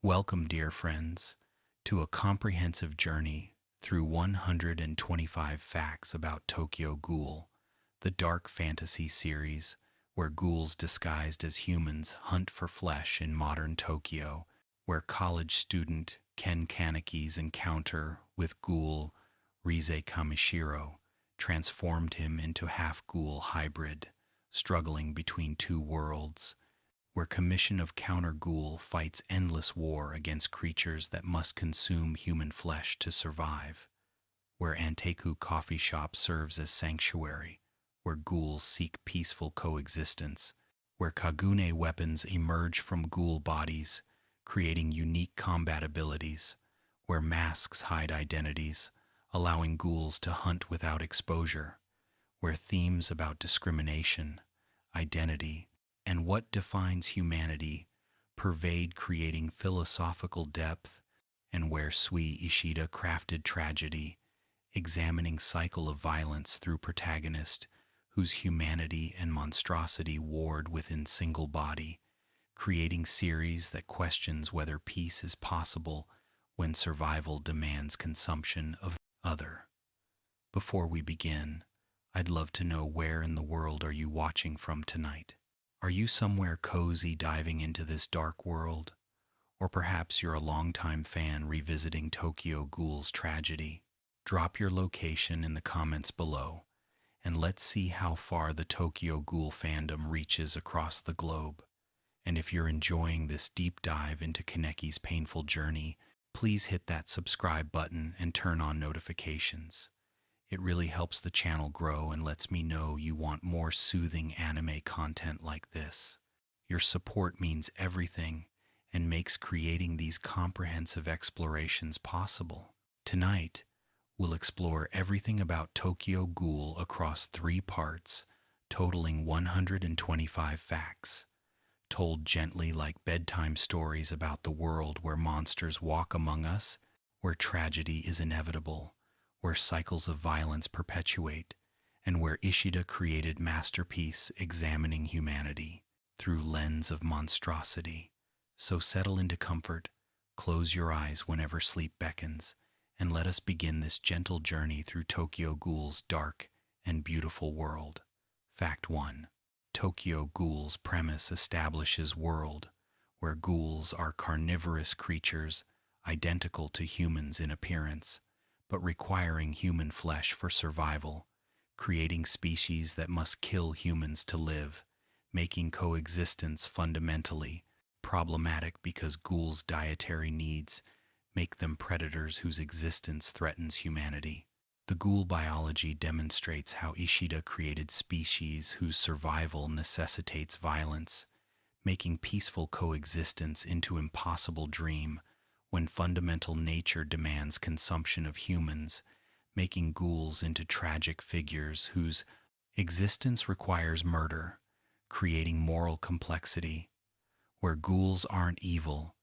Welcome, dear friends, to a comprehensive journey through 125 facts about Tokyo Ghoul, the dark fantasy series where ghouls disguised as humans hunt for flesh in modern Tokyo, where college student Ken Kaneki's encounter with ghoul Rize Kamishiro transformed him into half-ghoul hybrid, struggling between two worlds, where Commission of Counter Ghoul fights endless war against creatures that must consume human flesh to survive, where Anteku Coffee Shop serves as sanctuary, where ghouls seek peaceful coexistence, where Kagune weapons emerge from ghoul bodies, creating unique combat abilities, where masks hide identities, allowing ghouls to hunt without exposure, where themes about discrimination, identity, and what defines humanity pervade, creating philosophical depth, and where Sui Ishida crafted tragedy, examining cycle of violence through protagonist whose humanity and monstrosity warred within single body, creating series that questions whether peace is possible when survival demands consumption of other. Before we begin, I'd love to know, where in the world are you watching from tonight? Are you somewhere cozy diving into this dark world? Or perhaps you're a longtime fan revisiting Tokyo Ghoul's tragedy? Drop your location in the comments below, and let's see how far the Tokyo Ghoul fandom reaches across the globe. And if you're enjoying this deep dive into Kaneki's painful journey, please hit that subscribe button and turn on notifications. It really helps the channel grow and lets me know you want more soothing anime content like this. Your support means everything and makes creating these comprehensive explorations possible. Tonight, we'll explore everything about Tokyo Ghoul across 3 parts, totaling 125 facts, told gently like bedtime stories about the world where monsters walk among us, where tragedy is inevitable, where cycles of violence perpetuate, and where Ishida created masterpiece examining humanity through lens of monstrosity. So settle into comfort, close your eyes whenever sleep beckons, and let us begin this gentle journey through Tokyo Ghoul's dark and beautiful world. Fact 1. Tokyo Ghoul's premise establishes world where ghouls are carnivorous creatures identical to humans in appearance, but requiring human flesh for survival, creating species that must kill humans to live, making coexistence fundamentally problematic because ghouls' dietary needs make them predators whose existence threatens humanity. The ghoul biology demonstrates how Ishida created species whose survival necessitates violence, making peaceful coexistence into impossible dream when fundamental nature demands consumption of humans, making ghouls into tragic figures whose existence requires murder, creating moral complexity, where ghouls aren't evil,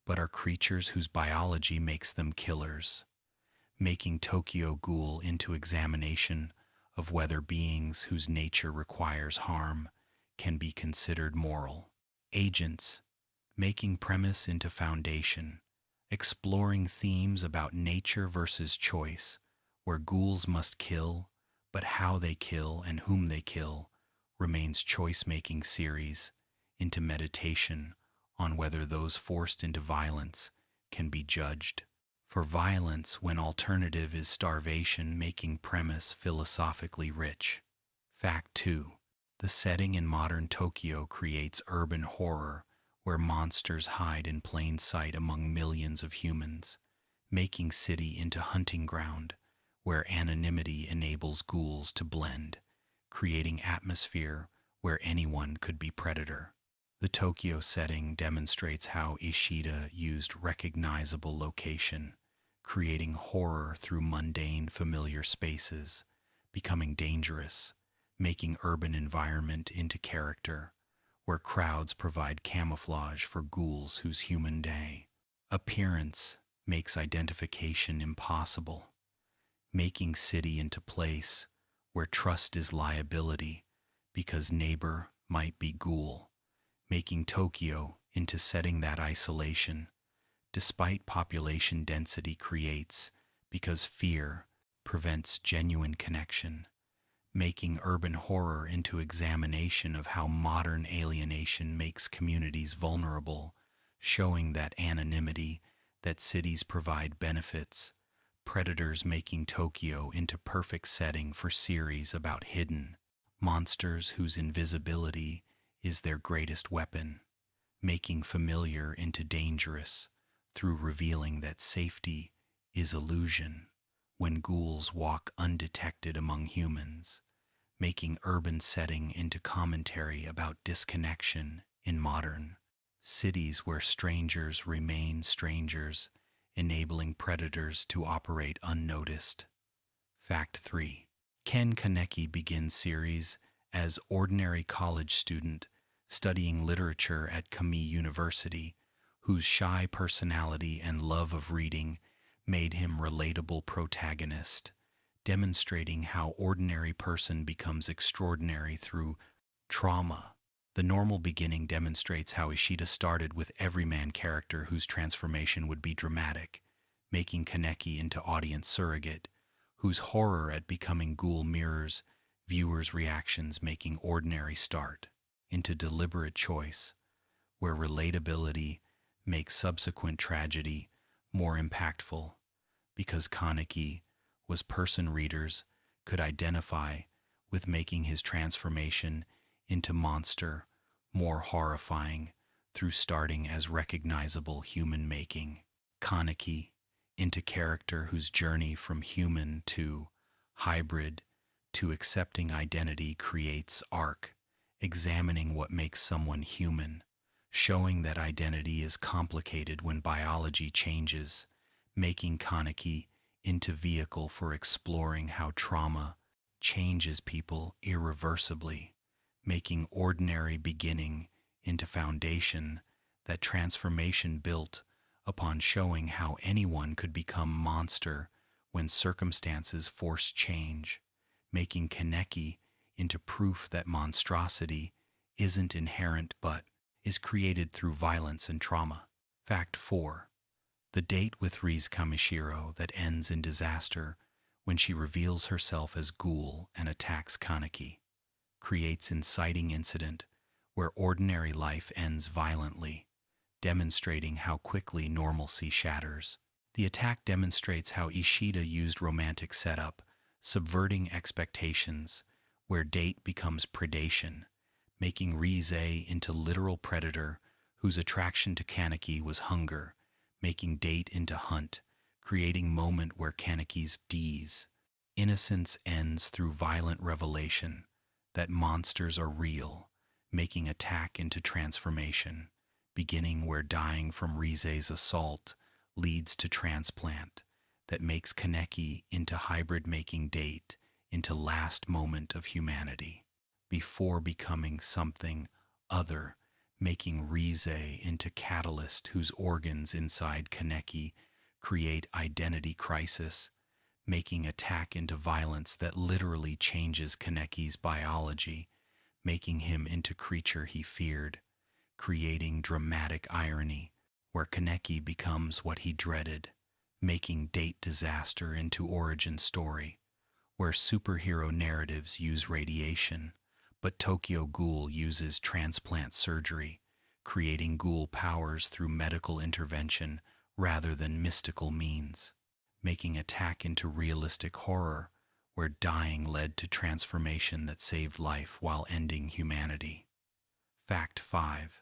but are creatures whose biology makes them killers, making Tokyo Ghoul into examination of whether beings whose nature requires harm can be considered moral. Agents, making premise into foundation, exploring themes about nature versus choice, where ghouls must kill, but how they kill and whom they kill remains choice-making series into meditation on whether those forced into violence can be judged for violence when alternative is starvation, making premise philosophically rich. Fact 2. The setting in modern Tokyo creates urban horror where monsters hide in plain sight among millions of humans, making city into hunting ground where anonymity enables ghouls to blend, creating atmosphere where anyone could be predator. The Tokyo setting demonstrates how Ishida used recognizable location, creating horror through mundane, familiar spaces, becoming dangerous, making urban environment into character, where crowds provide camouflage for ghouls whose human day appearance makes identification impossible, making city into place where trust is liability because neighbor might be ghoul, making Tokyo into setting that isolation despite population density creates, because fear prevents genuine connection, making urban horror into examination of how modern alienation makes communities vulnerable, showing that anonymity that cities provide benefits, predators making Tokyo into perfect setting for series about hidden monsters whose invisibility is their greatest weapon, making familiar into dangerous through revealing that safety is illusion when ghouls walk undetected among humans, making urban setting into commentary about disconnection in modern cities where strangers remain strangers, enabling predators to operate unnoticed. Fact 3. Ken Kaneki begins series as ordinary college student studying literature at Kami University, whose shy personality and love of reading made him relatable protagonist, demonstrating how ordinary person becomes extraordinary through trauma. The normal beginning demonstrates how Ishida started with everyman character whose transformation would be dramatic, making Kaneki into audience surrogate, whose horror at becoming ghoul mirrors viewers' reactions, making ordinary start into deliberate choice, where relatability makes subsequent tragedy more impactful, because Kaneki was person readers could identify with, making his transformation into monster more horrifying through starting as recognizable human, making Kaneki into character whose journey from human to hybrid to accepting identity creates arc, examining what makes someone human, showing that identity is complicated when biology changes, making Kaneki into vehicle for exploring how trauma changes people irreversibly, making ordinary beginning into foundation that transformation built upon, showing how anyone could become monster when circumstances force change, making Kaneki into proof that monstrosity isn't inherent but is created through violence and trauma. Fact 4. The date with Riz Kamishiro that ends in disaster when she reveals herself as ghoul and attacks Kaneki creates inciting incident where ordinary life ends violently, demonstrating how quickly normalcy shatters. The attack demonstrates how Ishida used romantic setup, subverting expectations, where date becomes predation, making Rize into literal predator whose attraction to Kaneki was hunger, making date into hunt, creating moment where Kaneki's D's innocence ends through violent revelation that monsters are real, making attack into transformation, beginning where dying from Rize's assault leads to transplant that makes Kaneki into hybrid, making date into last moment of humanity, before becoming something other, making Rize into catalyst whose organs inside Kaneki create identity crisis, making attack into violence that literally changes Kaneki's biology, making him into creature he feared, creating dramatic irony where Kaneki becomes what he dreaded, making date disaster into origin story, where superhero narratives use radiation, but Tokyo Ghoul uses transplant surgery, creating ghoul powers through medical intervention rather than mystical means, making attack into realistic horror, where dying led to transformation that saved life while ending humanity. Fact 5.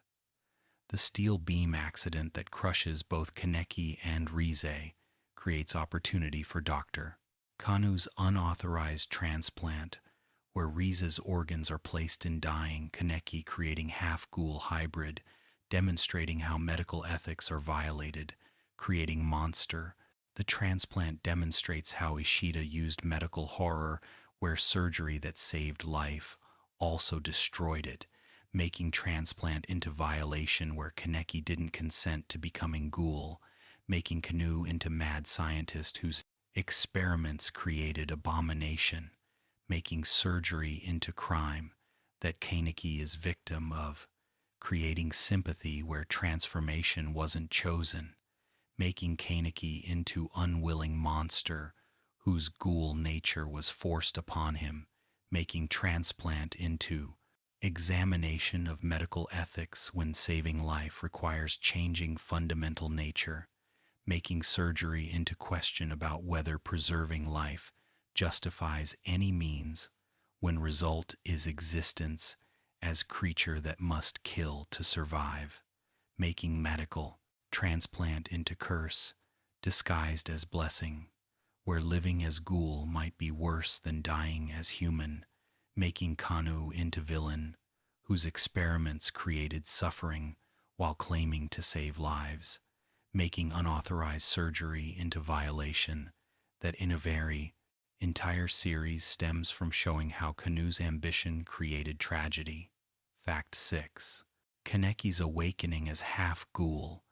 The steel beam accident that crushes both Kaneki and Rize creates opportunity for Dr. Kanu's unauthorized transplant, where Rize's organs are placed in dying Kaneki, creating half-ghoul hybrid, demonstrating how medical ethics are violated, creating monster. The transplant demonstrates how Ishida used medical horror, where surgery that saved life also destroyed it, making transplant into violation where Kaneki didn't consent to becoming ghoul, making Kanu into mad scientist whose experiments created abomination, making surgery into crime that Kaneki is victim of, creating sympathy where transformation wasn't chosen, making Kaneki into unwilling monster whose ghoul nature was forced upon him, making transplant into examination of medical ethics when saving life requires changing fundamental nature, making surgery into question about whether preserving life justifies any means when result is existence as creature that must kill to survive, making medical transplant into curse disguised as blessing, where living as ghoul might be worse than dying as human, making Kanu into villain, whose experiments created suffering while claiming to save lives, making unauthorized surgery into violation, that in a very entire series stems from showing how Kanu's ambition created tragedy. Fact 6. Kaneki's awakening as half-ghoul,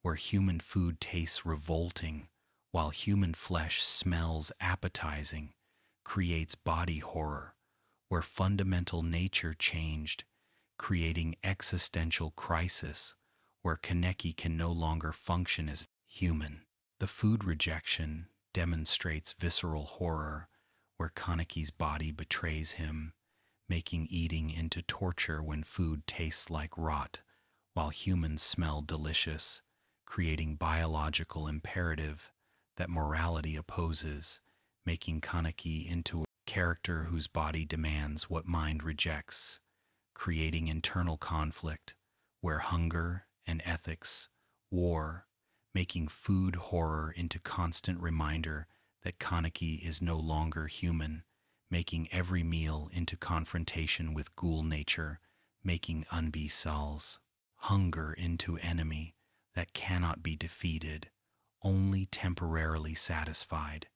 where human food tastes revolting while human flesh smells appetizing, creates body horror, where fundamental nature changed, creating existential crisis, where Kaneki can no longer function as human. The food rejection demonstrates visceral horror, where Kaneki's body betrays him, making eating into torture when food tastes like rot, while humans smell delicious, creating biological imperative that morality opposes, making Kaneki into a character whose body demands what mind rejects, creating internal conflict where hunger and ethics war, making food horror into constant reminder that Kaneki is no longer human, making every meal into confrontation with ghoul nature, making Unbi cells hunger into enemy that cannot be defeated, only temporarily satisfied,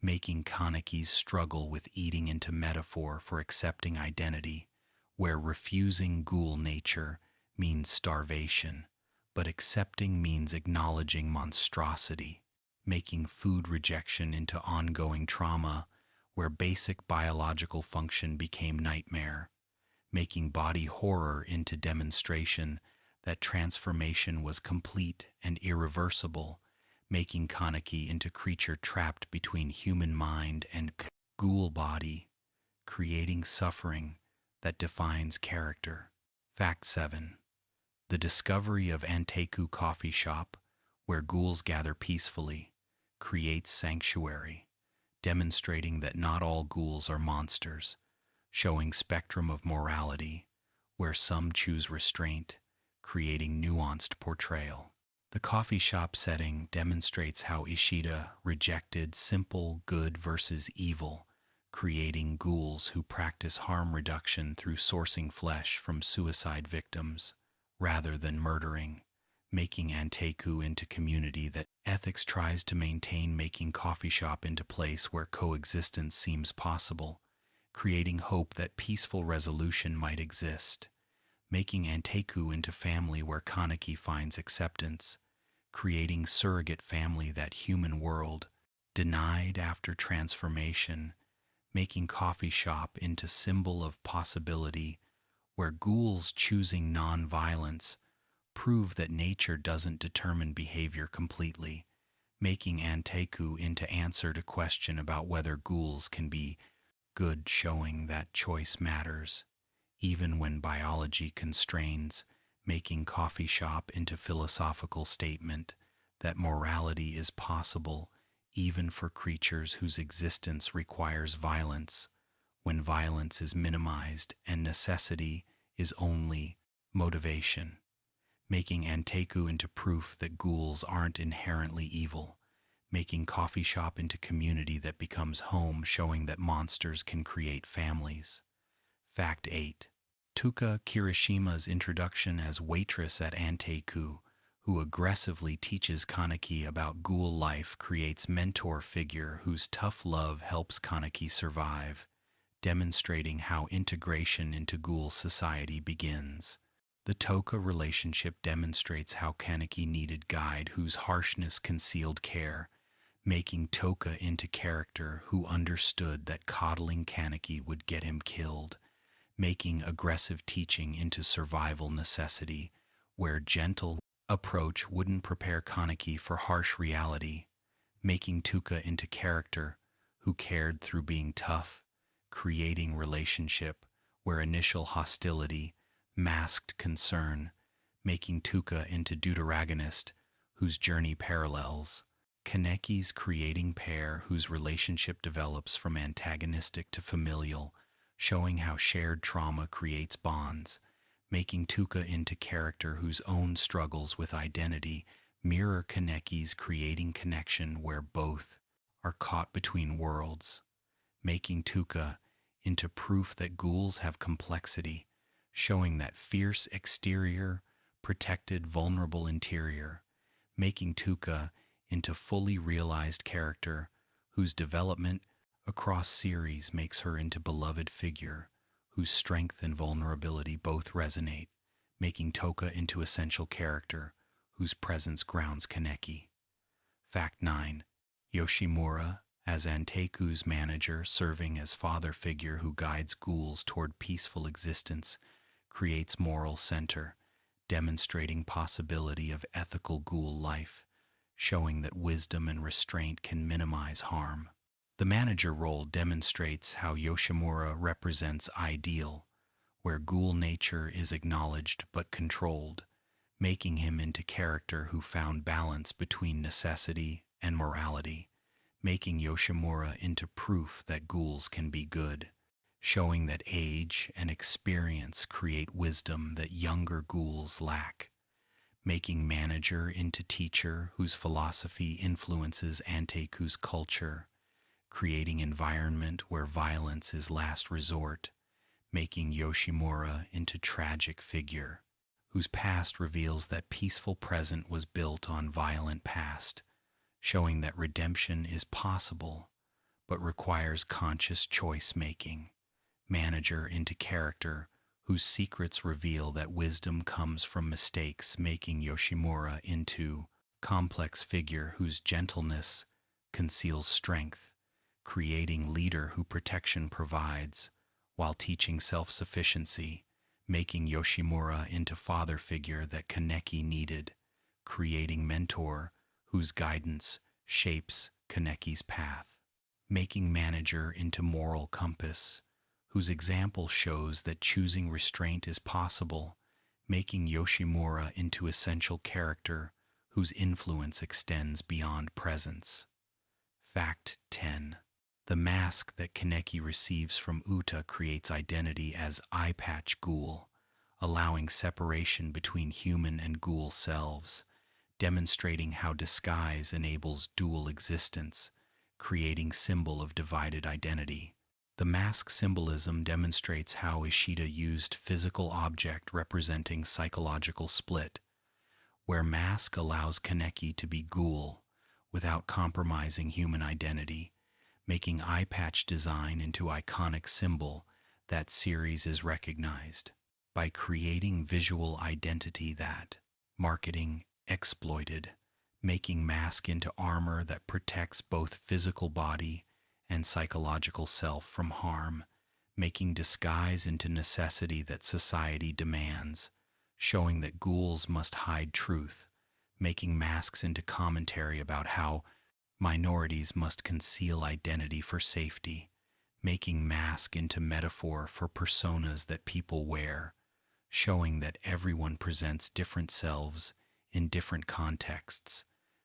making Kaneki's struggle with eating into metaphor for accepting identity, where refusing ghoul nature means starvation, but accepting means acknowledging monstrosity, making food rejection into ongoing trauma, where basic biological function became nightmare, making body horror into demonstration that transformation was complete and irreversible, making Kaneki into creature trapped between human mind and ghoul body, creating suffering that defines character. Fact 7. The discovery of Anteku coffee shop, where ghouls gather peacefully, creates sanctuary, demonstrating that not all ghouls are monsters, showing spectrum of morality, where some choose restraint, creating nuanced portrayal. The coffee shop setting demonstrates how Ishida rejected simple good versus evil, creating ghouls who practice harm reduction through sourcing flesh from suicide victims, rather than murdering, making Anteku into community that ethics tries to maintain, making coffee shop into place where coexistence seems possible, creating hope that peaceful resolution might exist, making Anteku into family where Kaneki finds acceptance, creating surrogate family that human world denied after transformation, making coffee shop into symbol of possibility where ghouls choosing non-violence prove that nature doesn't determine behavior completely, making Anteku into answer to question about whether ghouls can be good, showing that choice matters, even when biology constrains, making coffee shop into philosophical statement that morality is possible even for creatures whose existence requires violence, when violence is minimized and necessity is only motivation, making Anteku into proof that ghouls aren't inherently evil, making coffee shop into community that becomes home, showing that monsters can create families. Fact 8. Tuka Kirishima's introduction as waitress at Anteku, who aggressively teaches Kaneki about ghoul life, creates mentor figure whose tough love helps Kaneki survive, demonstrating how integration into ghoul society begins. The Toka relationship demonstrates how Kaneki needed guide whose harshness concealed care, making Toka into character who understood that coddling Kaneki would get him killed, making aggressive teaching into survival necessity, where gentle approach wouldn't prepare Kaneki for harsh reality, making Tuka into character who cared through being tough, creating relationship where initial hostility masked concern, making Tuka into deuteragonist whose journey parallels. Kaneki's creating pair whose relationship develops from antagonistic to familial, showing how shared trauma creates bonds, making Tuka into character whose own struggles with identity mirror Kaneki's creating connection where both are caught between worlds, making Tuka into proof that ghouls have complexity, showing that fierce exterior, protected, vulnerable interior, making Tuka into fully realized character whose development across series makes her into beloved figure whose strength and vulnerability both resonate, making Toka into essential character whose presence grounds Kaneki. Fact 9. Yoshimura, as Anteku's manager serving as father figure who guides ghouls toward peaceful existence, creates moral center, demonstrating possibility of ethical ghoul life, showing that wisdom and restraint can minimize harm. The manager role demonstrates how Yoshimura represents ideal, where ghoul nature is acknowledged but controlled, making him into character who found balance between necessity and morality, making Yoshimura into proof that ghouls can be good, showing that age and experience create wisdom that younger ghouls lack, making manager into teacher whose philosophy influences Anteku's culture, creating environment where violence is last resort, making Yoshimura into tragic figure, whose past reveals that peaceful present was built on violent past, showing that redemption is possible, but requires conscious choice-making, manager into character, whose secrets reveal that wisdom comes from mistakes, making Yoshimura into complex figure whose gentleness conceals strength, creating leader who protection provides, while teaching self-sufficiency, making Yoshimura into father figure that Kaneki needed, creating mentor whose guidance shapes Kaneki's path, making manager into moral compass, whose example shows that choosing restraint is possible, making Yoshimura into essential character whose influence extends beyond presence. Fact 10. The mask that Kaneki receives from Uta creates identity as eye patch ghoul, allowing separation between human and ghoul selves, demonstrating how disguise enables dual existence, creating symbol of divided identity. The mask symbolism demonstrates how Ishida used physical object representing psychological split, where mask allows Kaneki to be ghoul without compromising human identity, making eye patch design into iconic symbol that series is recognized. By creating visual identity that marketing exploited, making mask into armor that protects both physical body and psychological self from harm, making disguise into necessity that society demands, showing that ghouls must hide truth, making masks into commentary about how minorities must conceal identity for safety, making mask into metaphor for personas that people wear, showing that everyone presents different selves in different contexts,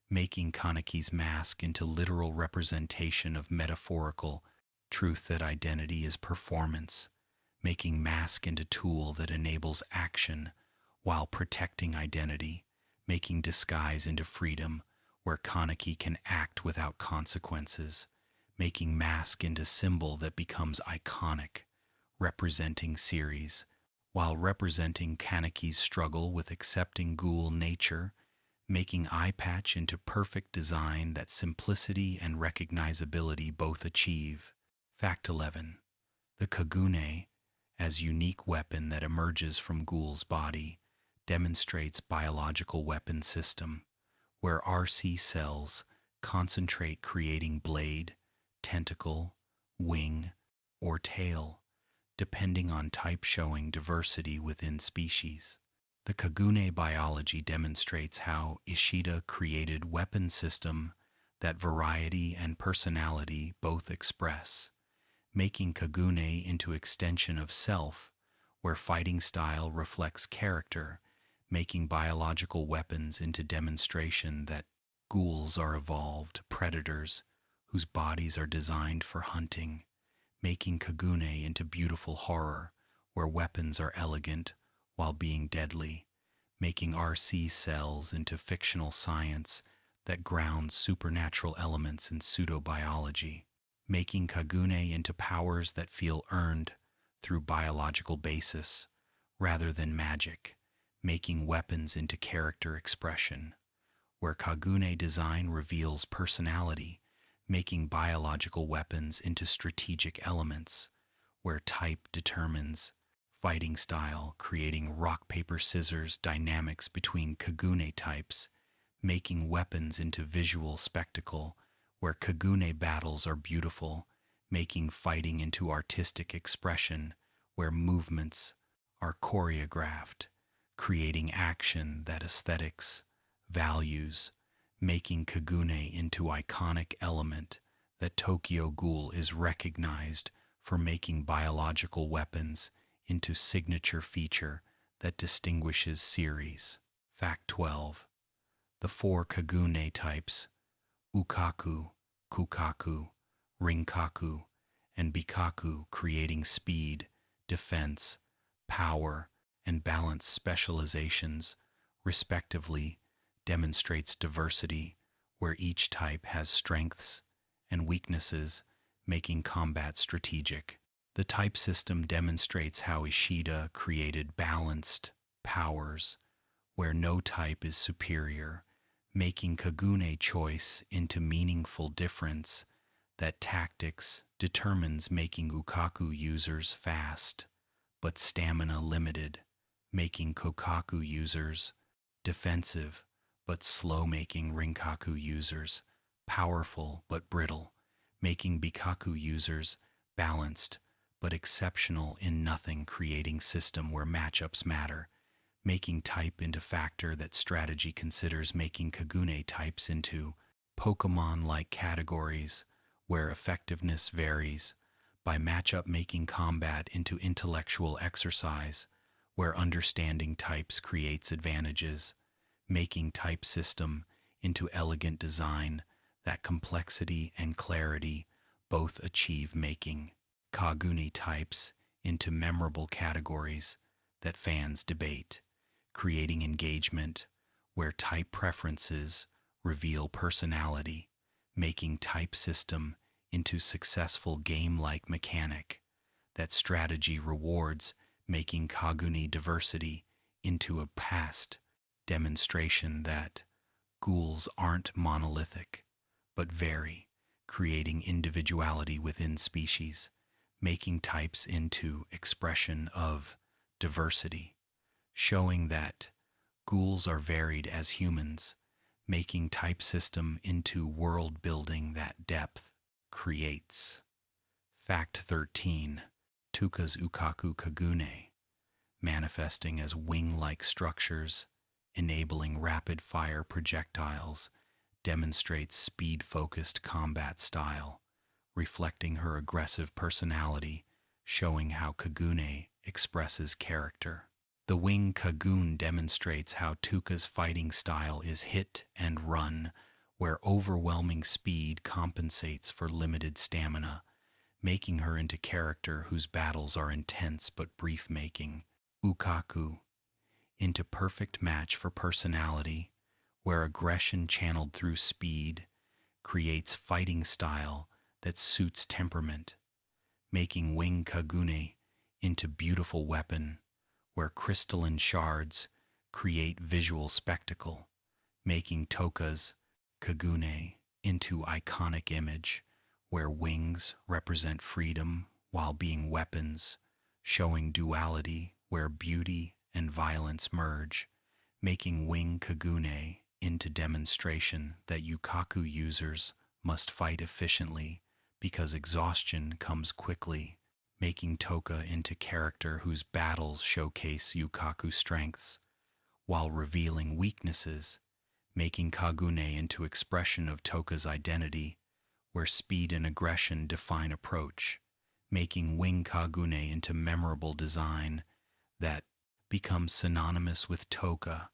making Kaneki's mask into literal representation of metaphorical truth that identity is performance, making mask into tool that enables action while protecting identity, making disguise into freedom where Kaneki can act without consequences, making mask into symbol that becomes iconic, representing series, while representing Kaneki's struggle with accepting ghoul nature, making eye patch into perfect design that simplicity and recognizability both achieve. Fact 11. The Kagune, as unique weapon that emerges from ghoul's body, demonstrates biological weapon system, where RC cells concentrate creating blade, tentacle, wing, or tail, depending on type, showing diversity within species. The Kagune biology demonstrates how Ishida created weapon system that variety and personality both express, making Kagune into extension of self, where fighting style reflects character, making biological weapons into demonstration that ghouls are evolved predators whose bodies are designed for hunting, making Kagune into beautiful horror, where weapons are elegant while being deadly, making RC cells into fictional science that grounds supernatural elements in pseudobiology, making Kagune into powers that feel earned through biological basis rather than magic, making weapons into character expression, where Kagune design reveals personality, making biological weapons into strategic elements, where type determines fighting style, creating rock, paper, scissors dynamics between Kagune types, making weapons into visual spectacle, where Kagune battles are beautiful, making fighting into artistic expression, where movements are choreographed, creating action that aesthetics values, making Kagune into iconic element that Tokyo Ghoul is recognized for making biological weapons into signature feature that distinguishes series. Fact 12. The four Kagune types, Ukaku, Kukaku, Rinkaku, and Bikaku, creating speed, defense, power, and balance specializations, respectively, demonstrates diversity, where each type has strengths and weaknesses, making combat strategic. The type system demonstrates how Ishida created balanced powers, where no type is superior, making Kagune choice into meaningful difference that tactics determines, making Ukaku users fast but stamina limited, making Kokaku users defensive but slow, making Rinkaku users powerful but brittle, making Bikaku users balanced but exceptional in nothing, creating system where matchups matter, making type into factor that strategy considers, making Kagune types into Pokemon-like categories where effectiveness varies by matchup, making combat into intellectual exercise where understanding types creates advantages, making type system into elegant design that complexity and clarity both achieve, making Kagune types into memorable categories that fans debate, creating engagement where type preferences reveal personality, making type system into successful game-like mechanic that strategy rewards, making Kagune diversity into a past demonstration that ghouls aren't monolithic but vary, creating individuality within species, making types into expression of diversity, showing that ghouls are varied as humans, making type system into world building that depth creates. Fact 13. Tuka's Ukaku Kagune, manifesting as wing-like structures, enabling rapid-fire projectiles, demonstrates speed-focused combat style, reflecting her aggressive personality, showing how Kagune expresses character. The wing Kagune demonstrates how Tuka's fighting style is hit and run, where overwhelming speed compensates for limited stamina, making her into character whose battles are intense but brief, making Ukaku into perfect match for personality, where aggression channeled through speed creates fighting style that suits temperament, making Wing Kagune into beautiful weapon, where crystalline shards create visual spectacle, making Toka's Kagune into iconic image, where wings represent freedom while being weapons, showing duality where beauty and violence merge, making Wing Kagune into demonstration that Yukaku users must fight efficiently because exhaustion comes quickly, making Toka into character whose battles showcase Yukaku strengths, while revealing weaknesses, making Kagune into expression of Toka's identity, where speed and aggression define approach, making Wing Kagune into memorable design that becomes synonymous with Toka,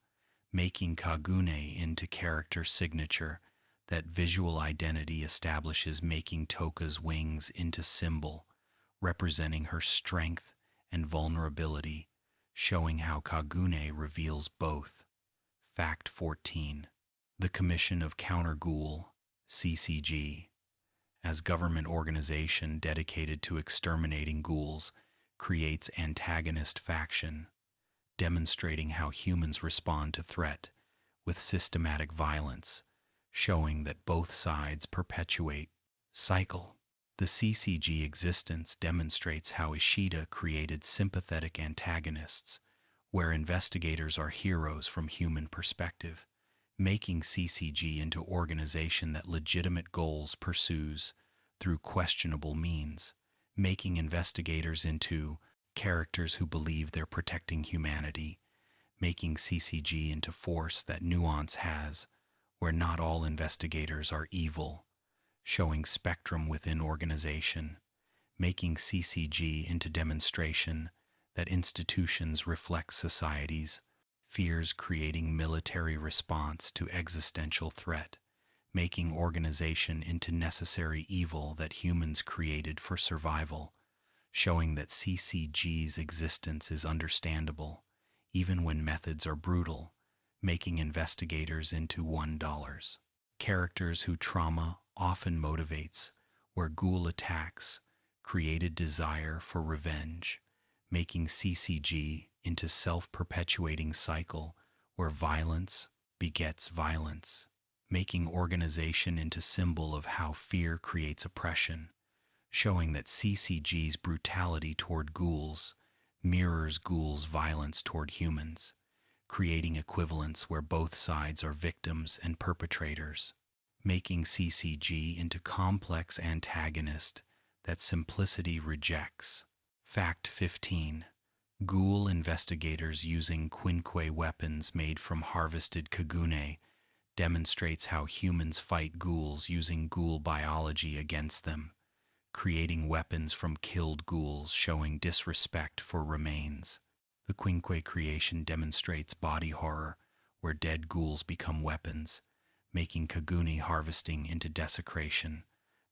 making Kagune into character signature that visual identity establishes, making Toka's wings into symbol, representing her strength and vulnerability, showing how Kagune reveals both. Fact 14. The Commission of Counter Ghoul, CCG, as government organization dedicated to exterminating ghouls, creates antagonist faction, demonstrating how humans respond to threat with systematic violence, showing that both sides perpetuate cycle. The CCG existence demonstrates how Ishida created sympathetic antagonists, where investigators are heroes from human perspective, making CCG into organization that legitimate goals pursues through questionable means, making investigators into characters who believe they're protecting humanity, making CCG into force that nuance has, where not all investigators are evil, showing spectrum within organization, making CCG into demonstration that institutions reflect societies, fears creating military response to existential threat, making organization into necessary evil that humans created for survival, showing that CCG's existence is understandable, even when methods are brutal, making investigators into $1. Characters who trauma often motivates, where ghoul attacks created desire for revenge, making CCG into self-perpetuating cycle where violence begets violence, making organization into symbol of how fear creates oppression, showing that CCG's brutality toward ghouls mirrors ghouls' violence toward humans, creating equivalence where both sides are victims and perpetrators, making CCG into complex antagonist that simplicity rejects. Fact 15. Ghoul investigators using quinque weapons made from harvested kagune demonstrates how humans fight ghouls using ghoul biology against them, creating weapons from killed ghouls, showing disrespect for remains. The quinque creation demonstrates body horror, where dead ghouls become weapons, making kagune harvesting into desecration,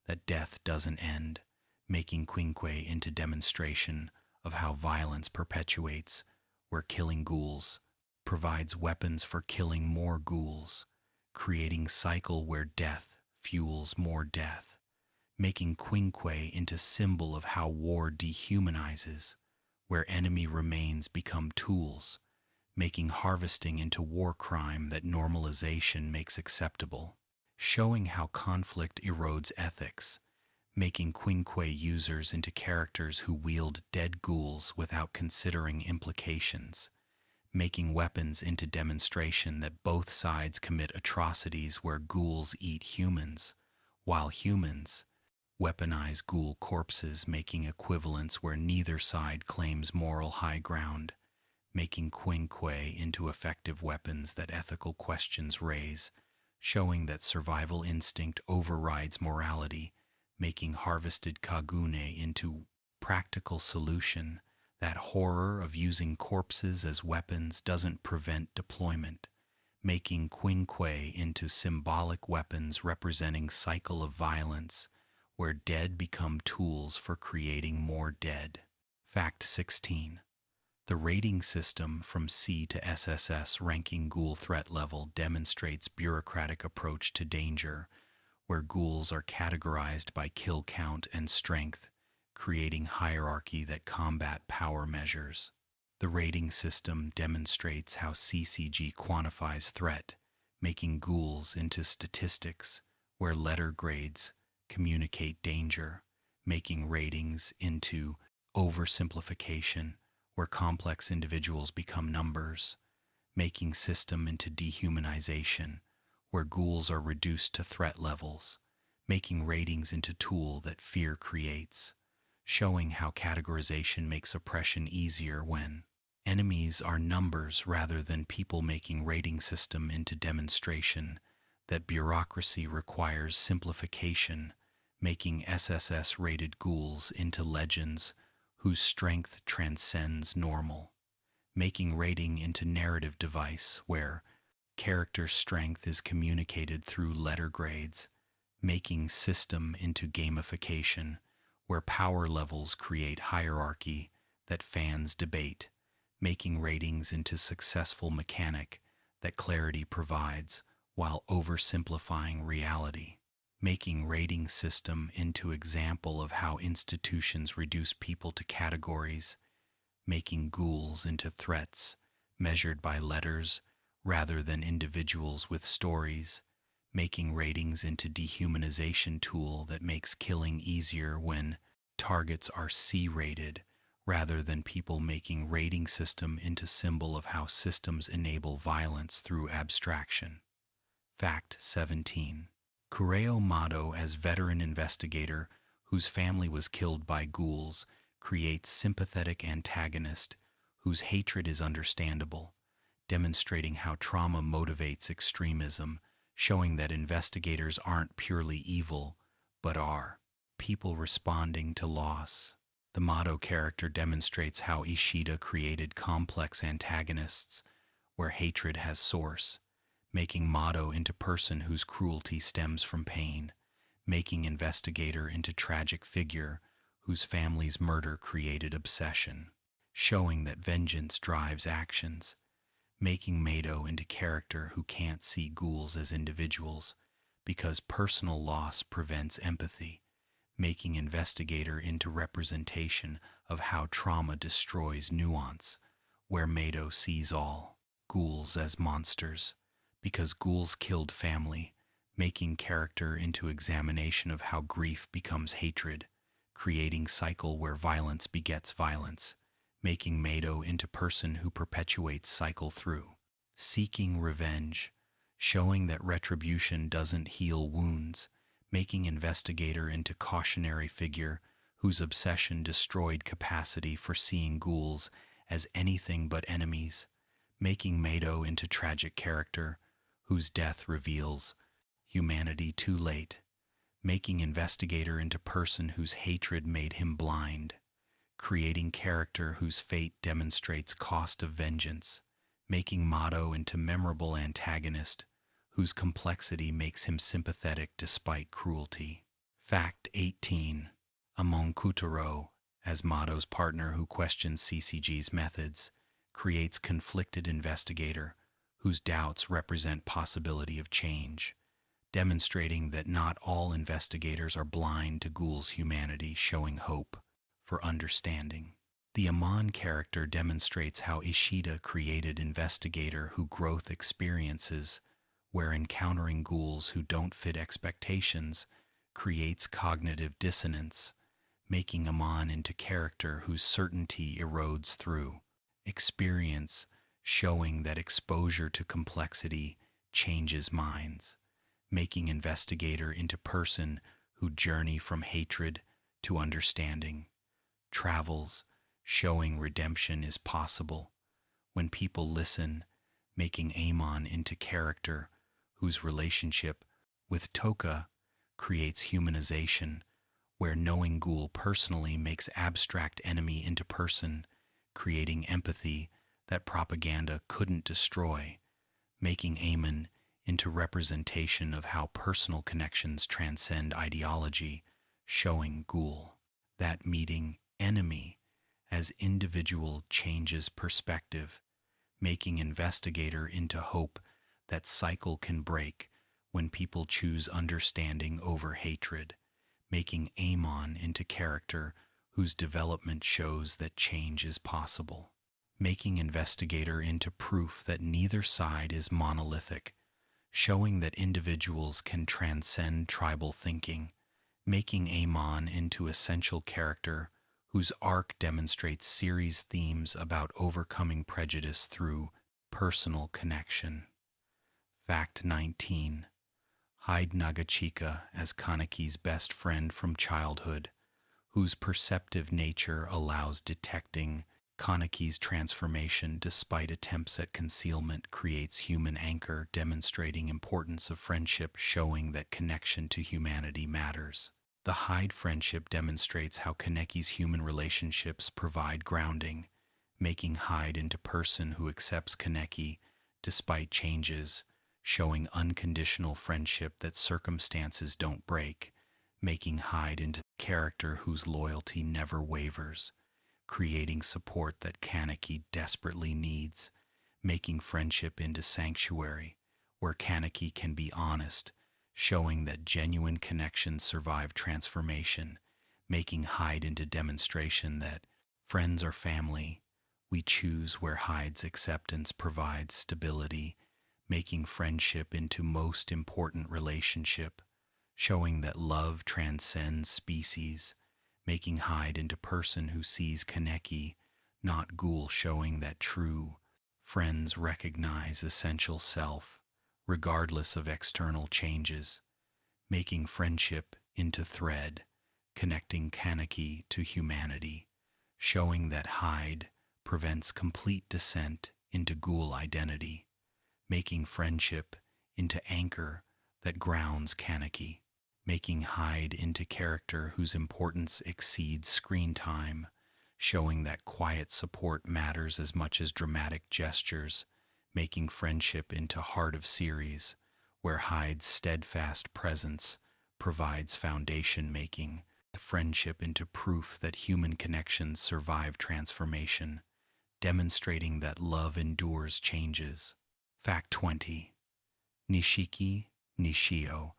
that death doesn't end, making quinque into demonstration of how violence perpetuates, where killing ghouls provides weapons for killing more ghouls, creating cycle where death fuels more death, making quinque into symbol of how war dehumanizes, where enemy remains become tools, making harvesting into war crime that normalization makes acceptable, showing how conflict erodes ethics, making quinque users into characters who wield dead ghouls without considering implications, making weapons into demonstration that both sides commit atrocities where ghouls eat humans, while humans weaponize ghoul corpses, making equivalence where neither side claims moral high ground, making quinque into effective weapons that ethical questions raise, showing that survival instinct overrides morality, making harvested kagune into practical solution, that horror of using corpses as weapons doesn't prevent deployment, making quinque into symbolic weapons representing cycle of violence, where dead become tools for creating more dead. Fact 16. The rating system from C to SSS ranking ghoul threat level demonstrates bureaucratic approach to danger, where ghouls are categorized by kill count and strength, creating hierarchy that combat power measures. The rating system demonstrates how CCG quantifies threat, making ghouls into statistics, where letter grades communicate danger, making ratings into oversimplification, where complex individuals become numbers, making system into dehumanization, where ghouls are reduced to threat levels, making ratings into tool that fear creates, showing how categorization makes oppression easier when Enemies are numbers rather than people, making rating system into demonstration that bureaucracy requires simplification, making SSS-rated ghouls into legends whose strength transcends normal, making rating into narrative device where character strength is communicated through letter grades, making system into gamification where power levels create hierarchy that fans debate, making ratings into successful mechanic that clarity provides while oversimplifying reality, making rating system into example of how institutions reduce people to categories, making ghouls into threats measured by letters rather than individuals with stories, making ratings into dehumanization tool that makes killing easier when targets are C-rated rather than people, making rating system into symbol of how systems enable violence through abstraction. Fact 17. Kureo Mado as veteran investigator whose family was killed by ghouls creates sympathetic antagonist whose hatred is understandable, demonstrating how trauma motivates extremism, showing that investigators aren't purely evil, but are people responding to loss. The Mado character demonstrates how Ishida created complex antagonists where hatred has source, making Mado into person whose cruelty stems from pain, making investigator into tragic figure whose family's murder created obsession, showing that vengeance drives actions, making Mado into character who can't see ghouls as individuals because personal loss prevents empathy, making investigator into representation of how trauma destroys nuance, where Mado sees all ghouls as monsters because ghouls killed family, making character into examination of how grief becomes hatred, creating cycle where violence begets violence, making Mado into person who perpetuates cycle through seeking revenge, showing that retribution doesn't heal wounds, making investigator into cautionary figure whose obsession destroyed capacity for seeing ghouls as anything but enemies, making Mado into tragic character whose death reveals humanity too late, making investigator into person whose hatred made him blind, creating character whose fate demonstrates cost of vengeance, making Mado into memorable antagonist whose complexity makes him sympathetic despite cruelty. Fact 18. Amon Kutaro, as Mado's partner who questions CCG's methods, creates conflicted investigator whose doubts represent possibility of change, demonstrating that not all investigators are blind to Ghoul's humanity, showing hope for understanding. The Amon character demonstrates how Ishida created investigator who growth experiences, where encountering ghouls who don't fit expectations creates cognitive dissonance, making Amon into character whose certainty erodes through experience, showing that exposure to complexity changes minds, making investigator into person who journey from hatred to understanding, travels, showing redemption is possible when people listen, making Amon into character whose relationship with Toka creates humanization, where knowing Ghoul personally makes abstract enemy into person, creating empathy that propaganda couldn't destroy, making Amon into representation of how personal connections transcend ideology, showing Ghoul that meeting enemy as individual changes perspective, making investigator into hope that cycle can break when people choose understanding over hatred, making Amon into character whose development shows that change is possible, making investigator into proof that neither side is monolithic, showing that individuals can transcend tribal thinking, making Amon into essential character whose arc demonstrates series themes about overcoming prejudice through personal connection. Fact 19. Hide Nagachika as Kaneki's best friend from childhood, whose perceptive nature allows detecting Kaneki's transformation, despite attempts at concealment, creates human anchor, demonstrating importance of friendship, showing that connection to humanity matters. The Hyde friendship demonstrates how Kaneki's human relationships provide grounding, making Hyde into person who accepts Kaneki despite changes, showing unconditional friendship that circumstances don't break, making Hyde into character whose loyalty never wavers, creating support that Kaneki desperately needs, making friendship into sanctuary, where Kaneki can be honest, showing that genuine connections survive transformation, making Hyde into demonstration that friends are family. We choose where Hyde's acceptance provides stability, making friendship into most important relationship, showing that love transcends species, making Hyde into person who sees Kaneki, not Ghoul, showing that true friends recognize essential self, regardless of external changes, making friendship into thread, connecting Kaneki to humanity, showing that Hyde prevents complete descent into Ghoul identity, making friendship into anchor that grounds Kaneki, making Hyde into character whose importance exceeds screen time, showing that quiet support matters as much as dramatic gestures, making friendship into heart of series, where Hyde's steadfast presence provides foundation, making friendship into proof that human connections survive transformation, demonstrating that love endures changes. Fact 20. Nishiki Nishio,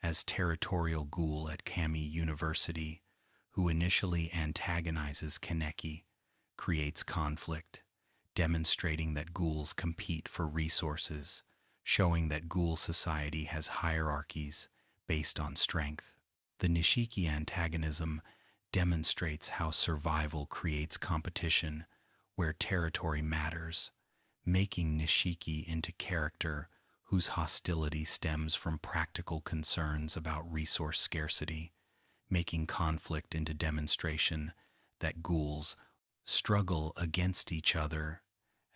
as territorial ghoul at Kami University, who initially antagonizes Kaneki, creates conflict, demonstrating that ghouls compete for resources, showing that ghoul society has hierarchies based on strength. The Nishiki antagonism demonstrates how survival creates competition where territory matters, making Nishiki into character whose hostility stems from practical concerns about resource scarcity, making conflict into demonstration that ghouls struggle against each other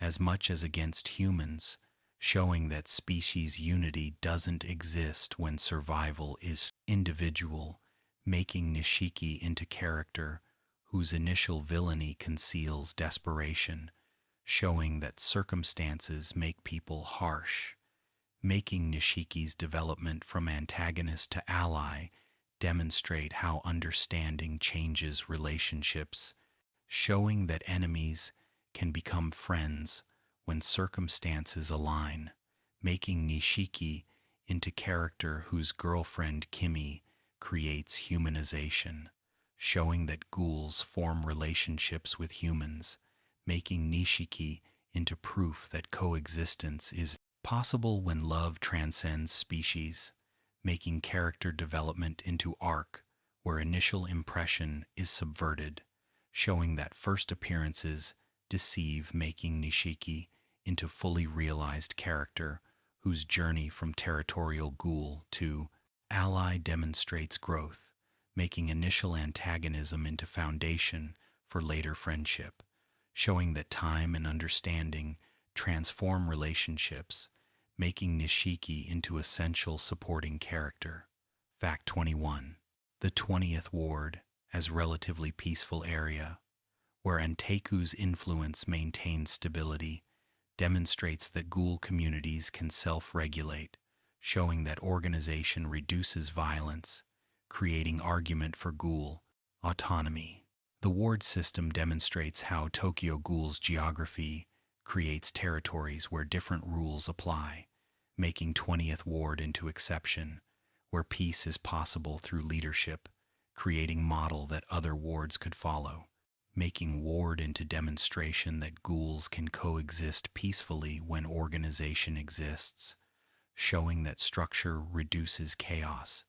as much as against humans, showing that species unity doesn't exist when survival is individual, making Nishiki into character whose initial villainy conceals desperation, showing that circumstances make people harsh, making Nishiki's development from antagonist to ally demonstrate how understanding changes relationships, showing that enemies can become friends when circumstances align, making Nishiki into character whose girlfriend Kimi creates humanization, showing that ghouls form relationships with humans, making Nishiki into proof that coexistence is possible when love transcends species, making character development into arc where initial impression is subverted, showing that first appearances deceive, making Nishiki into fully realized character whose journey from territorial ghoul to ally demonstrates growth, making initial antagonism into foundation for later friendship, showing that time and understanding transform relationships, making Nishiki into essential supporting character. Fact 21. The 20th Ward, as relatively peaceful area, where Anteku's influence maintains stability, demonstrates that ghoul communities can self-regulate, showing that organization reduces violence, creating argument for ghoul autonomy. The ward system demonstrates how Tokyo Ghoul's geography creates territories where different rules apply, making 20th Ward into exception, where peace is possible through leadership, creating model that other wards could follow, making ward into demonstration that ghouls can coexist peacefully when organization exists, showing that structure reduces chaos,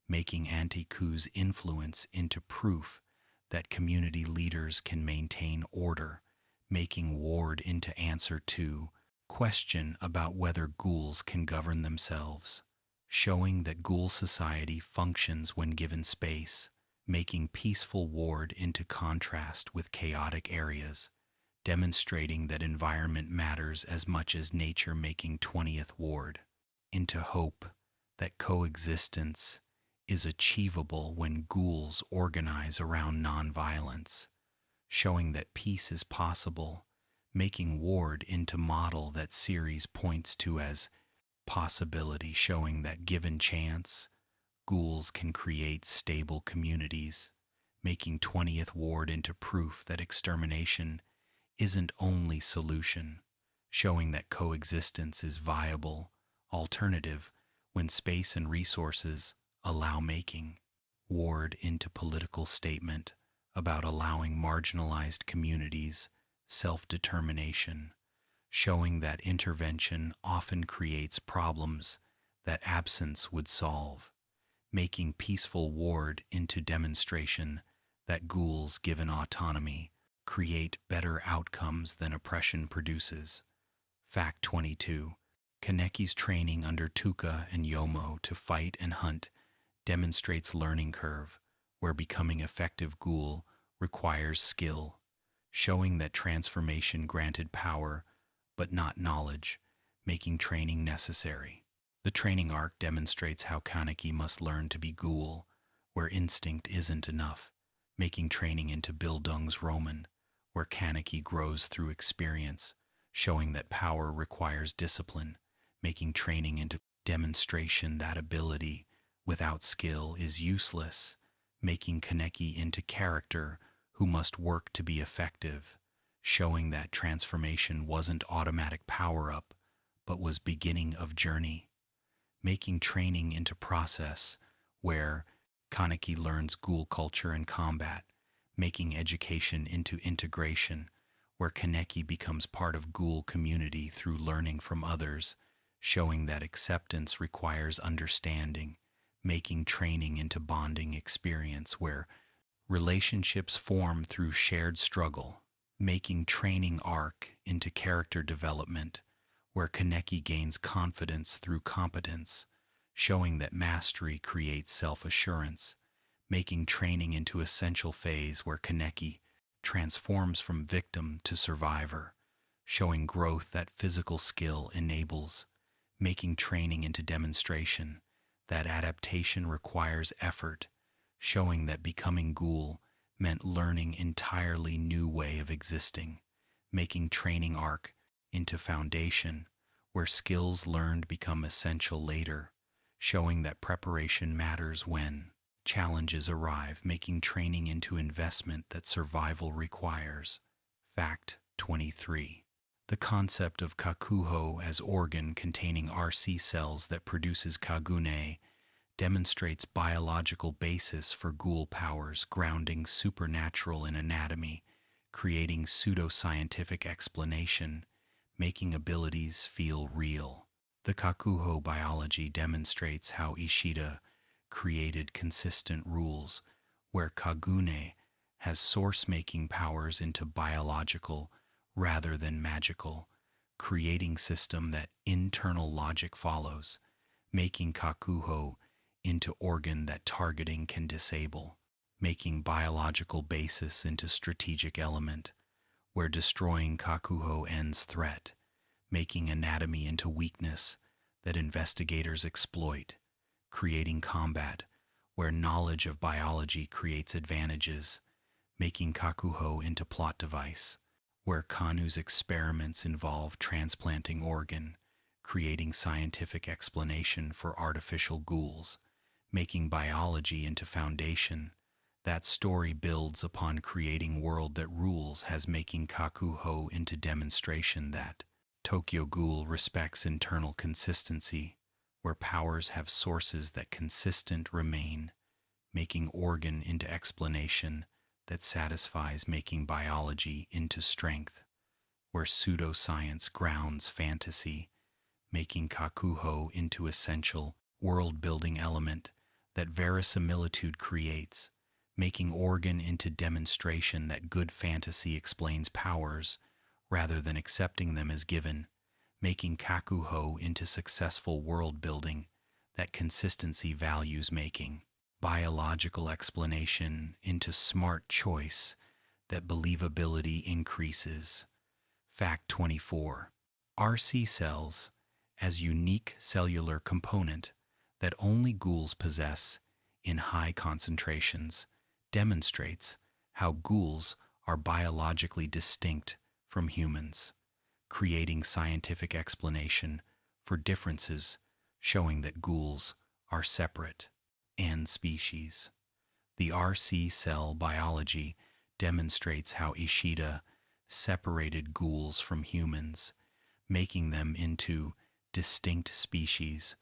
making Anteku's influence into proof that community leaders can maintain order, making ward into answer to question about whether ghouls can govern themselves, showing that ghoul society functions when given space, making peaceful ward into contrast with chaotic areas, demonstrating that environment matters as much as nature, making 20th ward into hope that coexistence is achievable when ghouls organize around nonviolence, showing that peace is possible, making ward into model that series points to as possibility, showing that given chance, ghouls can create stable communities, making 20th ward into proof that extermination isn't only solution, showing that coexistence is viable alternative when space and resources allow, making ward into political statement about allowing marginalized communities self-determination, showing that intervention often creates problems that absence would solve, making peaceful ward into demonstration that ghouls given autonomy create better outcomes than oppression produces. Fact 22. Kaneki's training under Tuka and Yomo to fight and hunt demonstrates learning curve, where becoming effective ghoul requires skill, showing that transformation granted power but not knowledge, making training necessary. The training arc demonstrates how Kaneki must learn to be ghoul, where instinct isn't enough, making training into Bildungsroman, where Kaneki grows through experience, showing that power requires discipline, making training into demonstration that ability without skill is useless, making Kaneki into character who must work to be effective, showing that transformation wasn't automatic power-up, but was beginning of journey, making training into process where Kaneki learns ghoul culture and combat, making education into integration, where Kaneki becomes part of ghoul community through learning from others, showing that acceptance requires understanding, making training into bonding experience where relationships form through shared struggle, making training arc into character development, where Kaneki gains confidence through competence, showing that mastery creates self-assurance, making training into essential phase where Kaneki transforms from victim to survivor, showing growth that physical skill enables, making training into demonstration that adaptation requires effort, showing that becoming ghoul meant learning entirely new way of existing, making training arc into foundation, where skills learned become essential later, showing that preparation matters when challenges arrive, making training into investment that survival requires. Fact 23. The concept of kakuho as organ containing RC cells that produces kagune demonstrates biological basis for ghoul powers, grounding supernatural in anatomy, creating pseudoscientific explanation, making abilities feel real. The kakuho biology demonstrates how Ishida created consistent rules where kagune has source-making powers into biological rather than magical, creating system that internal logic follows, making kakuho into organ that targeting can disable, making biological basis into strategic element, where destroying kakuho ends threat, making anatomy into weakness that investigators exploit, creating combat, where knowledge of biology creates advantages, making kakuho into plot device, where Kanu's experiments involve transplanting organ, creating scientific explanation for artificial ghouls, making biology into foundation. That story builds upon creating world that rules has making kakuho into demonstration that Tokyo Ghoul respects internal consistency, where powers have sources that consistent remain, making organ into explanation that satisfies, making biology into strength, where pseudoscience grounds fantasy, making kakuho into essential world-building element that verisimilitude creates, making organ into demonstration that good fantasy explains powers rather than accepting them as given, making kakuho into successful world-building that consistency values, making biological explanation into smart choice that believability increases, Fact 24. RC cells, as unique cellular component that only ghouls possess in high concentrations, demonstrates how ghouls are biologically distinct from humans, creating scientific explanation for differences showing that ghouls are separate and species. The RC cell biology demonstrates how Ishida separated ghouls from humans, making them into distinct species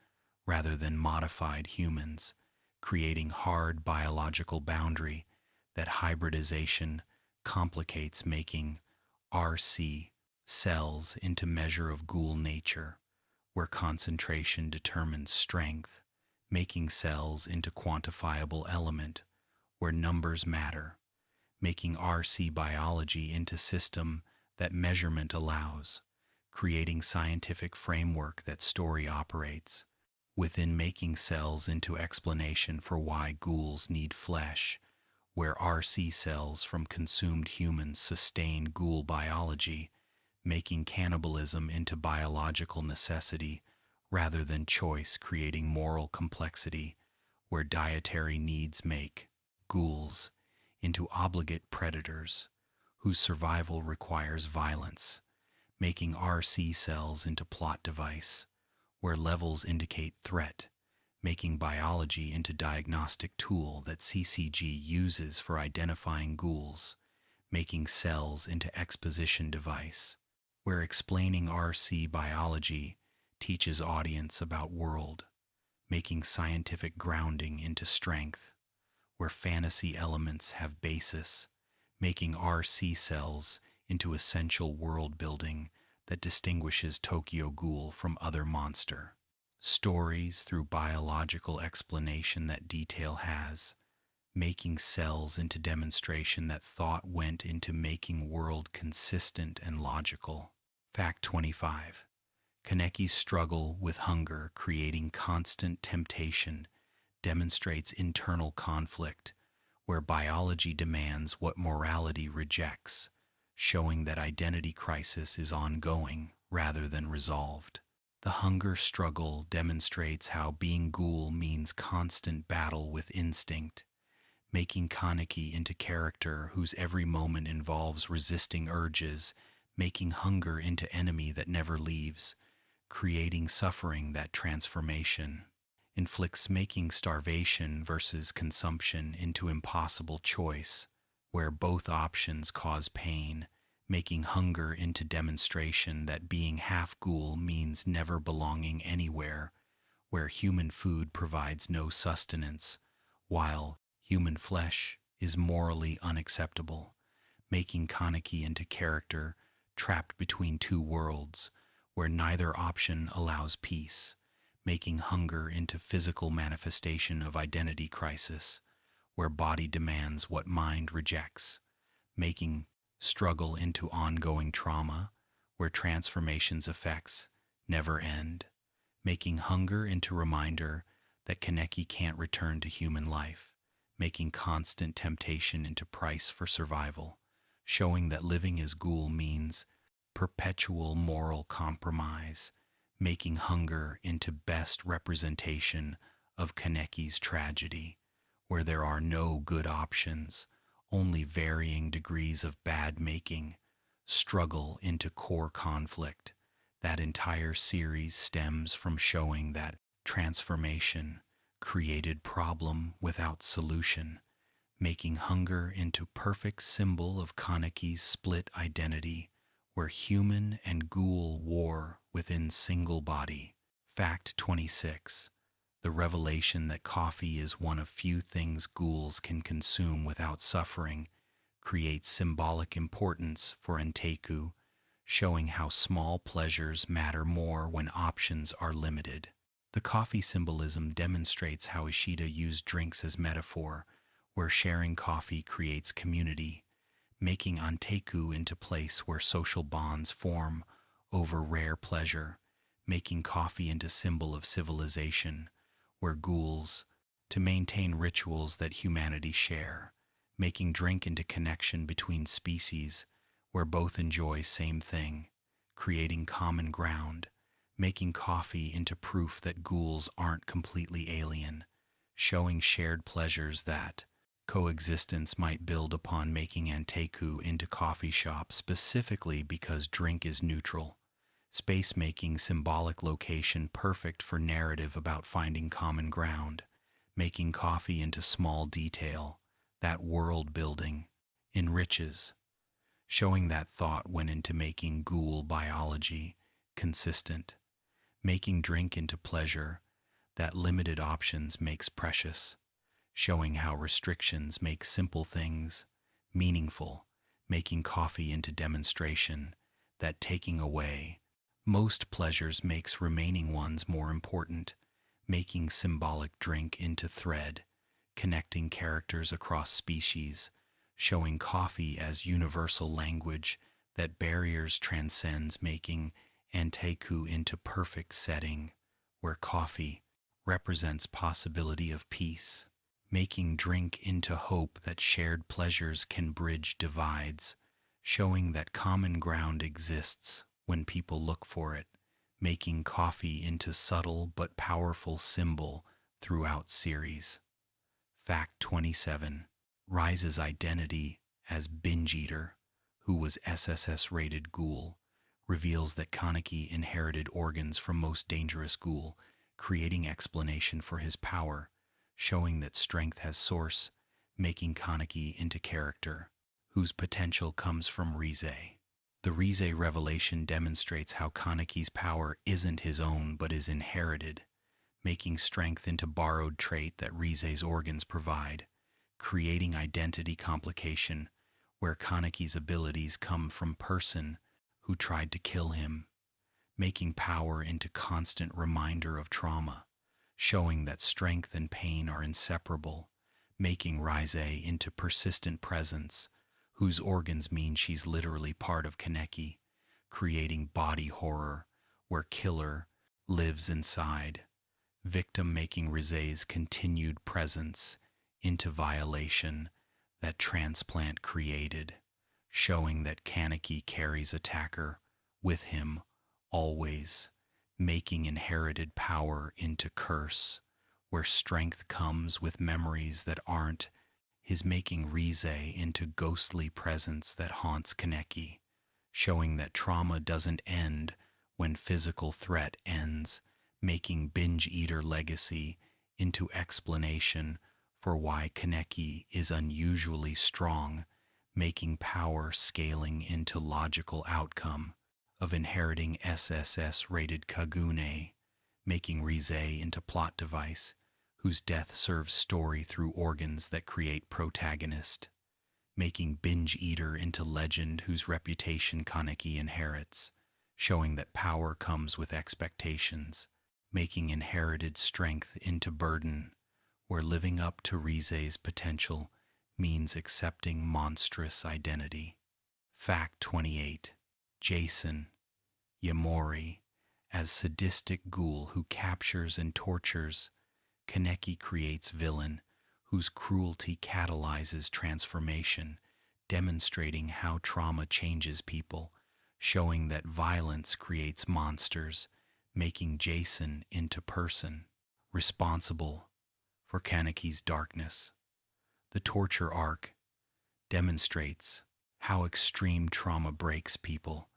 rather than modified humans, creating hard biological boundary that hybridization complicates, making RC cells into measure of ghoul nature, where concentration determines strength, making cells into quantifiable element, where numbers matter, making RC biology into system that measurement allows, creating scientific framework that story operates, within making cells into explanation for why ghouls need flesh, where RC cells from consumed humans sustain ghoul biology, making cannibalism into biological necessity rather than choice, creating moral complexity, where dietary needs make ghouls into obligate predators whose survival requires violence, making RC cells into plot device, where levels indicate threat, making biology into diagnostic tool that CCG uses for identifying ghouls, making cells into exposition device, where explaining RC biology teaches audience about world, making scientific grounding into strength, where fantasy elements have basis, making RC cells into essential world building that distinguishes Tokyo Ghoul from other monster. Stories through biological explanation that detail has, making cells into demonstration that thought went into making world consistent and logical. Fact 25. Kaneki's struggle with hunger, creating constant temptation, demonstrates internal conflict, where biology demands what morality rejects, showing that identity crisis is ongoing rather than resolved. The hunger struggle demonstrates how being ghoul means constant battle with instinct, making Kaneki into character whose every moment involves resisting urges, making hunger into enemy that never leaves, creating suffering that transformation inflicts, making starvation versus consumption into impossible choice, where both options cause pain, making hunger into demonstration that being half ghoul means never belonging anywhere, where human food provides no sustenance, while human flesh is morally unacceptable, making Kaneki into character trapped between two worlds, where neither option allows peace, making hunger into physical manifestation of identity crisis, where body demands what mind rejects, making struggle into ongoing trauma, where transformation's effects never end, making hunger into reminder that Kaneki can't return to human life, making constant temptation into price for survival, showing that living as ghoul means perpetual moral compromise, making hunger into best representation of Kaneki's tragedy, where there are no good options, only varying degrees of bad making, struggle into core conflict. That entire series stems from showing that transformation created problem without solution, making hunger into perfect symbol of Kaneki's split identity, where human and ghoul war within single body. Fact 26. The revelation that coffee is one of few things ghouls can consume without suffering creates symbolic importance for Enteku, showing how small pleasures matter more when options are limited. The coffee symbolism demonstrates how Ishida used drinks as metaphor, where sharing coffee creates community, making Anteku into place where social bonds form over rare pleasure, making coffee into symbol of civilization, where ghouls to maintain rituals that humanity share, making drink into connection between species, where both enjoy same thing, creating common ground, making coffee into proof that ghouls aren't completely alien, showing shared pleasures that coexistence might build upon, making Anteku into coffee shop specifically because drink is neutral, space making symbolic location perfect for narrative about finding common ground, making coffee into small detail, that world building, enriches, showing that thought went into making ghoul biology consistent, making drink into pleasure, that limited options makes precious, showing how restrictions make simple things meaningful, making coffee into demonstration, that taking away most pleasures makes remaining ones more important, making symbolic drink into thread, connecting characters across species, showing coffee as universal language that barriers transcends, making Anteku into perfect setting, where coffee represents possibility of peace, making drink into hope that shared pleasures can bridge divides, showing that common ground exists when people look for it, making coffee into subtle but powerful symbol throughout series. Fact 27. Rise's identity as binge eater, who was SSS-rated ghoul, reveals that Kaneki inherited organs from most dangerous ghoul, creating explanation for his power, showing that strength has source, making Kaneki into character, whose potential comes from Rise. The Rise revelation demonstrates how Kaneki's power isn't his own but is inherited, making strength into borrowed trait that Rise's organs provide, creating identity complication where Kaneki's abilities come from person who tried to kill him, making power into constant reminder of trauma, showing that strength and pain are inseparable, making Rise into persistent presence, whose organs mean she's literally part of Kaneki, creating body horror where killer lives inside, victim making Rise's continued presence into violation that transplant created, showing that Kaneki carries attacker with him always, making inherited power into curse, where strength comes with memories that aren't his, making Rise into ghostly presence that haunts Kaneki, showing that trauma doesn't end when physical threat ends, making binge eater legacy into explanation for why Kaneki is unusually strong, making power scaling into logical outcome of inheriting SSS-rated Kagune, making Rise into plot device, whose death serves story through organs that create protagonist, making binge eater into legend whose reputation Kaneki inherits, showing that power comes with expectations, making inherited strength into burden, where living up to Rise's potential means accepting monstrous identity. Fact 28. Jason Yamori, as sadistic ghoul who captures and tortures, Kaneki creates villain whose cruelty catalyzes transformation, demonstrating how trauma changes people, showing that violence creates monsters, making Jason into person responsible for Kaneki's darkness. The torture arc demonstrates how extreme trauma breaks people,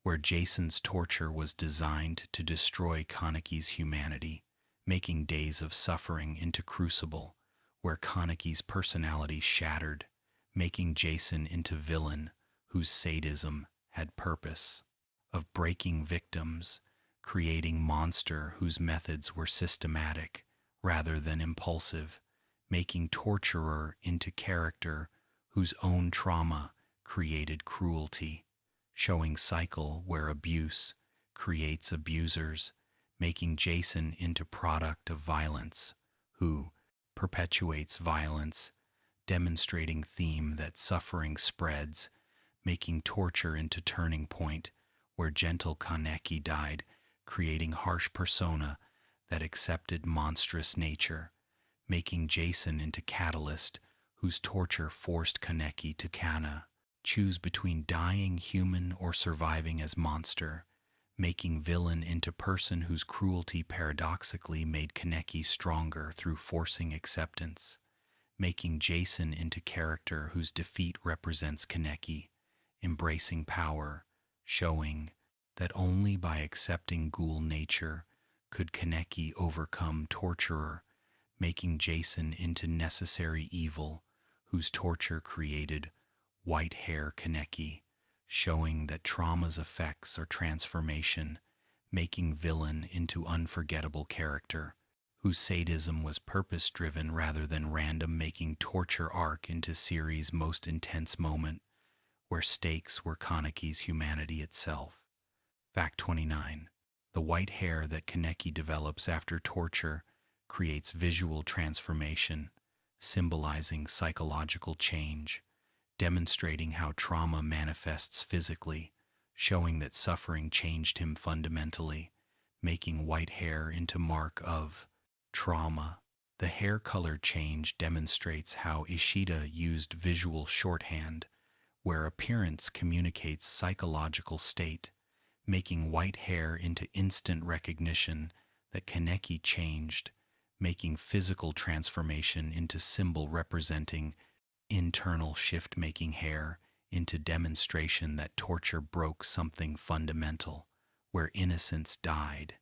where Jason's torture was designed to destroy Kaneki's humanity, making days of suffering into crucible, where Kaneki's personality shattered, making Jason into villain whose sadism had purpose, of breaking victims, creating monster whose methods were systematic rather than impulsive, making torturer into character whose own trauma created cruelty, showing cycle where abuse creates abusers, making Jason into product of violence, who perpetuates violence, demonstrating theme that suffering spreads, making torture into turning point, where gentle Kaneki died, creating harsh persona that accepted monstrous nature, making Jason into catalyst, whose torture forced Kaneki to Kana, choose between dying human or surviving as monster, making villain into person whose cruelty paradoxically made Kaneki stronger through forcing acceptance, making Jason into character whose defeat represents Kaneki, embracing power, showing that only by accepting ghoul nature could Kaneki overcome torturer, making Jason into necessary evil whose torture created white hair Kaneki, showing that trauma's effects are transformation, making villain into unforgettable character, whose sadism was purpose-driven rather than random, making torture arc into series' most intense moment, where stakes were Kaneki's humanity itself. Fact 29. The white hair that Kaneki develops after torture creates visual transformation, symbolizing psychological change, demonstrating how trauma manifests physically, showing that suffering changed him fundamentally, making white hair into mark of trauma. The hair color change demonstrates how Ishida used visual shorthand, where appearance communicates psychological state, making white hair into instant recognition that Kaneki changed, making physical transformation into symbol representing internal shift, making hair into demonstration that torture broke something fundamental, where innocence died,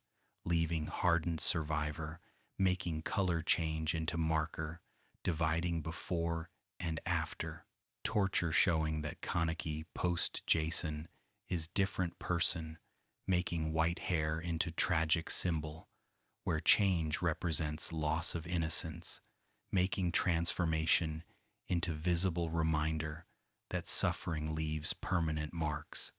leaving hardened survivor, making color change into marker, dividing before and after, torture showing that Kaneki post-Jason is different person, making white hair into tragic symbol, where change represents loss of innocence, making transformation into visible reminder that suffering leaves permanent marks,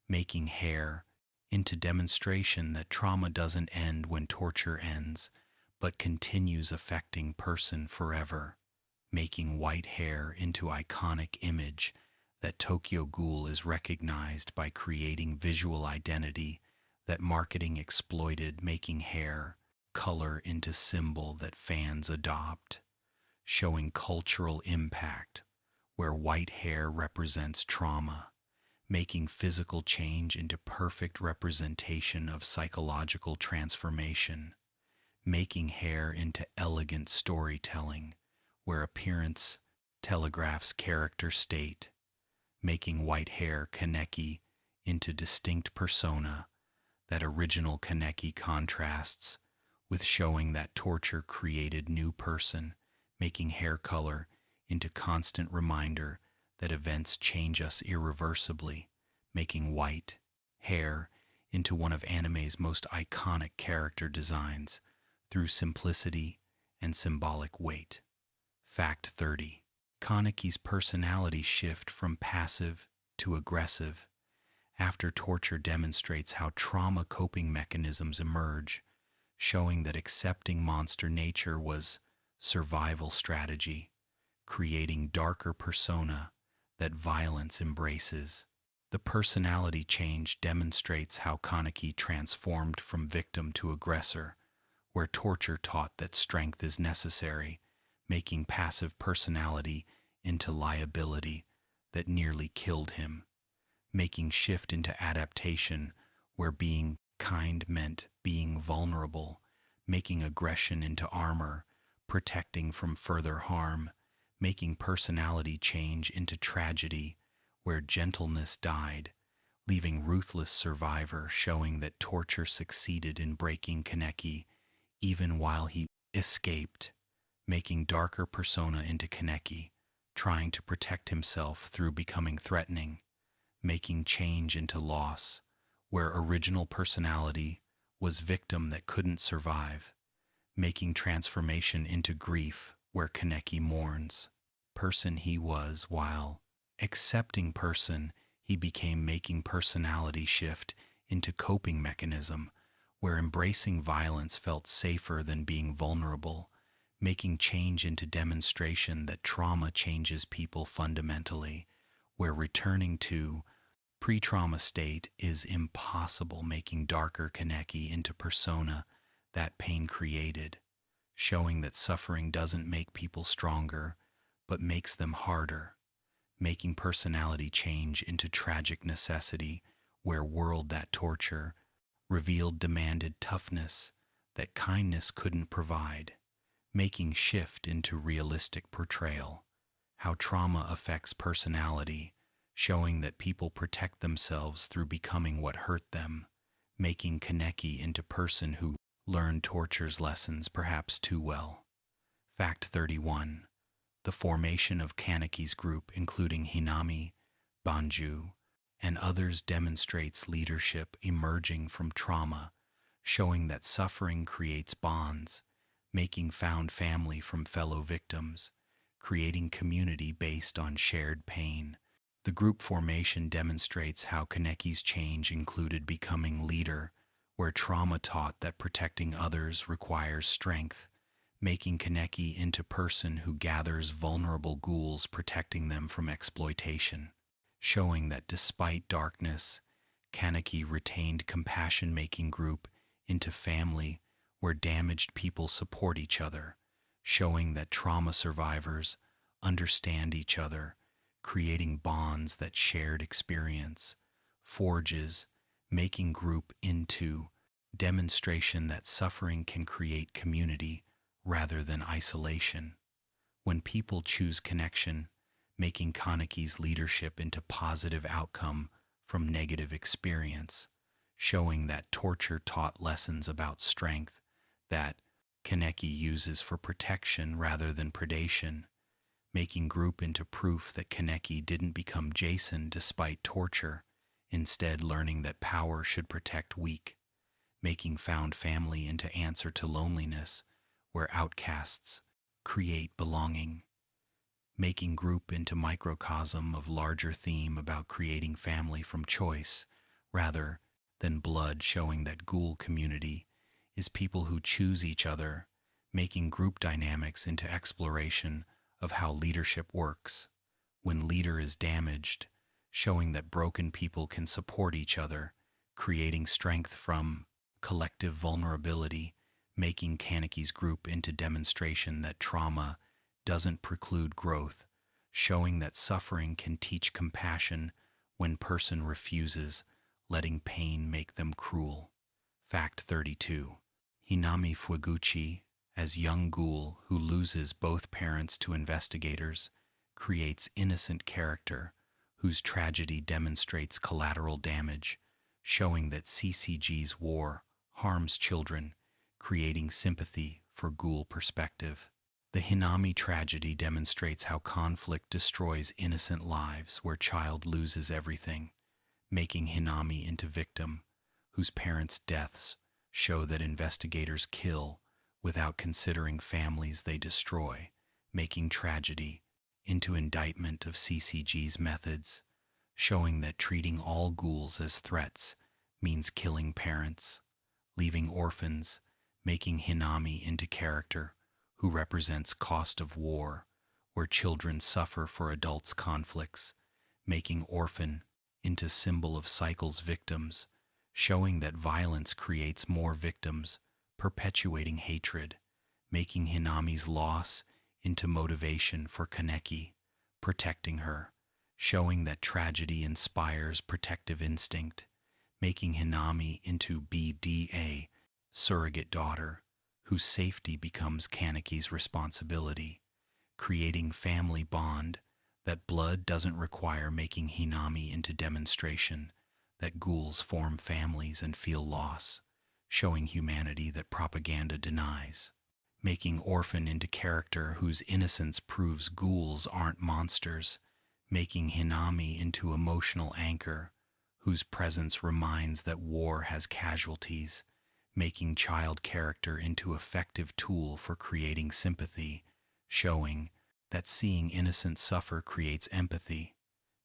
making hair into demonstration that trauma doesn't end when torture ends, but continues affecting person forever, making white hair into iconic image that Tokyo Ghoul is recognized by creating visual identity that marketing exploited, making hair color into symbol that fans adopt, showing cultural impact where white hair represents trauma, making physical change into perfect representation of psychological transformation, making hair into elegant storytelling where appearance telegraphs character state, making white hair Kaneki into distinct persona that original Kaneki contrasts with, showing that torture created new person, making hair color into constant reminder that events change us irreversibly, making white hair into one of anime's most iconic character designs through simplicity and symbolic weight. Fact 30. Kaneki's personality shift from passive to aggressive after torture demonstrates how trauma coping mechanisms emerge, showing that accepting monster nature was survival strategy, creating darker persona that violence embraces. The personality change demonstrates how Kaneki transformed from victim to aggressor, where torture taught that strength is necessary, making passive personality into liability that nearly killed him, making shift into adaptation where being kind meant being vulnerable, making aggression into armor, protecting from further harm, making personality change into tragedy where gentleness died, leaving ruthless survivor, showing that torture succeeded in breaking Kaneki even while he escaped, making darker persona into Kaneki, trying to protect himself through becoming threatening, making change into loss, where original personality was victim that couldn't survive, making transformation into grief where Kaneki mourns person he was while accepting person he became, making personality shift into coping mechanism where embracing violence felt safer than being vulnerable, making change into demonstration that trauma changes people fundamentally, where returning to pre-trauma state is impossible, making darker Kaneki into persona that pain created, showing that suffering doesn't make people stronger, but makes them harder, making personality change into tragic necessity, where world that torture revealed demanded toughness that kindness couldn't provide, making shift into realistic portrayal, how trauma affects personality, showing that people protect themselves through becoming what hurt them, making Kaneki into person who learned torture's lessons perhaps too well. Fact 31. The formation of Kaneki's group, including Hinami, Banju, and others, demonstrates leadership emerging from trauma, showing that suffering creates bonds, making found family from fellow victims, creating community based on shared pain. The group formation demonstrates how Kaneki's change included becoming leader, where trauma taught that protecting others requires strength, making Kaneki into person who gathers vulnerable ghouls, protecting them from exploitation, showing that despite darkness, Kaneki retained compassion, making group into family where damaged people support each other, showing that trauma survivors understand each other, creating bonds that shared experience forges, making group into demonstration that suffering can create community rather than isolation. When people choose connection, making Kaneki's leadership into positive outcome from negative experience, showing that torture taught lessons about strength that Kaneki uses for protection rather than predation, making group into proof that Kaneki didn't become Jason despite torture, instead learning that power should protect weak, making found family into answer to loneliness, where outcasts create belonging, making group into microcosm of larger theme about creating family from choice rather than blood, showing that ghoul community is people who choose each other, making group dynamics into exploration of how leadership works when leader is damaged, showing that broken people can support each other, creating strength from collective vulnerability, making Kaneki's group into demonstration that trauma doesn't preclude growth, showing that suffering can teach compassion when person refuses, letting pain make them cruel. Fact 32. Hinami Fueguchi, as young ghoul who loses both parents to investigators, creates innocent character whose tragedy demonstrates collateral damage, showing that CCG's war harms children, creating sympathy for ghoul perspective. The Hinami tragedy demonstrates how conflict destroys innocent lives, where child loses everything, making Hinami into victim, whose parents' deaths show that investigators kill without considering families they destroy, making tragedy into indictment of CCG's methods, showing that treating all ghouls as threats means killing parents, leaving orphans, making Hinami into character who represents cost of war, where children suffer for adults' conflicts, making orphan into symbol of cycles victims, showing that violence creates more victims, perpetuating hatred, making Hinami's loss into motivation for Kaneki, protecting her, showing that tragedy inspires protective instinct, making Hinami into BDA, surrogate daughter, whose safety becomes Kaneki's responsibility, creating family bond that blood doesn't require, making Hinami into demonstration that ghouls form families and feel loss, showing humanity that propaganda denies, making orphan into character whose innocence proves ghouls aren't monsters, making Hinami into emotional anchor whose presence reminds that war has casualties, making child character into effective tool for creating sympathy, showing that seeing innocent suffer creates empathy,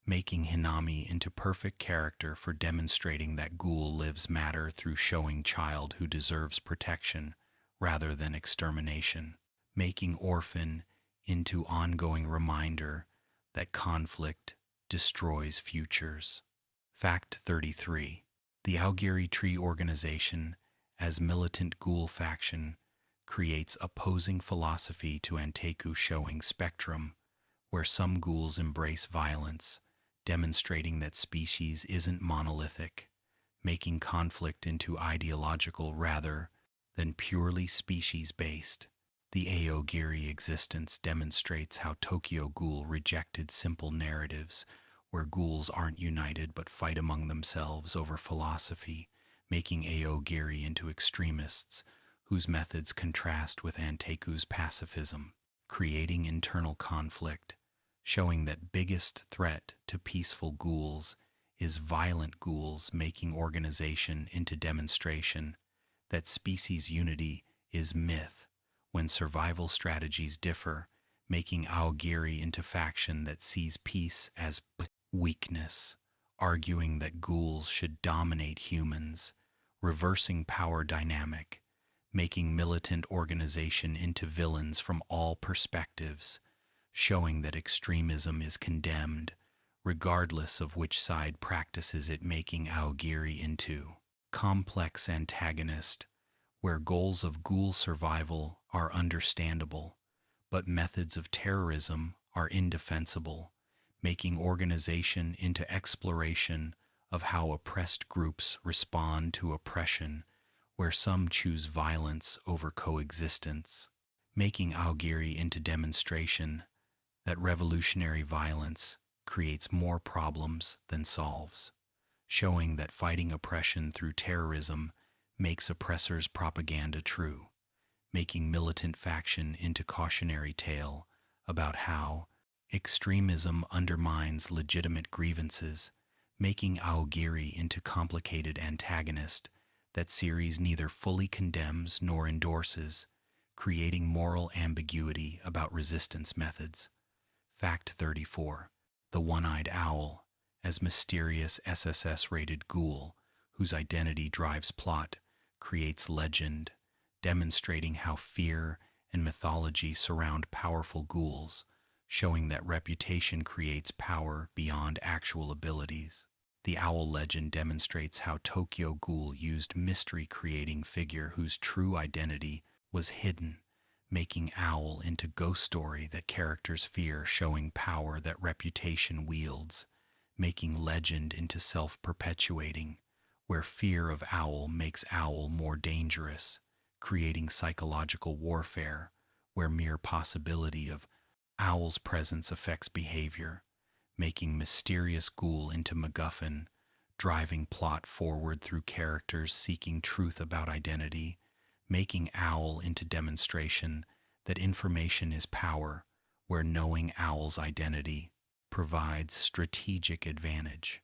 making Hinami into perfect character for demonstrating that ghoul lives matter through showing child who deserves protection rather than extermination, making orphan into ongoing reminder that conflict destroys futures. Fact 33. The Aogiri Tree organization as militant ghoul faction creates opposing philosophy to Anteku, showing spectrum, where some ghouls embrace violence, demonstrating that species isn't monolithic, making conflict into ideological rather than purely species-based. The Aogiri existence demonstrates how Tokyo Ghoul rejected simple narratives where ghouls aren't united but fight among themselves over philosophy, making Aogiri into extremists whose methods contrast with Anteiku's pacifism, creating internal conflict, showing that biggest threat to peaceful ghouls is violent ghouls making organization into demonstration, that species unity is myth when survival strategies differ, making Aogiri into faction that sees peace as weakness, arguing that ghouls should dominate humans, reversing power dynamic, making militant organization into villains from all perspectives, showing that extremism is condemned, regardless of which side practices it, making Aogiri into complex antagonist, where goals of ghoul survival are understandable, but methods of terrorism are indefensible, making organization into exploration of how oppressed groups respond to oppression, where some choose violence over coexistence, making Aogiri into demonstration that revolutionary violence creates more problems than solves, showing that fighting oppression through terrorism makes oppressors' propaganda true, making militant faction into cautionary tale about how extremism undermines legitimate grievances, making Aogiri into complicated antagonist that series neither fully condemns nor endorses, creating moral ambiguity about resistance methods. Fact 34. The one-eyed owl, as mysterious SSS-rated ghoul whose identity drives plot, creates legend, demonstrating how fear and mythology surround powerful ghouls, showing that reputation creates power beyond actual abilities. The owl legend demonstrates how Tokyo Ghoul used mystery-creating figure whose true identity was hidden, making owl into ghost story that characters fear, showing power that reputation wields, making legend into self-perpetuating, where fear of owl makes owl more dangerous, creating psychological warfare, where mere possibility of owl's presence affects behavior, making mysterious ghoul into MacGuffin, driving plot forward through characters seeking truth about identity, making owl into demonstration that information is power, where knowing owl's identity provides strategic advantage,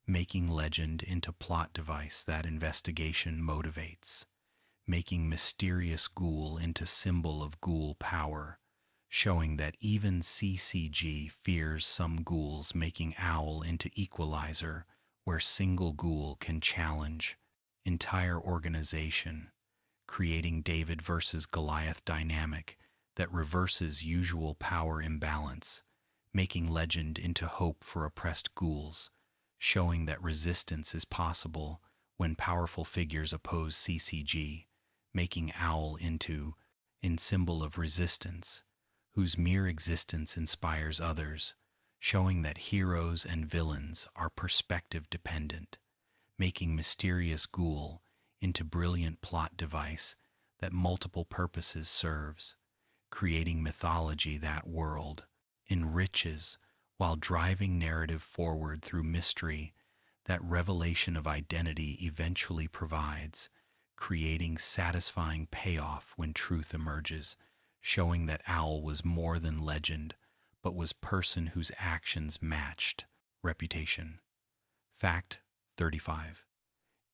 making legend into plot device that investigation motivates, making mysterious ghoul into symbol of ghoul power, showing that even CCG fears some ghouls, making owl into equalizer, where single ghoul can challenge entire organization, creating David versus Goliath dynamic that reverses usual power imbalance, making legend into hope for oppressed ghouls, showing that resistance is possible when powerful figures oppose CCG, making owl into in symbol of resistance, whose mere existence inspires others, showing that heroes and villains are perspective dependent, making mysterious ghoul into brilliant plot device that multiple purposes serves, creating mythology that world enriches while driving narrative forward through mystery that revelation of identity eventually provides, creating satisfying payoff when truth emerges, showing that owl was more than legend but was person whose actions matched reputation. Fact 35.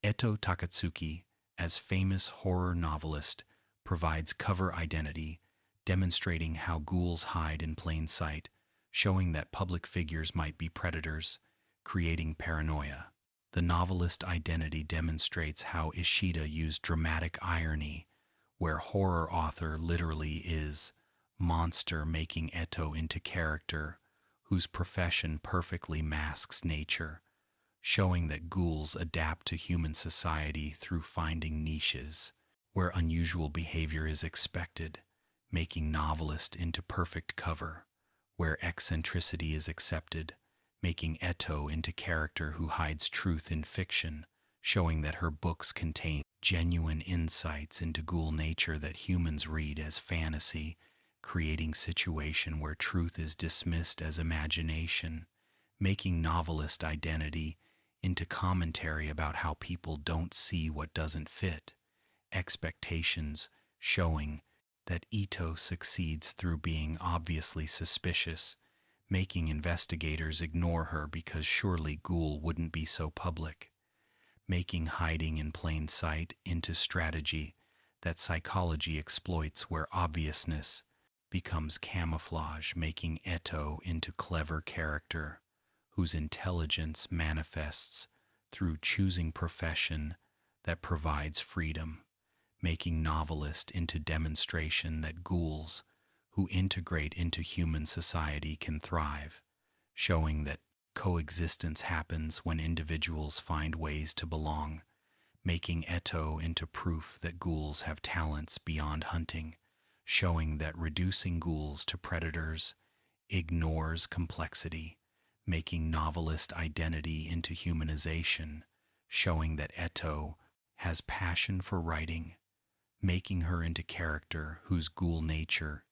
Eto Takatsuki, as famous horror novelist, provides cover identity, demonstrating how ghouls hide in plain sight, showing that public figures might be predators, creating paranoia. The novelist identity demonstrates how Ishida used dramatic irony, where horror author literally is monster, making Eto into character whose profession perfectly masks nature, showing that ghouls adapt to human society through finding niches where unusual behavior is expected, making novelist into perfect cover, where eccentricity is accepted, making Eto into character who hides truth in fiction, showing that her books contain genuine insights into ghoul nature that humans read as fantasy, creating situation where truth is dismissed as imagination, making novelist identity into commentary about how people don't see what doesn't fit, expectations showing that Ito succeeds through being obviously suspicious, making investigators ignore her because surely Ghoul wouldn't be so public, making hiding in plain sight into strategy that psychology exploits where obviousness becomes camouflage, making Eto into clever character whose intelligence manifests through choosing profession that provides freedom, making novelist into demonstration that ghouls who integrate into human society can thrive, showing that coexistence happens when individuals find ways to belong, making Eto into proof that ghouls have talents beyond hunting, showing that reducing ghouls to predators ignores complexity, making novelist identity into humanization, showing that Eto has passion for writing, making her into character whose ghoul nature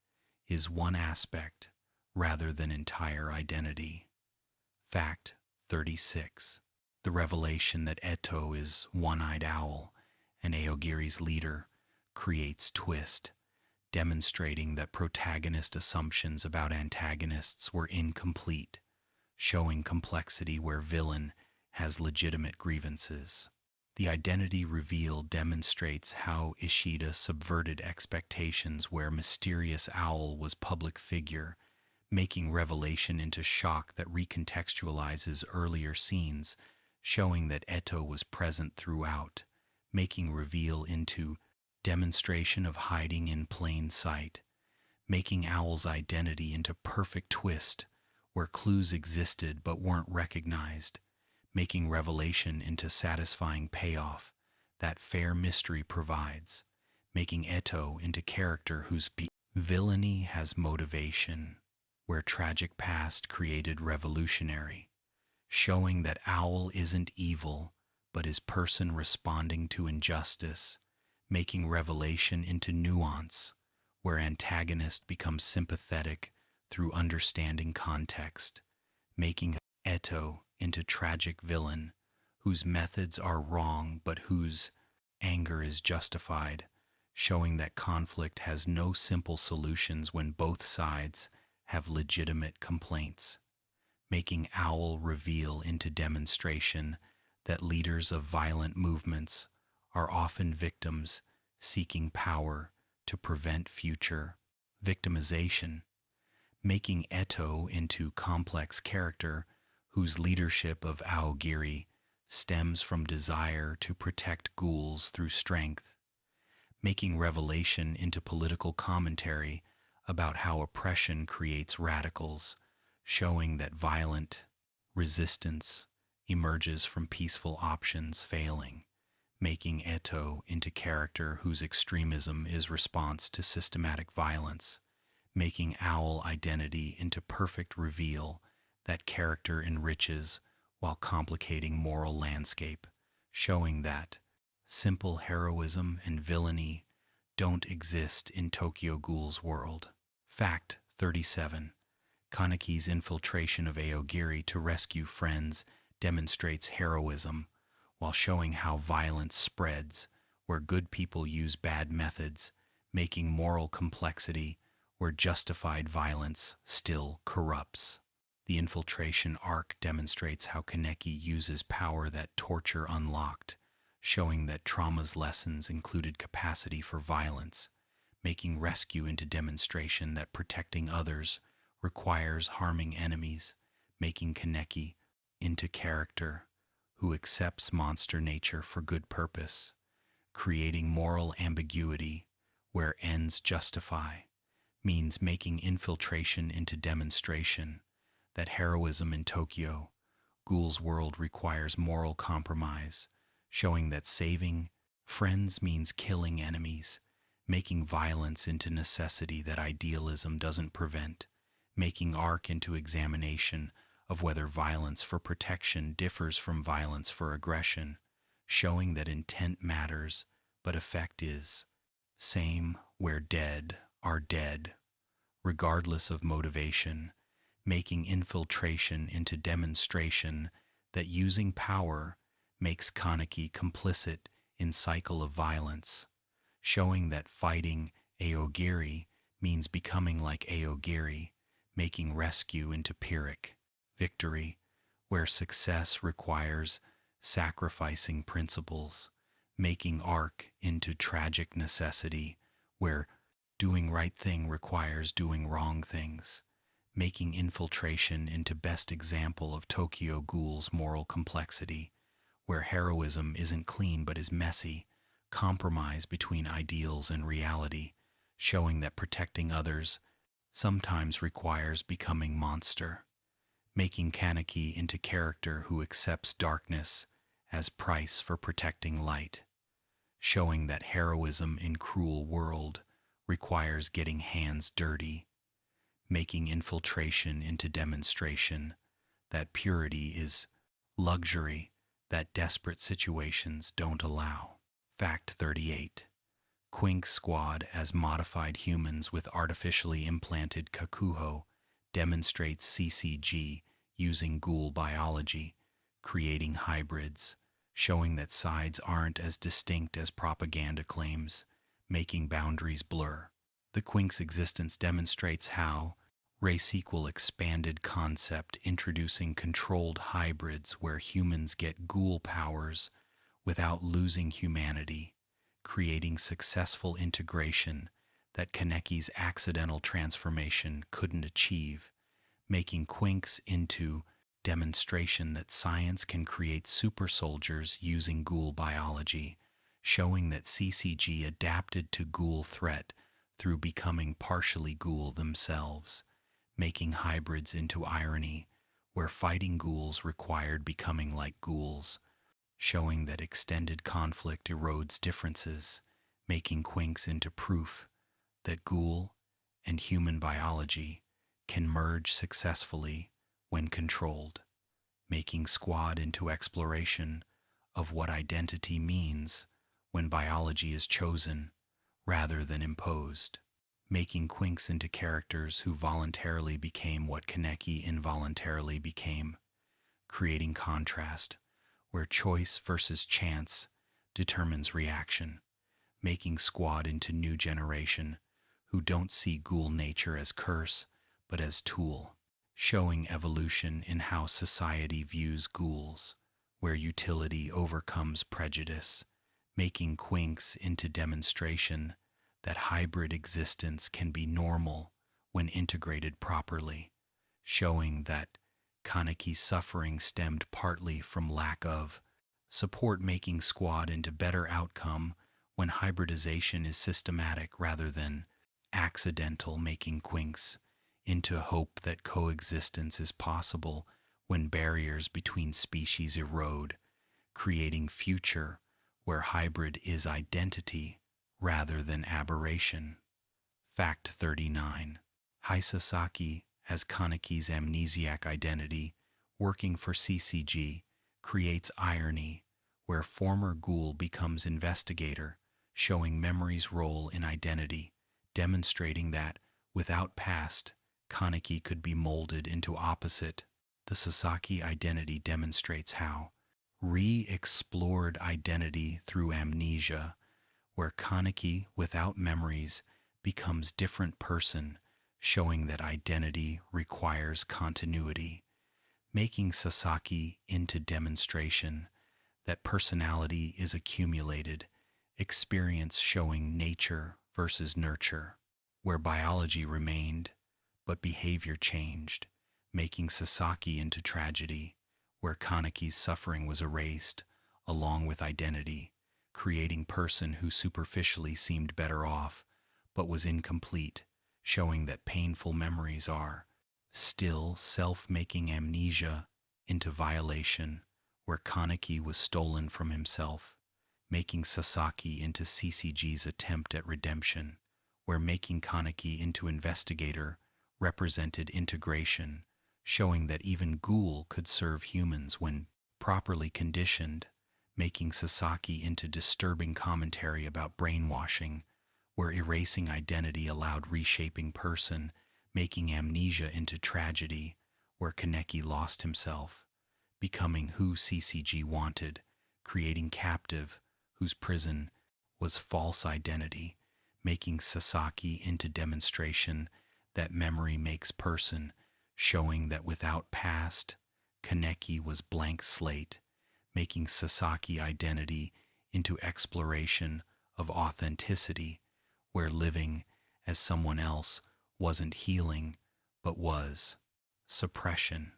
is one aspect rather than entire identity. Fact 36. The revelation that Eto is One-Eyed Owl and Aogiri's leader creates twist, demonstrating that protagonist assumptions about antagonists were incomplete, showing complexity where villain has legitimate grievances. The identity reveal demonstrates how Ishida subverted expectations where mysterious owl was public figure, making revelation into shock that recontextualizes earlier scenes, showing that Eto was present throughout, making reveal into demonstration of hiding in plain sight, making Owl's identity into perfect twist where clues existed but weren't recognized, making revelation into satisfying payoff that fair mystery provides, making Eto into character whose villainy has motivation, where tragic past created revolutionary, showing that Owl isn't evil but is person responding to injustice, making revelation into nuance, where antagonist becomes sympathetic through understanding context, making Eto into tragic villain whose methods are wrong but whose anger is justified, showing that conflict has no simple solutions when both sides have legitimate complaints, making Owl reveal into demonstration that leaders of violent movements are often victims seeking power to prevent future victimization, making Eto into complex character whose leadership of Aogiri stems from desire to protect ghouls through strength, making revelation into political commentary about how oppression creates radicals, showing that violent resistance emerges from peaceful options failing, making Eto into character whose extremism is response to systematic violence, making Owl identity into perfect reveal that character enriches while complicating moral landscape, showing that simple heroism and villainy don't exist in Tokyo Ghoul's world. Fact 37. Kaneki's infiltration of Aogiri to rescue friends demonstrates heroism while showing how violence spreads where good people use bad methods, making moral complexity where justified violence still corrupts. The infiltration arc demonstrates how Kaneki uses power that torture unlocked, showing that trauma's lessons included capacity for violence, making rescue into demonstration that protecting others requires harming enemies, making Kaneki into character who accepts monster nature for good purpose, creating moral ambiguity where ends justify, means making infiltration into demonstration that heroism in Tokyo Ghoul's world requires moral compromise, showing that saving friends means killing enemies, making violence into necessity that idealism doesn't prevent, making arc into examination of whether violence for protection differs from violence for aggression, showing that intent matters, but effect is same where dead are dead, regardless of motivation, making infiltration into demonstration that using power makes Kaneki complicit in cycle of violence, showing that fighting Aogiri means becoming like Aogiri, making rescue into Pyrrhic victory, where success requires sacrificing principles, making arc into tragic necessity, where doing right thing requires doing wrong things, making infiltration into best example of Tokyo Ghoul's moral complexity, where heroism isn't clean but is messy, compromise between ideals and reality, showing that protecting others sometimes requires becoming monster, making Kaneki into character who accepts darkness as price for protecting light, showing that heroism in cruel world requires getting hands dirty, making infiltration into demonstration that purity is luxury that desperate situations don't allow. Fact 38. Quink Squad as modified humans with artificially implanted kakuho demonstrates CCG using ghoul biology, creating hybrids, showing that sides aren't as distinct as propaganda claims, making boundaries blur. The Quink's existence demonstrates how race-equal expanded concept introducing controlled hybrids where humans get ghoul powers without losing humanity, creating successful integration that Kaneki's accidental transformation couldn't achieve, making Quinks into demonstration that science can create super soldiers using ghoul biology, showing that CCG adapted to ghoul threat through becoming partially ghoul themselves, making hybrids into irony where fighting ghouls required becoming like ghouls, showing that extended conflict erodes differences, making Quinks into proof that ghoul and human biology can merge successfully when controlled, making Squad into exploration of what identity means when biology is chosen rather than imposed, making Quinks into characters who voluntarily became what Kaneki involuntarily became, creating contrast where choice versus chance determines reaction, making Squad into new generation who don't see ghoul nature as curse but as tool, showing evolution in how society views ghouls, where utility overcomes prejudice, making Quinks into demonstration that hybrid existence can be normal when integrated properly, showing that Kaneki's suffering stemmed partly from lack of support, making Squad into better outcome when hybridization is systematic rather than accidental, making Quinks into hope that coexistence is possible when barriers between species erode, creating future where hybrid is identity rather than aberration. Fact 39. Hisasaki as Kaneki's amnesiac identity, working for CCG, creates irony where former ghoul becomes investigator, showing memory's role in identity, demonstrating that without past, Kaneki could be molded into opposite. The Sasaki identity demonstrates how re-explored identity through amnesia, where Kaneki without memories becomes different person, showing that identity requires continuity, making Sasaki into demonstration that personality is accumulated, experience showing nature versus nurture, where biology remained but behavior changed, making Sasaki into tragedy, where Kaneki's suffering was erased along with identity, creating person who superficially seemed better off but was incomplete, showing that painful memories are still self-making amnesia into violation, where Kaneki was stolen from himself, making Sasaki into CCG's attempt at redemption, where making Kaneki into investigator represented integration, showing that even Ghoul could serve humans when properly conditioned, making Sasaki into disturbing commentary about brainwashing, where erasing identity allowed reshaping person, making amnesia into tragedy, where Kaneki lost himself, becoming who CCG wanted, creating captive, whose prison was false identity, making Sasaki into demonstration that memory makes person, showing that without past, Kaneki was blank slate, making Sasaki identity into exploration of authenticity, where living as someone else wasn't healing, but was suppression,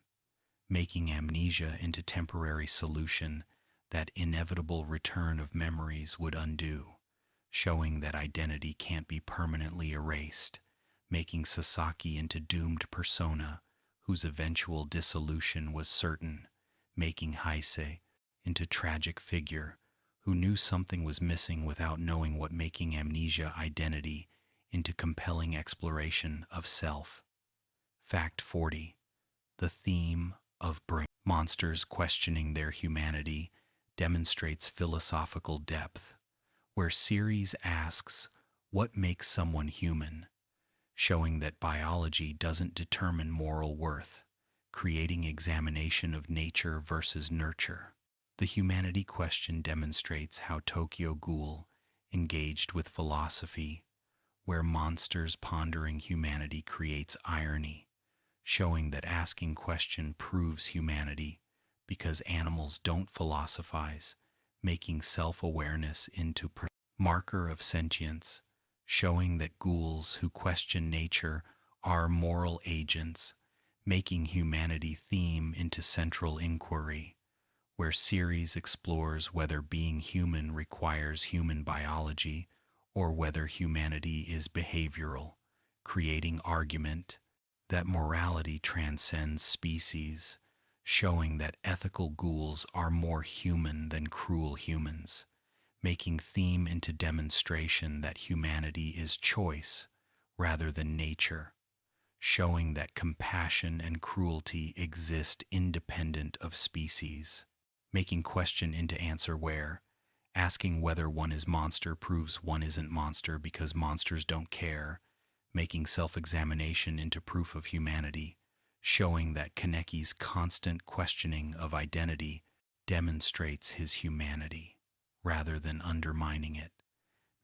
making amnesia into temporary solution that inevitable return of memories would undo, showing that identity can't be permanently erased, making Sasaki into doomed persona whose eventual dissolution was certain, making Heisei into tragic figure who knew something was missing without knowing what, making amnesia identity into compelling exploration of self. Fact 40. The theme of brain monsters questioning their humanity demonstrates philosophical depth, where series asks, what makes someone human? Showing that biology doesn't determine moral worth, creating examination of nature versus nurture. The humanity question demonstrates how Tokyo Ghoul engaged with philosophy, where monsters pondering humanity creates irony, showing that asking question proves humanity because animals don't philosophize, making self-awareness into marker of sentience, showing that ghouls who question nature are moral agents, making humanity theme into central inquiry, where series explores whether being human requires human biology or whether humanity is behavioral, creating argument that morality transcends species, showing that ethical ghouls are more human than cruel humans, making theme into demonstration that humanity is choice rather than nature, showing that compassion and cruelty exist independent of species, making question into answer where asking whether one is monster proves one isn't monster because monsters don't care, making self-examination into proof of humanity, showing that Kaneki's constant questioning of identity demonstrates his humanity rather than undermining it,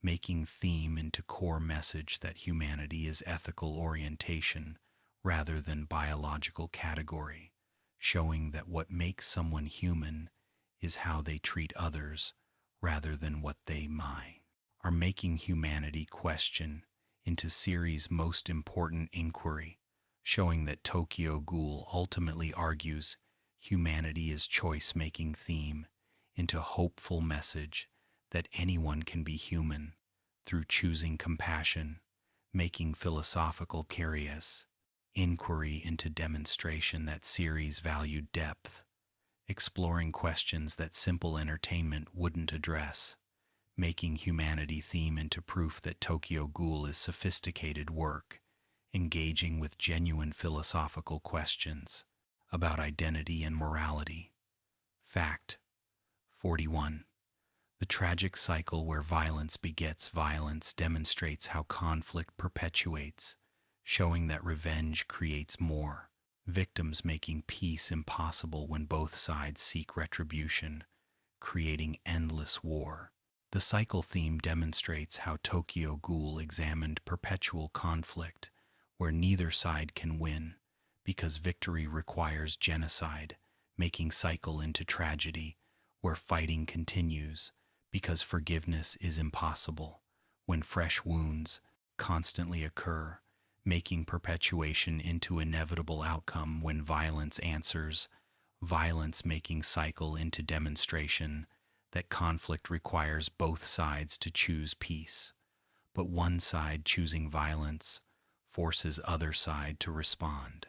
making theme into core message that humanity is ethical orientation rather than biological category, showing that what makes someone human is how they treat others rather than what they are, making humanity question into series' most important inquiry, showing that Tokyo Ghoul ultimately argues humanity is choice-making theme into hopeful message that anyone can be human through choosing compassion, making philosophical curious inquiry into demonstration that series valued depth, exploring questions that simple entertainment wouldn't address, making humanity theme into proof that Tokyo Ghoul is sophisticated work, engaging with genuine philosophical questions about identity and morality. Fact 41. The tragic cycle where violence begets violence demonstrates how conflict perpetuates, showing that revenge creates more victims, making peace impossible when both sides seek retribution, creating endless war. The cycle theme demonstrates how Tokyo Ghoul examined perpetual conflict, where neither side can win, because victory requires genocide, making cycle into tragedy, where fighting continues, because forgiveness is impossible, when fresh wounds constantly occur, making perpetuation into inevitable outcome when violence answers, violence making cycle into demonstration that conflict requires both sides to choose peace, but one side choosing violence forces other side to respond,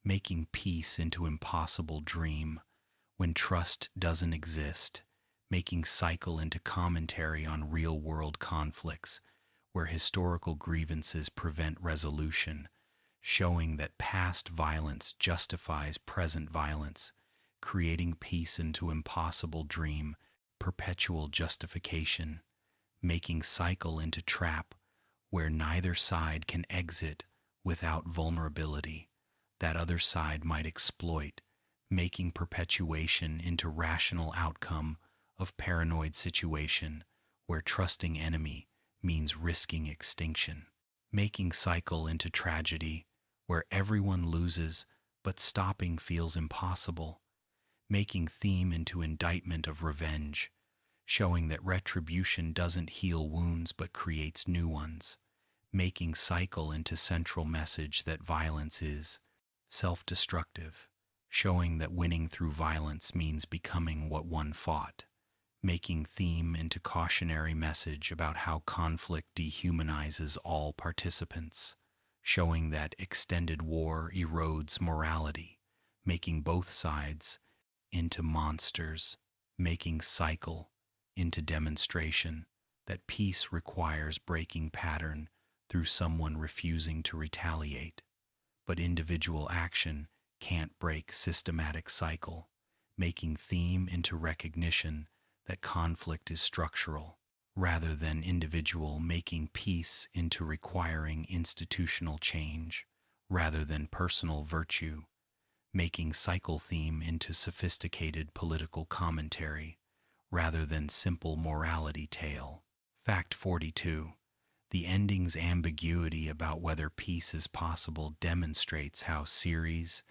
making peace into impossible dream when trust doesn't exist, making cycle into commentary on real-world conflicts where historical grievances prevent resolution, showing that past violence justifies present violence, creating peace into impossible dream, perpetual justification, making cycle into trap where neither side can exit without vulnerability that other side might exploit, making perpetuation into rational outcome of paranoid situation where trusting enemy means risking extinction, making cycle into tragedy where everyone loses but stopping feels impossible, making theme into indictment of revenge, showing that retribution doesn't heal wounds but creates new ones, making cycle into central message that violence is self-destructive, showing that winning through violence means becoming what one fought, making theme into cautionary message about how conflict dehumanizes all participants, showing that extended war erodes morality, making both sides into monsters, making cycle into demonstration that peace requires breaking pattern through someone refusing to retaliate. But individual action can't break systematic cycle, making theme into recognition that conflict is structural, rather than individual, making peace into requiring institutional change, rather than personal virtue, making cycle theme into sophisticated political commentary, rather than simple morality tale. Fact 42. The ending's ambiguity about whether peace is possible demonstrates how series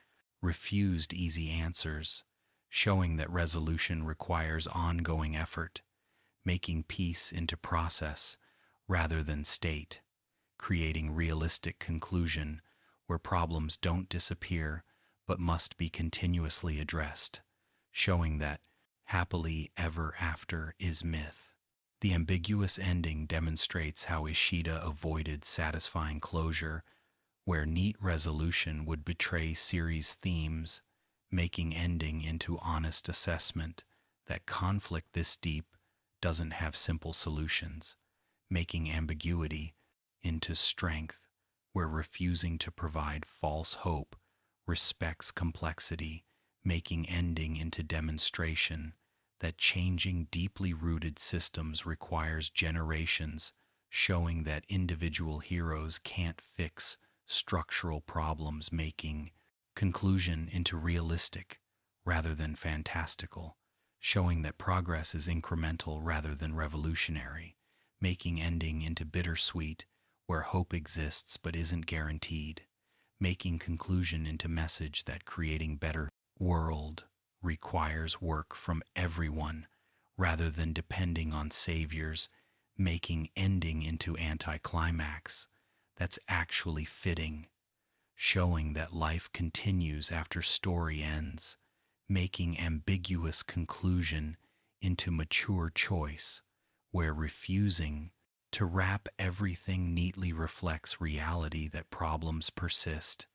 refused easy answers, showing that resolution requires ongoing effort, making peace into process rather than state, creating realistic conclusion where problems don't disappear but must be continuously addressed, showing that happily ever after is myth. The ambiguous ending demonstrates how Ishida avoided satisfying closure, where neat resolution would betray series themes, making ending into honest assessment that conflict this deep doesn't have simple solutions, making ambiguity into strength, where refusing to provide false hope respects complexity, making ending into demonstration that changing deeply rooted systems requires generations, showing that individual heroes can't fix structural problems, making conclusion into realistic rather than fantastical, showing that progress is incremental rather than revolutionary, making ending into bittersweet where hope exists but isn't guaranteed, making conclusion into message that creating better world requires work from everyone rather than depending on saviors, making ending into anticlimax that's actually fitting, showing that life continues after story ends, making ambiguous conclusion into mature choice, where refusing to wrap everything neatly reflects reality that problems persist,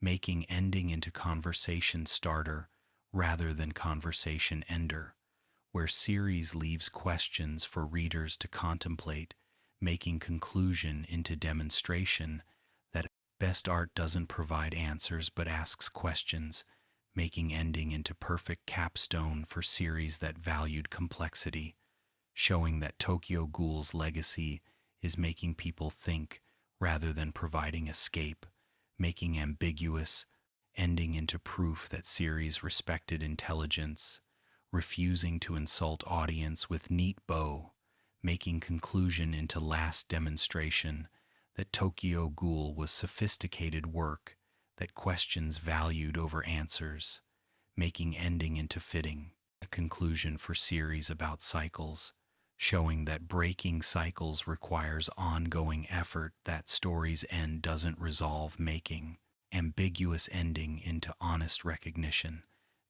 making ending into conversation starter rather than conversation ender, where series leaves questions for readers to contemplate, making conclusion into demonstration that best art doesn't provide answers but asks questions, making ending into perfect capstone for series that valued complexity, showing that Tokyo Ghoul's legacy is making people think rather than providing escape, making ambiguous ending into proof that series respected intelligence, refusing to insult audience with neat bow, making conclusion into last demonstration that Tokyo Ghoul was sophisticated work that questions valued over answers, making ending into fitting, a conclusion for series about cycles, showing that breaking cycles requires ongoing effort that story's end doesn't resolve, making ambiguous ending into honest recognition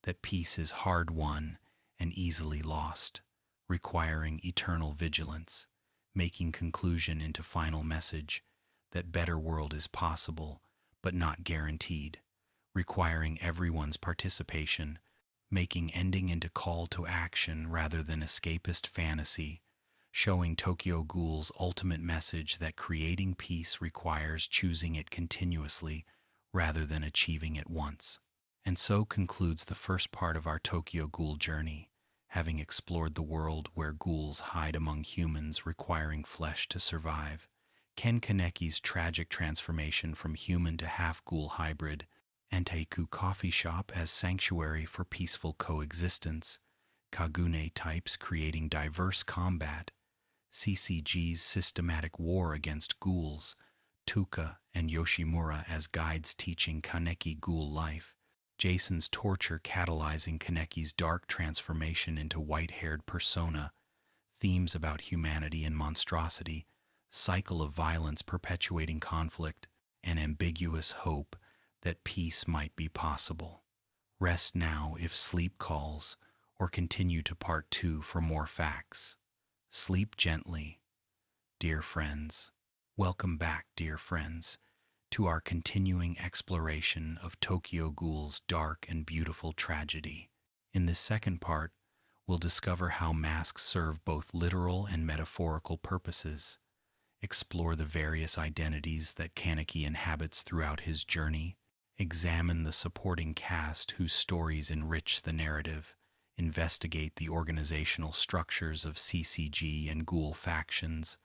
that peace is hard won and easily lost, requiring eternal vigilance, making conclusion into final message that better world is possible but not guaranteed, requiring everyone's participation, making ending into call to action rather than escapist fantasy, showing Tokyo Ghoul's ultimate message that creating peace requires choosing it continuously rather than achieving it once. And so concludes the first part of our Tokyo Ghoul journey, having explored the world where ghouls hide among humans requiring flesh to survive. Kaneki's tragic transformation from human to half-ghoul hybrid, Anteiku coffee shop as sanctuary for peaceful coexistence, Kagune types creating diverse combat, CCG's systematic war against ghouls, Tuka and Yoshimura as guides teaching Kaneki ghoul life, Jason's torture catalyzing Kaneki's dark transformation into white-haired persona, themes about humanity and monstrosity, cycle of violence perpetuating conflict, and ambiguous hope that peace might be possible. Rest now if sleep calls, or continue to part 2 for more facts. Sleep gently, dear friends. Welcome back, dear friends, to our continuing exploration of Tokyo Ghoul's dark and beautiful tragedy. In this second part, we'll discover how masks serve both literal and metaphorical purposes, explore the various identities that Kaneki inhabits throughout his journey, examine the supporting cast whose stories enrich the narrative, investigate the organizational structures of CCG and ghoul factions,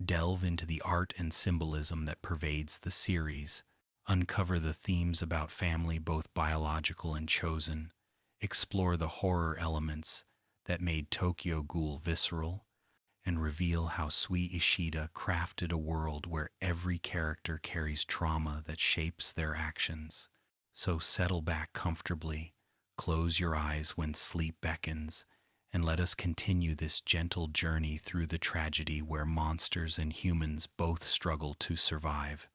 delve into the art and symbolism that pervades the series, uncover the themes about family both biological and chosen, explore the horror elements that made Tokyo Ghoul visceral, and reveal how Sui Ishida crafted a world where every character carries trauma that shapes their actions. So settle back comfortably, close your eyes when sleep beckons, and let us continue this gentle journey through the tragedy where monsters and humans both struggle to survive.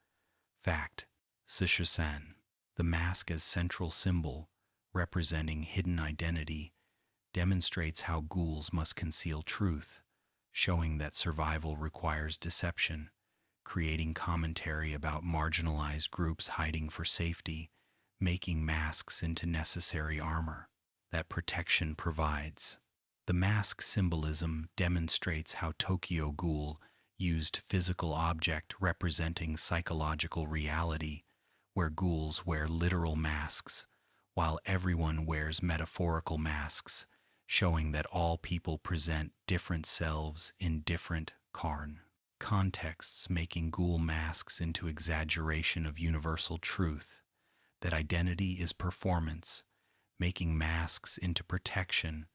Fact: Sishisan, the mask as central symbol, representing hidden identity, demonstrates how ghouls must conceal truth, showing that survival requires deception, creating commentary about marginalized groups hiding for safety, making masks into necessary armor that protection provides. The mask symbolism demonstrates how Tokyo Ghoul used physical object representing psychological reality, where ghouls wear literal masks, while everyone wears metaphorical masks, showing that all people present different selves in different contexts, making ghoul masks into exaggeration of universal truth, that identity is performance, making masks into protection,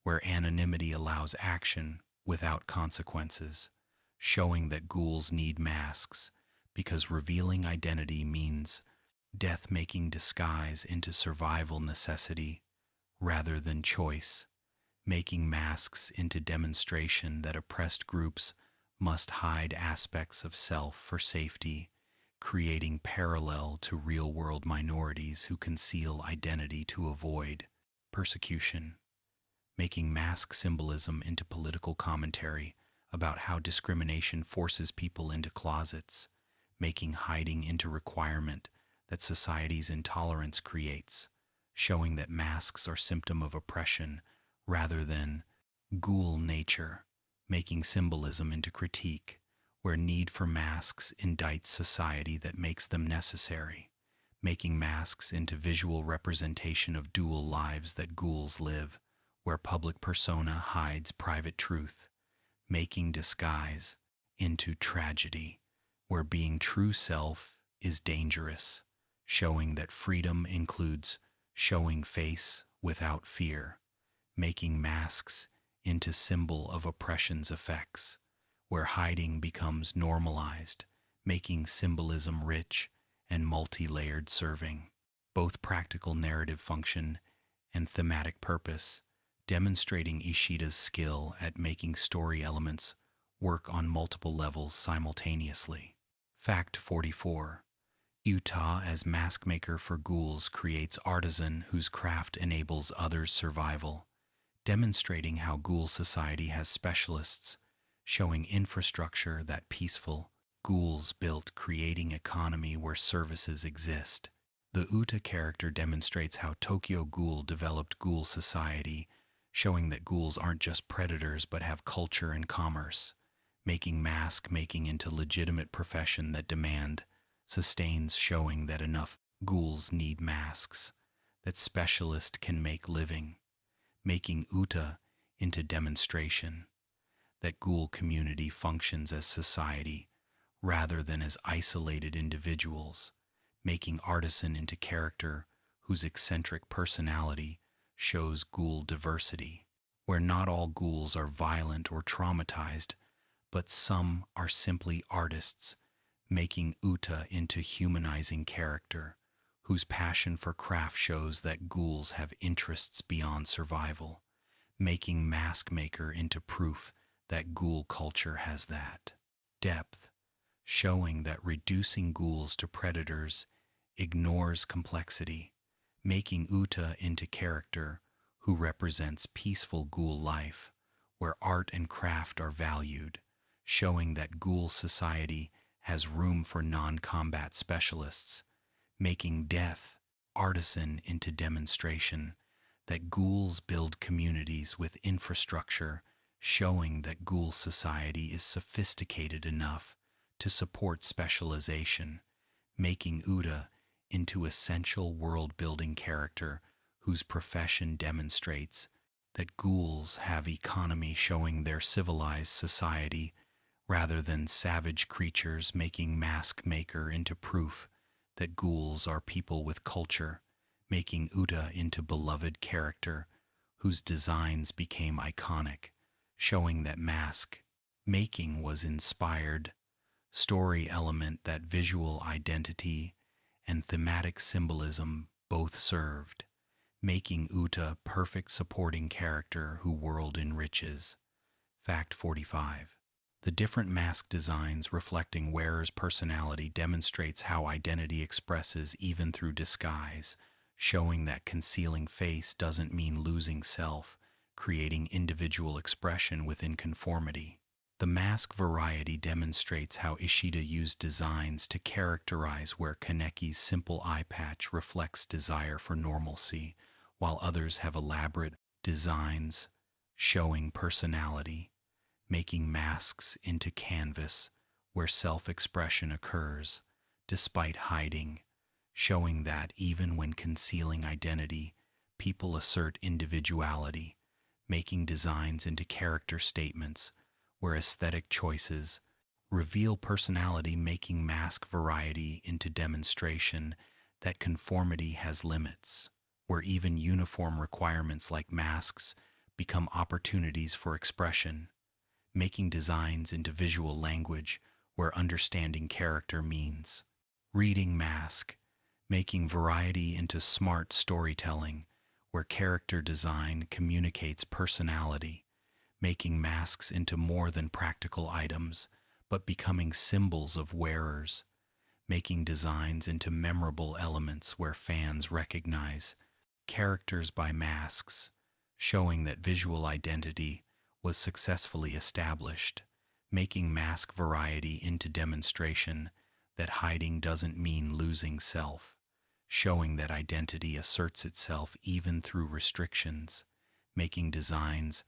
where anonymity allows action without consequences, showing that ghouls need masks because revealing identity means death, making disguise into survival necessity rather than choice, making masks into demonstration that oppressed groups must hide aspects of self for safety, creating parallel to real-world minorities who conceal identity to avoid persecution, making mask symbolism into political commentary about how discrimination forces people into closets, making hiding into requirement that society's intolerance creates, showing that masks are symptom of oppression rather than ghoul nature, making symbolism into critique, where need for masks indicts society that makes them necessary, making masks into visual representation of dual lives that ghouls live, where public persona hides private truth, making disguise into tragedy, where being true self is dangerous, showing that freedom includes showing face without fear, making masks into symbol of oppression's effects, where hiding becomes normalized, making symbolism rich and multi-layered, serving both practical narrative function and thematic purpose, demonstrating Ishida's skill at making story elements work on multiple levels simultaneously. Fact 44. Utah as mask maker for ghouls creates artisan whose craft enables others' survival, demonstrating how ghoul society has specialists, showing infrastructure that peaceful ghouls built, creating economy where services exist. The Uta character demonstrates how Tokyo Ghoul developed ghoul society, showing that ghouls aren't just predators but have culture and commerce, making mask making into legitimate profession that sustains, showing that enough Ghouls need masks that specialists can make living, making Uta into demonstration that ghoul community functions as society rather than as isolated individuals, making artisan into character whose eccentric personality shows ghoul diversity, where not all ghouls are violent or traumatized, but some are simply artists, making Uta into humanizing character, whose passion for craft shows that ghouls have interests beyond survival, making Mask Maker into proof that ghoul culture has that depth, showing that reducing ghouls to predators ignores complexity, making Uta into character who represents peaceful ghoul life, where art and craft are valued, showing that ghoul society has room for non-combat specialists, making death artisan into demonstration that ghouls build communities with infrastructure, showing that ghoul society is sophisticated enough to support specialization, making Uta into essential world-building character whose profession demonstrates that ghouls have economy, showing their civilized society rather than savage creatures, making Mask Maker into proof that ghouls are people with culture, making Uta into beloved character whose designs became iconic, showing that mask making was inspired, story element that visual identity and thematic symbolism both served, making Uta perfect supporting character who world enriches. Fact 45. The different mask designs reflecting wearer's personality demonstrates how identity expresses even through disguise, showing that concealing face doesn't mean losing self, creating individual expression within conformity. The mask variety demonstrates how Ishida used designs to characterize where Kaneki's simple eye patch reflects desire for normalcy, while others have elaborate designs showing personality, making masks into canvas where self-expression occurs, despite hiding, showing that even when concealing identity, people assert individuality, making designs into character statements where aesthetic choices reveal personality, making mask variety into demonstration that conformity has limits, where even uniform requirements like masks become opportunities for expression, making designs into visual language where understanding character means reading mask, making variety into smart storytelling where character design communicates personality, making masks into more than practical items but becoming symbols of wearers, making designs into memorable elements where fans recognize characters by masks, showing that visual identity was successfully established, making mask variety into demonstration that hiding doesn't mean losing self, showing that identity asserts itself even through restrictions, making designs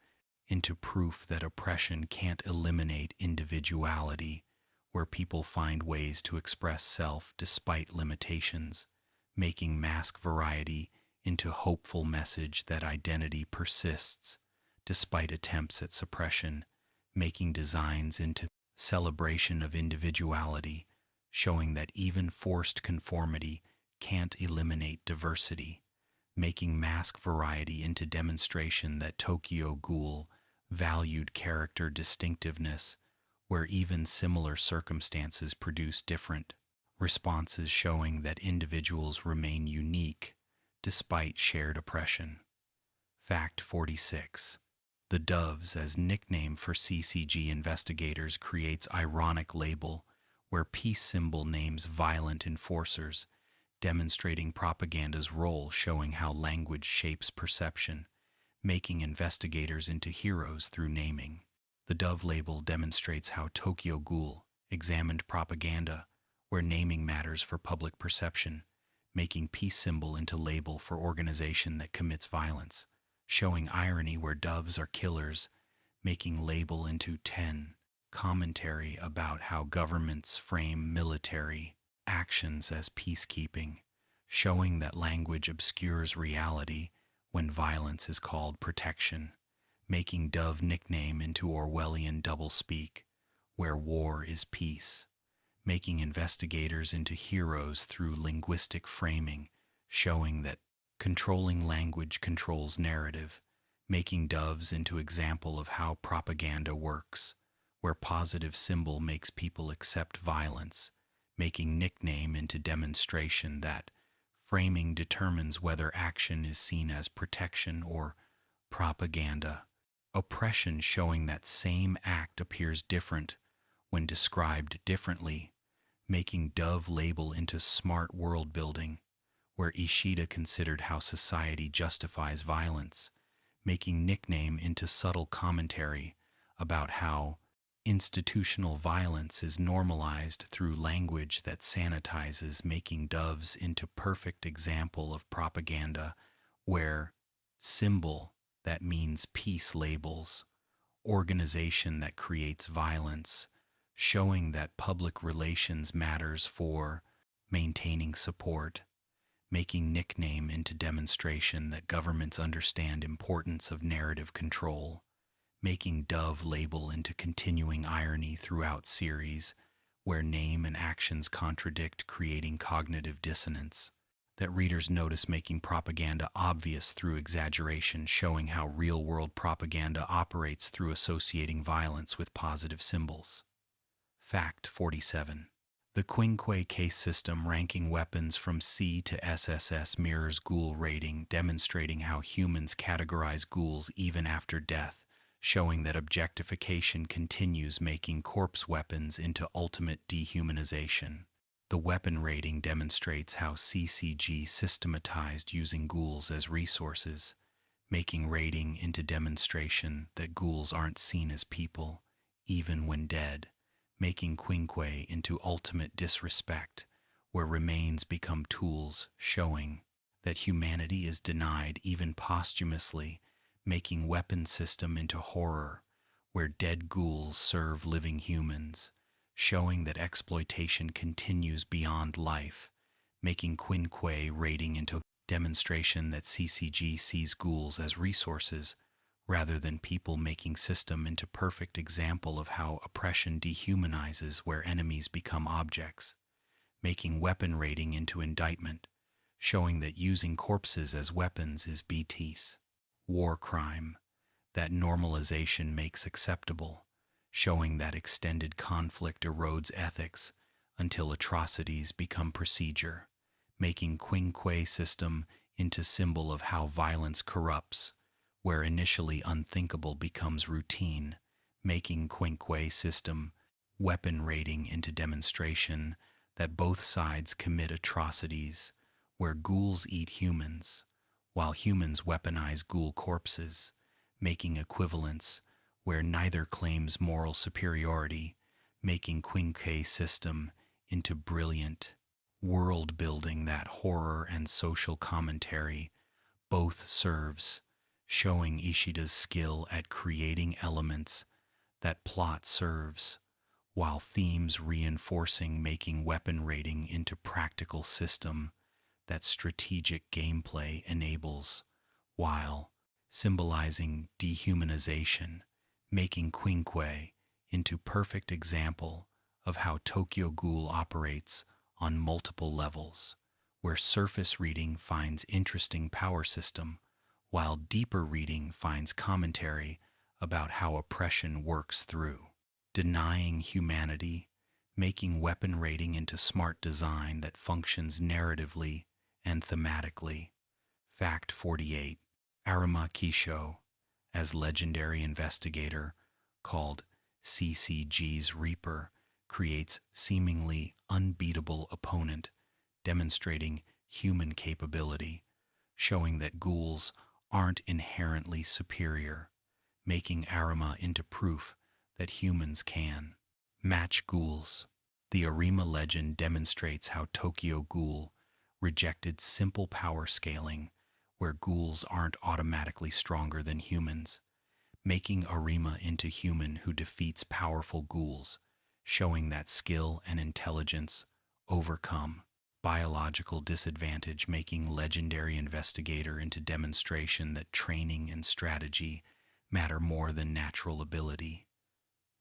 into proof that oppression can't eliminate individuality, where people find ways to express self despite limitations, making mask variety into hopeful message that identity persists despite attempts at suppression, making designs into celebration of individuality, showing that even forced conformity can't eliminate diversity, making mask variety into demonstration that Tokyo Ghoul valued character distinctiveness, where even similar circumstances produce different responses, showing that individuals remain unique despite shared oppression. Fact 46. The Doves as nickname for CCG investigators creates ironic label where peace symbol names violent enforcers, demonstrating propaganda's role, showing how language shapes perception, making investigators into heroes through naming. The Dove label demonstrates how Tokyo Ghoul examined propaganda, where naming matters for public perception, making peace symbol into label for organization that commits violence, showing irony where doves are killers, making label into 10, commentary about how governments frame military actions as peacekeeping, showing that language obscures reality when violence is called protection, making Dove nickname into Orwellian doublespeak, where war is peace, making investigators into heroes through linguistic framing, showing that controlling language controls narrative, making Doves into example of how propaganda works, where positive symbol makes people accept violence, making nickname into demonstration that framing determines whether action is seen as protection or propaganda. Oppression showing that same act appears different when described differently, making Dove label into smart world building, where Ishida considered how society justifies violence, making nickname into subtle commentary about how institutional violence is normalized through language that sanitizes, making Doves into perfect example of propaganda, where symbol that means peace labels, organization that creates violence, showing that public relations matters for maintaining support, making nickname into demonstration that governments understand importance of narrative control, making Dove label into continuing irony throughout series, where name and actions contradict, creating cognitive dissonance that readers notice, making propaganda obvious through exaggeration, showing how real-world propaganda operates through associating violence with positive symbols. Fact 47. The Quinque case system ranking weapons from C to SSS mirrors ghoul rating, demonstrating how humans categorize ghouls even after death, showing that objectification continues, making corpse weapons into ultimate dehumanization. The weapon rating demonstrates how CCG systematized using ghouls as resources, making rating into demonstration that ghouls aren't seen as people, even when dead, making Quinque into ultimate disrespect, where remains become tools, showing that humanity is denied even posthumously, making weapon system into horror, where dead ghouls serve living humans, showing that exploitation continues beyond life, making Quinque rating into demonstration that CCG sees ghouls as resources rather than people, making system into perfect example of how oppression dehumanizes, where enemies become objects, making weapon rating into indictment, showing that using corpses as weapons is BT's war crime, that normalization makes acceptable, showing that extended conflict erodes ethics until atrocities become procedure, making Quinque system into symbol of how violence corrupts, where initially unthinkable becomes routine, making Quinque system weapon rating into demonstration that both sides commit atrocities, where ghouls eat humans, while humans weaponize ghoul corpses, making equivalence where neither claims moral superiority, making Quinque system into brilliant world building that horror and social commentary both serves, showing Ishida's skill at creating elements that plot serves, while themes reinforcing, making weapon rating into practical system that strategic gameplay enables, while symbolizing dehumanization, making Quinque into perfect example of how Tokyo Ghoul operates on multiple levels, where surface reading finds interesting power system, while deeper reading finds commentary about how oppression works through denying humanity, making weapon rating into smart design that functions narratively and thematically. Fact 48. Arima Kisho, as legendary investigator called CCG's Reaper, creates seemingly unbeatable opponent, demonstrating human capability, showing that ghouls aren't inherently superior, making Arima into proof that humans can match ghouls. The Arima legend demonstrates how Tokyo Ghoul rejected simple power scaling, where ghouls aren't automatically stronger than humans, making Arima into human who defeats powerful ghouls, showing that skill and intelligence overcome biological disadvantage, making legendary investigator into demonstration that training and strategy matter more than natural ability,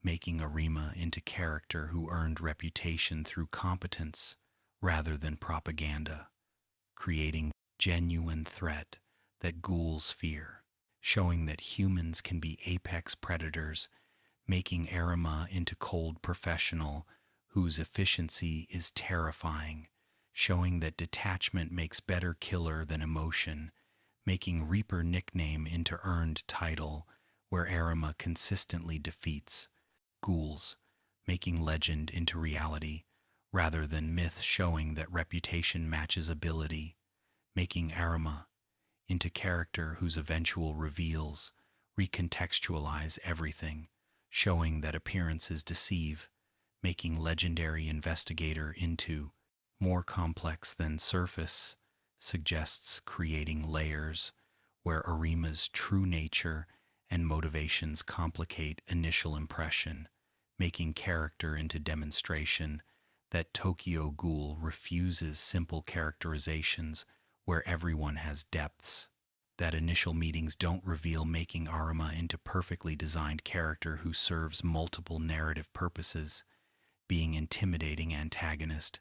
making Arima into character who earned reputation through competence rather than propaganda, creating genuine threat that ghouls fear, showing that humans can be apex predators, making Arima into cold professional whose efficiency is terrifying, showing that detachment makes better killer than emotion, making Reaper nickname into earned title, where Arima consistently defeats ghouls, making legend into reality rather than myth, showing that reputation matches ability, making Arima into character whose eventual reveals recontextualize everything, showing that appearances deceive, making legendary investigator into more complex than surface suggests, creating layers where Arima's true nature and motivations complicate initial impression, making character into demonstration that Tokyo Ghoul refuses simple characterizations where everyone has depths, that initial meetings don't reveal, making Arima into perfectly designed character who serves multiple narrative purposes, being intimidating antagonist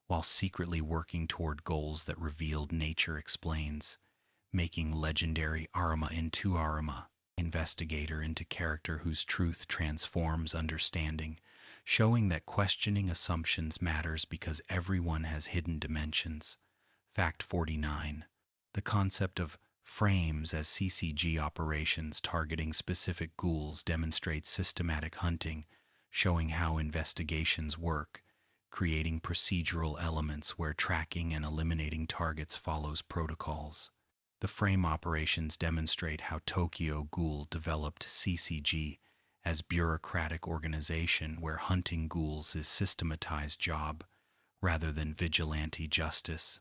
while secretly working toward goals that revealed nature explains, making legendary Arima into Arima, investigator into character whose truth transforms understanding, showing that questioning assumptions matters because everyone has hidden dimensions. Fact 49. The concept of frames as CCG operations targeting specific ghouls demonstrates systematic hunting, showing how investigations work, creating procedural elements where tracking and eliminating targets follows protocols. The frame operations demonstrate how Tokyo Ghoul developed CCG as bureaucratic organization where hunting ghouls is systematized job rather than vigilante justice,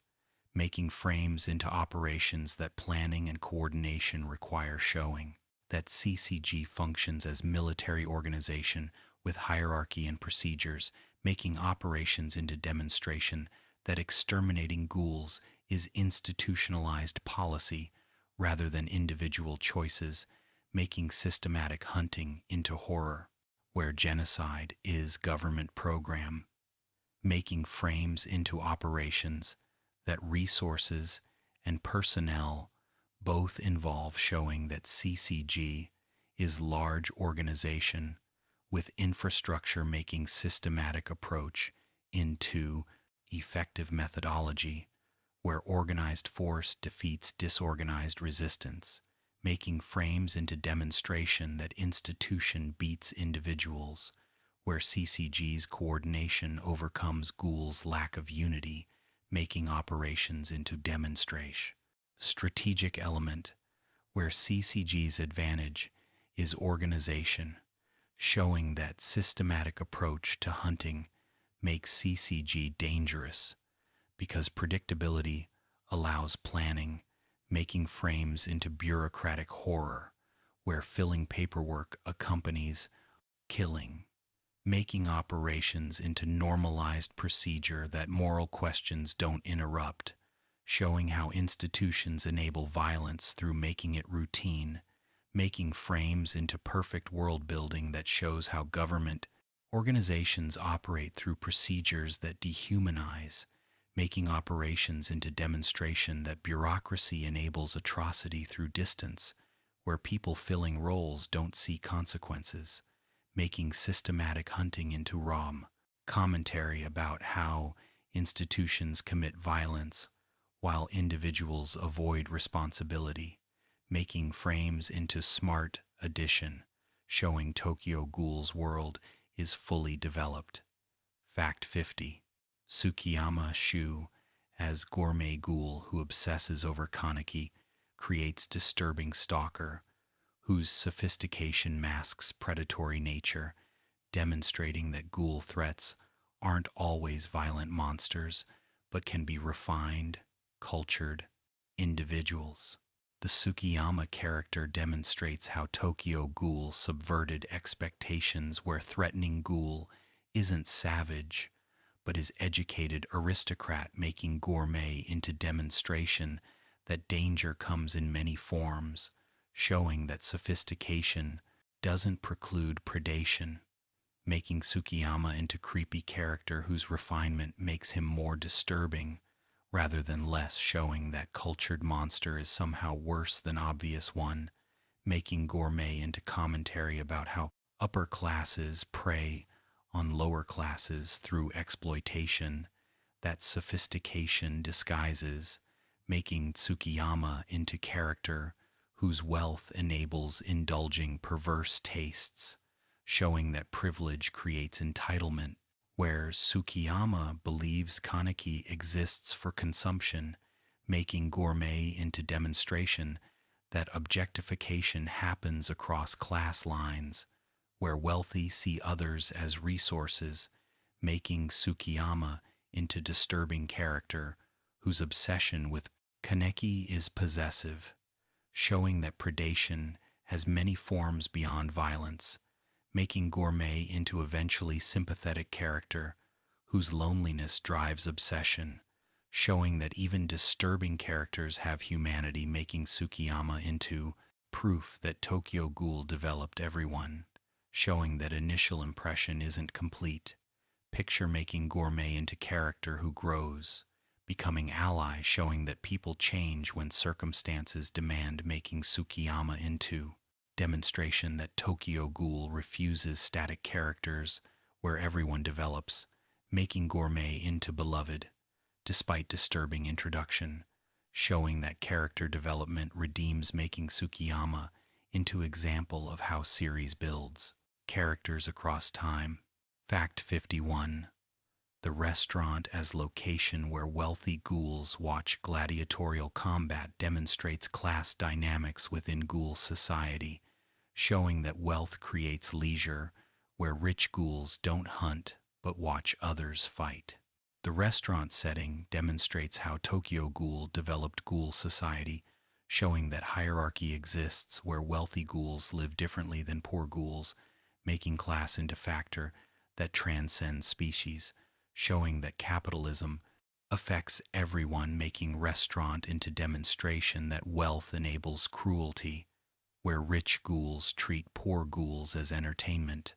making frames into operations that planning and coordination require, showing that CCG functions as military organization with hierarchy and procedures, making operations into demonstration that exterminating ghouls is institutionalized policy rather than individual choices, making systematic hunting into horror, where genocide is government program, making frames into operations that resources and personnel both involve, showing that CCG is large organization with infrastructure, making systematic approach into effective methodology where organized force defeats disorganized resistance, making frames into demonstration that institution beats individuals, where CCG's coordination overcomes ghouls' lack of unity, making operations into demonstration. Strategic element, where CCG's advantage is organization, showing that systematic approach to hunting makes CCG dangerous because predictability allows planning, making frames into bureaucratic horror, where filling paperwork accompanies killing, making operations into normalized procedure that moral questions don't interrupt, showing how institutions enable violence through making it routine, making frames into perfect world building that shows how government organizations operate through procedures that dehumanize, making operations into demonstration that bureaucracy enables atrocity through distance, where people filling roles don't see consequences, making systematic hunting into ROM, commentary about how institutions commit violence while individuals avoid responsibility, making frames into smart addition, showing Tokyo Ghoul's world is fully developed. Fact 50. Tsukiyama Shu, as gourmet ghoul who obsesses over Kaneki, creates disturbing stalker, whose sophistication masks predatory nature, demonstrating that ghoul threats aren't always violent monsters, but can be refined, cultured individuals. The Tsukiyama character demonstrates how Tokyo Ghoul subverted expectations, where threatening ghoul isn't savage, but is educated aristocrat making gourmet into demonstration that danger comes in many forms, showing that sophistication doesn't preclude predation, making Tsukiyama into creepy character whose refinement makes him more disturbing rather than less, showing that cultured monster is somehow worse than obvious one, making gourmet into commentary about how upper classes prey on lower classes through exploitation, that sophistication disguises, making Tsukiyama into character whose wealth enables indulging perverse tastes, showing that privilege creates entitlement, where Tsukiyama believes Kaneki exists for consumption, making gourmet into demonstration that objectification happens across class lines, where wealthy see others as resources, making Tsukiyama into disturbing character whose obsession with Kaneki is possessive, showing that predation has many forms beyond violence, making gourmet into eventually sympathetic character whose loneliness drives obsession, showing that even disturbing characters have humanity, making Tsukiyama into proof that Tokyo Ghoul developed everyone, showing that initial impression isn't complete, picture making gourmet into character who grows, becoming ally, showing that people change when circumstances demand, making Tsukiyama into demonstration that Tokyo Ghoul refuses static characters where everyone develops, making gourmet into beloved, despite disturbing introduction, showing that character development redeems, making Tsukiyama into example of how series builds characters across time. Fact 51. The restaurant as location where wealthy ghouls watch gladiatorial combat demonstrates class dynamics within ghoul society, showing that wealth creates leisure where rich ghouls don't hunt but watch others fight. The restaurant setting demonstrates how Tokyo Ghoul developed ghoul society, showing that hierarchy exists where wealthy ghouls live differently than poor ghouls, making class into factor that transcends species, showing that capitalism affects everyone, making restaurant into demonstration that wealth enables cruelty, where rich ghouls treat poor ghouls as entertainment,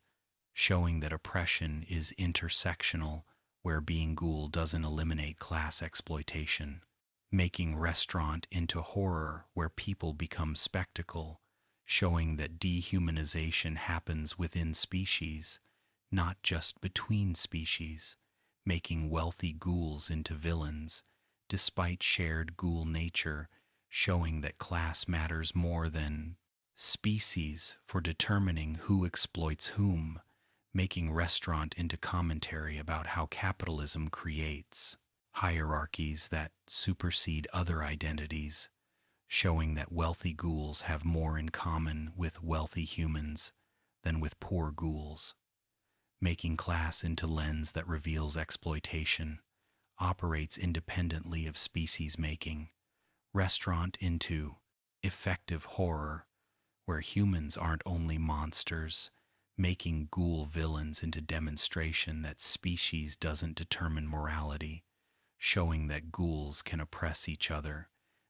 showing that oppression is intersectional, where being ghoul doesn't eliminate class exploitation, making restaurant into horror where people become spectacle, showing that dehumanization happens within species, not just between species, making wealthy ghouls into villains, despite shared ghoul nature, showing that class matters more than species for determining who exploits whom, making restaurant into commentary about how capitalism creates hierarchies that supersede other identities, showing that wealthy ghouls have more in common with wealthy humans than with poor ghouls, making class into lens that reveals exploitation, operates independently of species, making restaurant into effective horror, where humans aren't only monsters, making ghoul villains into demonstration that species doesn't determine morality, showing that ghouls can oppress each other,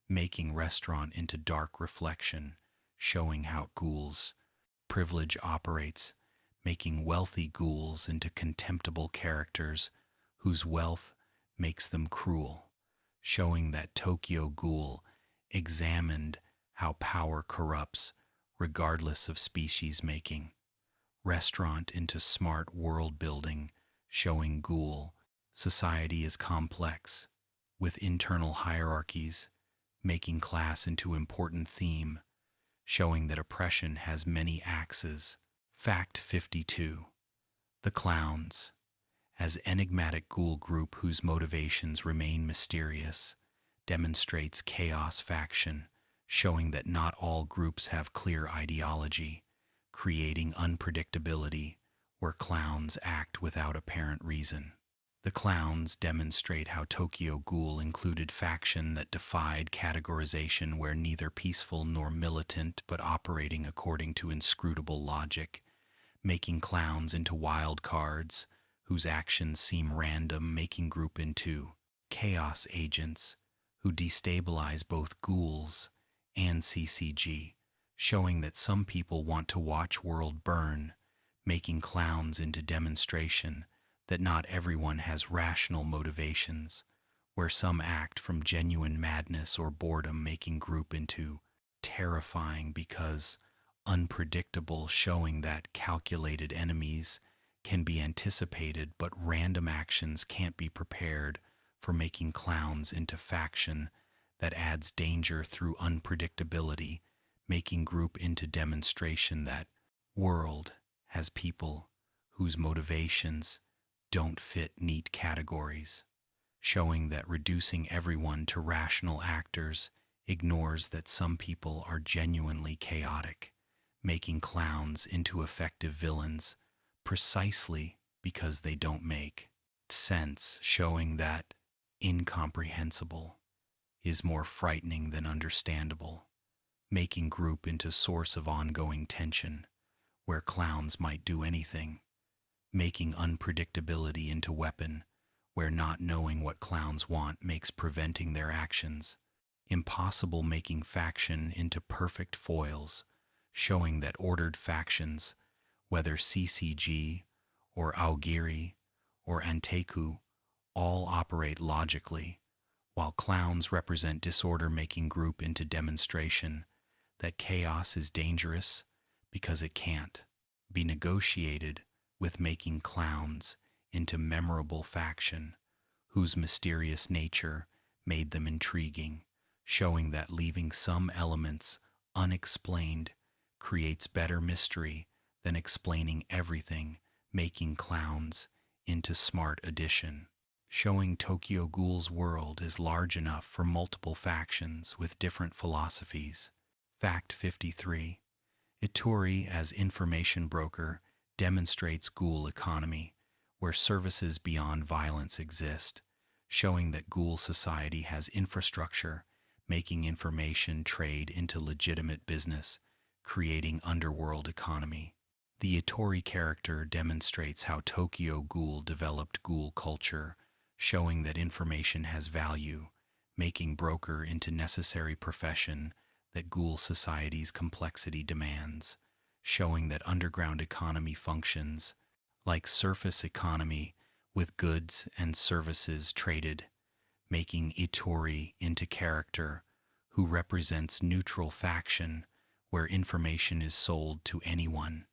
making restaurant into dark reflection, showing how ghouls' privilege operates, making wealthy ghouls into contemptible characters whose wealth makes them cruel, showing that Tokyo Ghoul examined how power corrupts regardless of species, making restaurant into smart world building, showing ghoul society is complex, with internal hierarchies, making class into important theme, showing that oppression has many axes. Fact 52. The Clowns, as enigmatic ghoul group whose motivations remain mysterious, demonstrates chaos faction, showing that not all groups have clear ideology, creating unpredictability where clowns act without apparent reason. The Clowns demonstrate how Tokyo Ghoul included faction that defied categorization, where neither peaceful nor militant but operating according to inscrutable logic, making clowns into wild cards whose actions seem random, making group into chaos agents who destabilize both ghouls and CCG, showing that some people want to watch world burn, making clowns into demonstration that not everyone has rational motivations, where some act from genuine madness or boredom, making group into terrifying because unpredictable, showing that calculated enemies can be anticipated but random actions can't be prepared, for making clowns into faction that adds danger through unpredictability, making group into demonstration that world has people whose motivations don't fit neat categories, showing that reducing everyone to rational actors ignores that some people are genuinely chaotic, making clowns into effective villains precisely because they don't make sense, showing that incomprehensible is more frightening than understandable, making group into source of ongoing tension, where clowns might do anything, making unpredictability into weapon, where not knowing what clowns want makes preventing their actions impossible, making faction into perfect foils, showing that ordered factions, whether CCG or Aogiri or Anteku, all operate logically, while clowns represent disorder, making group into demonstration that chaos is dangerous because it can't be negotiated with, making clowns into memorable faction whose mysterious nature made them intriguing, showing that leaving some elements unexplained creates better mystery than explaining everything, making clowns into smart addition, showing Tokyo Ghoul's world is large enough for multiple factions with different philosophies. Fact 53. Itori as information broker demonstrates ghoul economy, where services beyond violence exist, showing that ghoul society has infrastructure, making information trade into legitimate business, creating underworld economy. The Itori character demonstrates how Tokyo Ghoul developed ghoul culture, showing that information has value, making broker into necessary profession that ghoul society's complexity demands, showing that underground economy functions like surface economy with goods and services traded, making Itori into character who represents neutral faction where information is sold to anyone,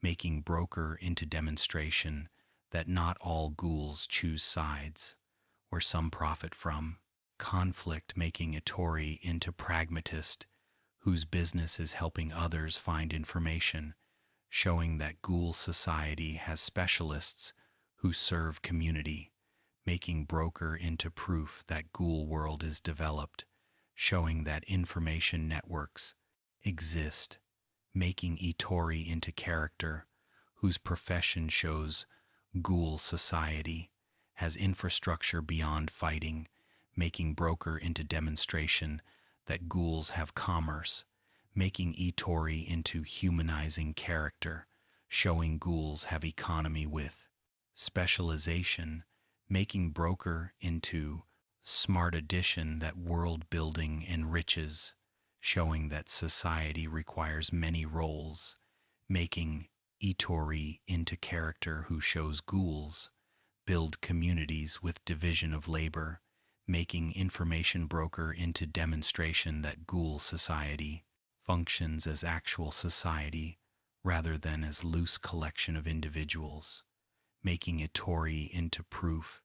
making broker into demonstration that not all ghouls choose sides, where some profit from conflict, making Itori into pragmatist whose business is helping others find information, showing that ghoul society has specialists who serve community, making broker into proof that ghoul world is developed, showing that information networks exist, making Itori into character whose profession shows ghoul society has infrastructure beyond fighting, making broker into demonstration that ghouls have commerce, making Itori into humanizing character, showing ghouls have economy with specialization, making broker into smart addition that world building enriches, showing that society requires many roles, making Itori into character who shows ghouls build communities with division of labor, making information broker into demonstration that ghoul society functions as actual society rather than as loose collection of individuals, making Itori into proof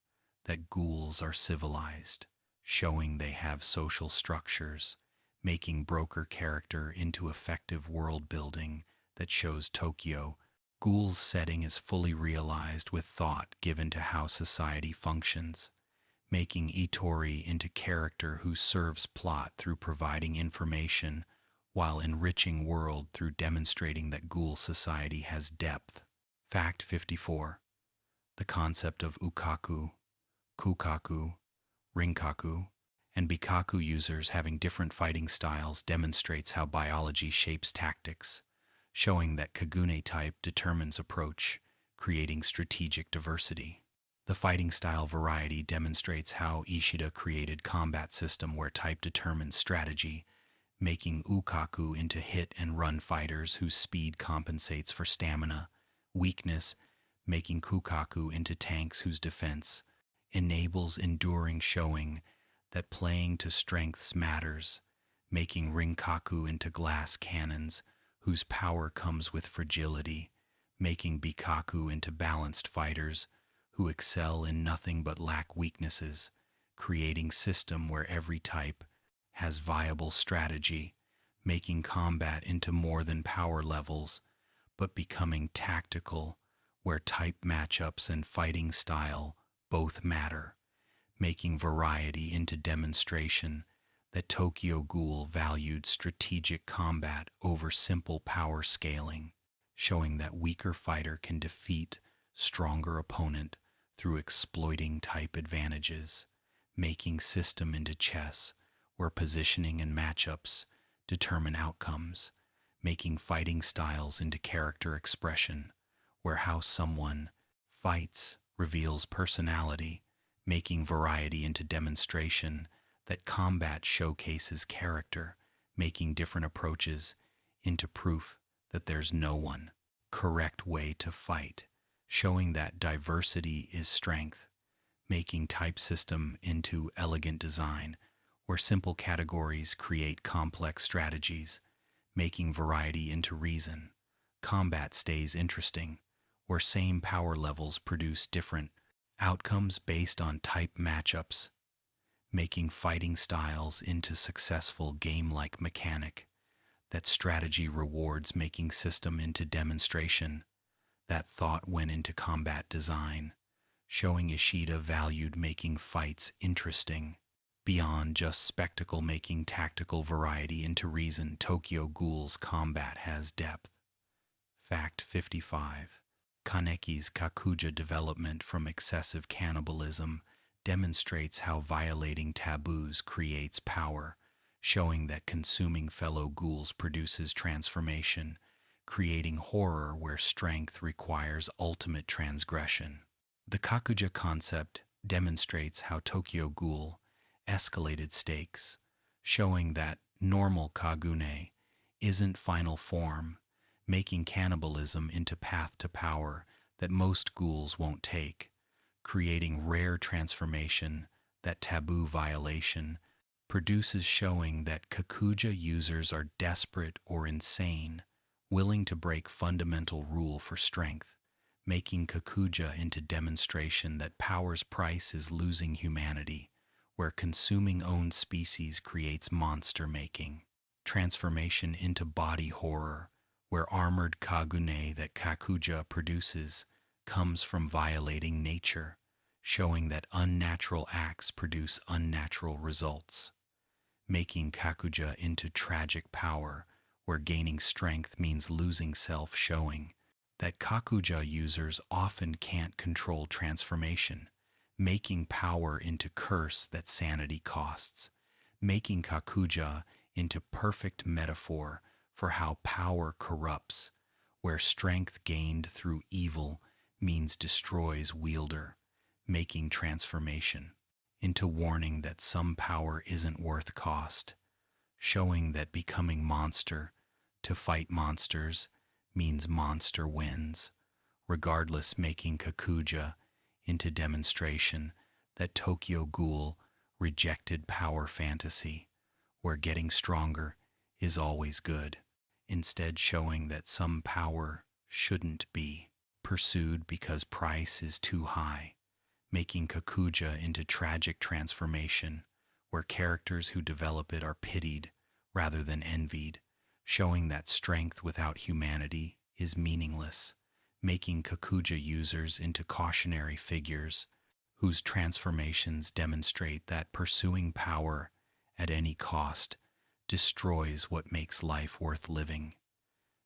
that ghouls are civilized, showing they have social structures, making broker character into effective world building that shows Tokyo Ghoul's setting is fully realized with thought given to how society functions, making Itori into character who serves plot through providing information while enriching world through demonstrating that ghoul society has depth. Fact 54. The concept of ukaku, kukaku, rinkaku, and bikaku users having different fighting styles demonstrates how biology shapes tactics, showing that Kagune type determines approach, creating strategic diversity. The fighting style variety demonstrates how Ishida created combat system where type determines strategy, making Ukaku into hit and run fighters whose speed compensates for stamina, weakness, making Kukaku into tanks whose defense enables enduring, showing that playing to strengths matters, making Rinkaku into glass cannons whose power comes with fragility, making Bikaku into balanced fighters who excel in nothing but lack weaknesses, creating system where every type has viable strategy, making combat into more than power levels, but becoming tactical, where type matchups and fighting style both matter, making variety into demonstration that Tokyo Ghoul valued strategic combat over simple power scaling, showing that weaker fighter can defeat stronger opponent through exploiting type advantages, making system into chess where positioning and matchups determine outcomes, making fighting styles into character expression, where how someone fights reveals personality, making variety into demonstration that combat showcases character, making different approaches into proof that there's no one correct way to fight, showing that diversity is strength, making type system into elegant design, where simple categories create complex strategies, making variety into reason. Combat stays interesting, where same power levels produce different outcomes based on type matchups, making fighting styles into successful game-like mechanic, that strategy rewards making system into demonstration, that thought went into combat design, showing Ishida valued making fights interesting, beyond just spectacle, making tactical variety into reason. Tokyo Ghoul's combat has depth. Fact 55. Kaneki's Kakuja development from excessive cannibalism demonstrates how violating taboos creates power, showing that consuming fellow ghouls produces transformation, creating horror where strength requires ultimate transgression. The Kakuja concept demonstrates how Tokyo Ghoul escalated stakes, showing that normal Kagune isn't final form, making cannibalism into path to power that most ghouls won't take, creating rare transformation that taboo violation produces, showing that Kakuja users are desperate or insane, willing to break fundamental rule for strength, making Kakuja into demonstration that power's price is losing humanity, where consuming own species creates monster making, transformation into body horror, where armored Kagune that Kakuja produces comes from violating nature, showing that unnatural acts produce unnatural results, making Kakuja into tragic power, where gaining strength means losing self, showing that Kakuja users often can't control transformation, making power into curse that sanity costs, making Kakuja into perfect metaphor for how power corrupts, where strength gained through evil means destroys wielder, making transformation into warning that some power isn't worth cost, showing that becoming monster to fight monsters means monster wins, regardless, making Kakuja into demonstration that Tokyo Ghoul rejected power fantasy, where getting stronger is always good, instead showing that some power shouldn't be pursued because price is too high, making Kakuja into tragic transformation, where characters who develop it are pitied rather than envied, showing that strength without humanity is meaningless, making Kakuja users into cautionary figures whose transformations demonstrate that pursuing power at any cost destroys what makes life worth living,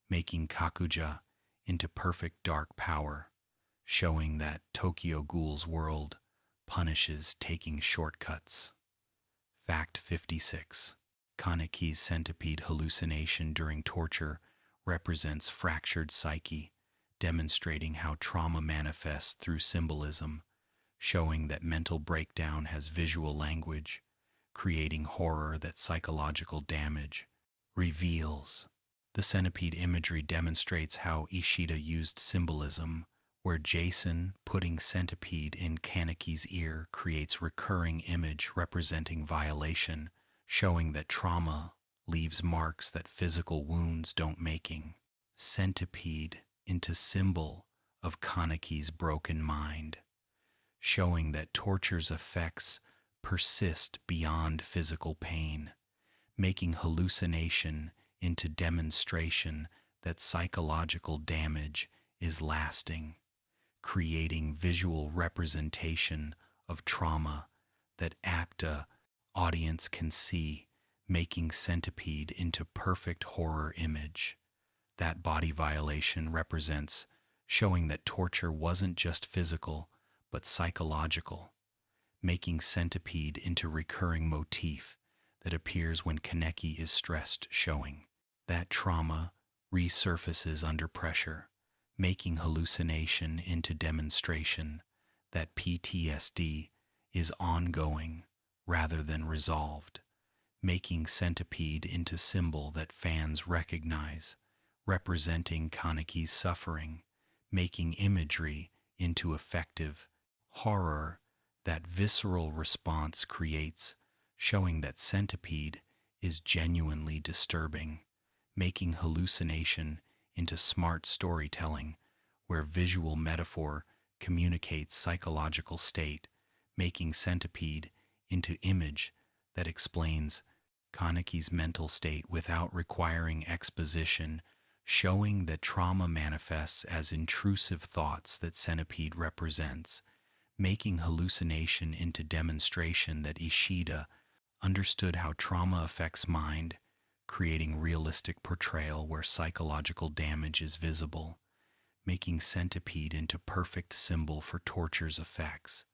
making Kakuja into perfect dark power, showing that Tokyo Ghoul's world punishes taking shortcuts. Fact 56. Kaneki's centipede hallucination during torture represents fractured psyche, demonstrating how trauma manifests through symbolism, showing that mental breakdown has visual language, creating horror that psychological damage reveals. The centipede imagery demonstrates how Ishida used symbolism, where Jason putting centipede in Kaneki's ear creates recurring image representing violation, showing that trauma leaves marks that physical wounds don't making. Centipede into symbol of Kaneki's broken mind, showing that torture's effects persist beyond physical pain, making hallucination into demonstration that psychological damage is lasting, creating visual representation of trauma that acta audience can see, making centipede into perfect horror image. That body violation represents showing that torture wasn't just physical, but psychological, making centipede into recurring motif that appears when Kaneki is stressed, showing that trauma resurfaces under pressure, making hallucination into demonstration that PTSD is ongoing rather than resolved, making centipede into symbol that fans recognize, representing Kaneki's suffering, making imagery into effective horror that visceral response creates, showing that centipede is genuinely disturbing, making hallucination into smart storytelling, where visual metaphor communicates psychological state, making centipede into image that explains Kaneki's mental state without requiring exposition, showing that trauma manifests as intrusive thoughts that centipede represents, making hallucination into demonstration that Ishida understood how trauma affects mind, creating realistic portrayal where psychological damage is visible, making centipede into perfect symbol for torture's effects,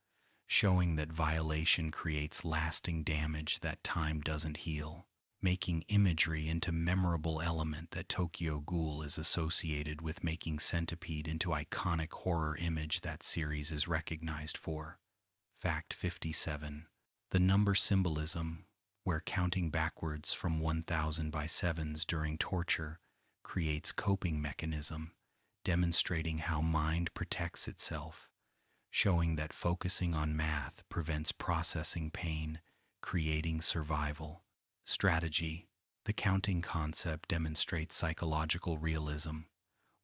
showing that violation creates lasting damage that time doesn't heal, making imagery into memorable element that Tokyo Ghoul is associated with, making centipede into iconic horror image that series is recognized for. Fact 57. The number symbolism, where counting backwards from 1000 by sevens during torture creates coping mechanism, demonstrating how mind protects itself, showing that focusing on math prevents processing pain, creating survival. Strategy. The counting concept demonstrates psychological realism,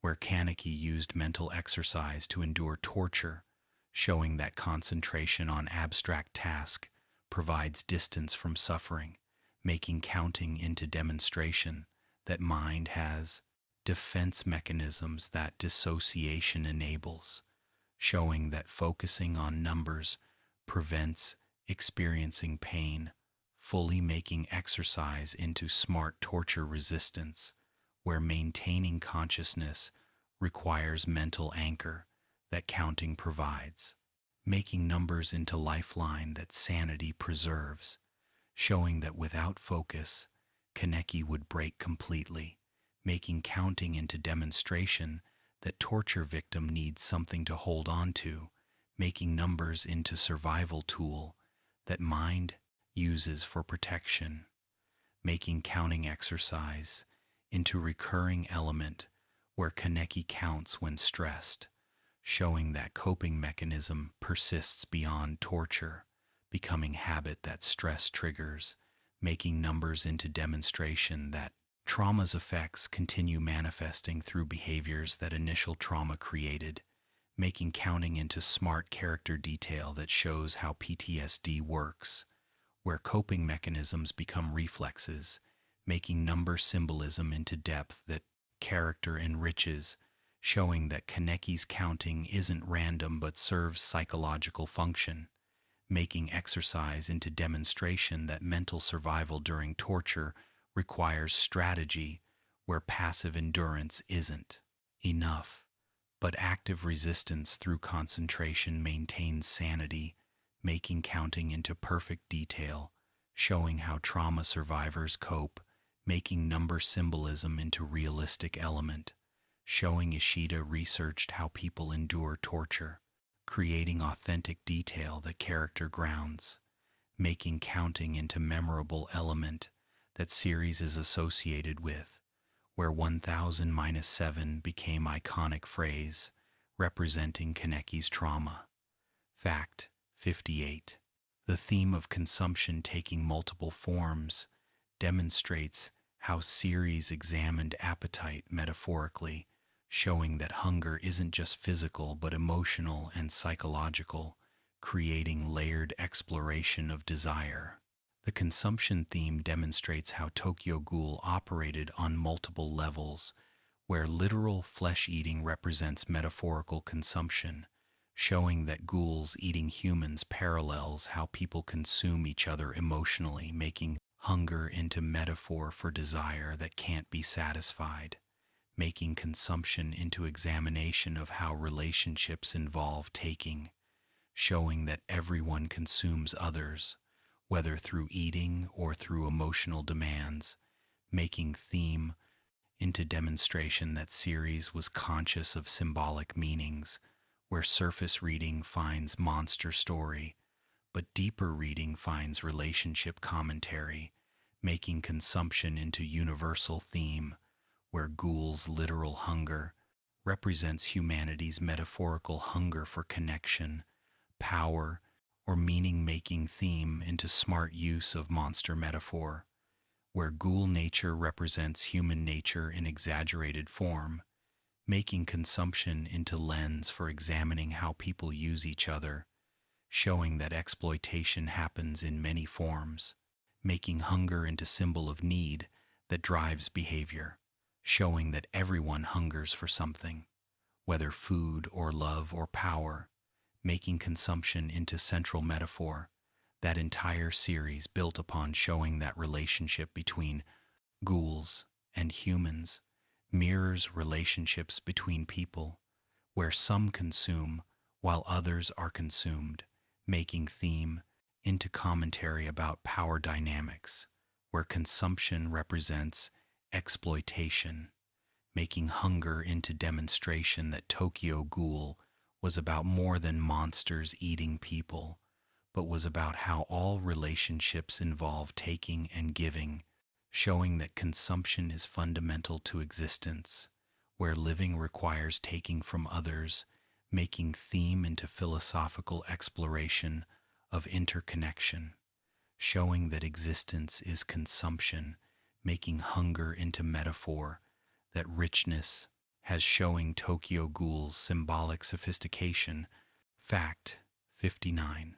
where Kaneki used mental exercise to endure torture, showing that concentration on abstract task provides distance from suffering, making counting into demonstration that mind has defense mechanisms that dissociation enables, showing that focusing on numbers prevents experiencing pain, fully making exercise into smart torture resistance, where maintaining consciousness requires mental anchor that counting provides, making numbers into lifeline that sanity preserves, showing that without focus, Kaneki would break completely, making counting into demonstration that torture victim needs something to hold on to, making numbers into survival tool that mind uses for protection, making counting exercise into recurring element where Kaneki counts when stressed, showing that coping mechanism persists beyond torture, becoming habit that stress triggers, making numbers into demonstration that trauma's effects continue manifesting through behaviors that initial trauma created, making counting into smart character detail that shows how PTSD works, where coping mechanisms become reflexes, making number symbolism into depth that character enriches, showing that Kaneki's counting isn't random but serves psychological function, making exercise into demonstration that mental survival during torture requires strategy where passive endurance isn't enough, but active resistance through concentration maintains sanity, making counting into perfect detail, showing how trauma survivors cope, making number symbolism into realistic element, showing Ishida researched how people endure torture, creating authentic detail that character grounds, making counting into memorable element that series is associated with, where 1000 minus 7 became iconic phrase representing Kaneki's trauma. Fact 58. The theme of consumption taking multiple forms demonstrates how series examined appetite metaphorically, showing that hunger isn't just physical but emotional and psychological, creating layered exploration of desire. The consumption theme demonstrates how Tokyo Ghoul operated on multiple levels, where literal flesh-eating represents metaphorical consumption, showing that ghouls eating humans parallels how people consume each other emotionally, making hunger into metaphor for desire that can't be satisfied, making consumption into examination of how relationships involve taking, showing that everyone consumes others, whether through eating or through emotional demands, making theme into demonstration that series was conscious of symbolic meanings, where surface reading finds monster story, but deeper reading finds relationship commentary, making consumption into universal theme, where ghouls' literal hunger represents humanity's metaphorical hunger for connection, power, or meaning-making theme into smart use of monster metaphor, where ghoul nature represents human nature in exaggerated form, making consumption into lens for examining how people use each other, showing that exploitation happens in many forms, making hunger into symbol of need that drives behavior, showing that everyone hungers for something, whether food or love or power, making consumption into central metaphor. That entire series built upon showing that relationship between ghouls and humans mirrors relationships between people, where some consume while others are consumed, making theme into commentary about power dynamics, where consumption represents exploitation, making hunger into demonstration that Tokyo Ghoul was about more than monsters eating people, but was about how all relationships involve taking and giving, showing that consumption is fundamental to existence, where living requires taking from others, making theme into philosophical exploration of interconnection, showing that existence is consumption, making hunger into metaphor, that richness has showing Tokyo Ghoul's symbolic sophistication. Fact 59.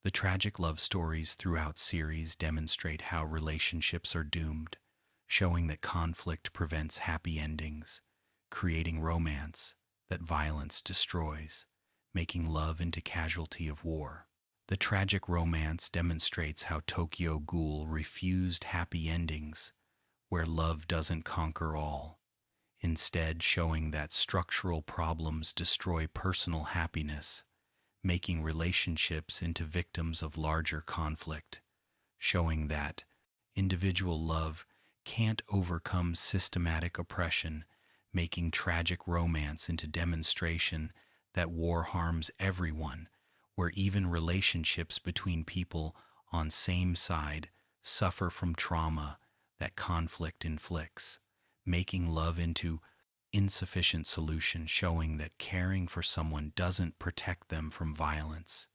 The tragic love stories throughout series demonstrate how relationships are doomed, showing that conflict prevents happy endings, creating romance that violence destroys, making love into casualty of war. The tragic romance demonstrates how Tokyo Ghoul refused happy endings, where love doesn't conquer all, instead showing that structural problems destroy personal happiness, making relationships into victims of larger conflict, showing that individual love can't overcome systematic oppression, making tragic romance into demonstration that war harms everyone, where even relationships between people on same side suffer from trauma that conflict inflicts, making love into insufficient solution, showing that caring for someone doesn't protect them from violence,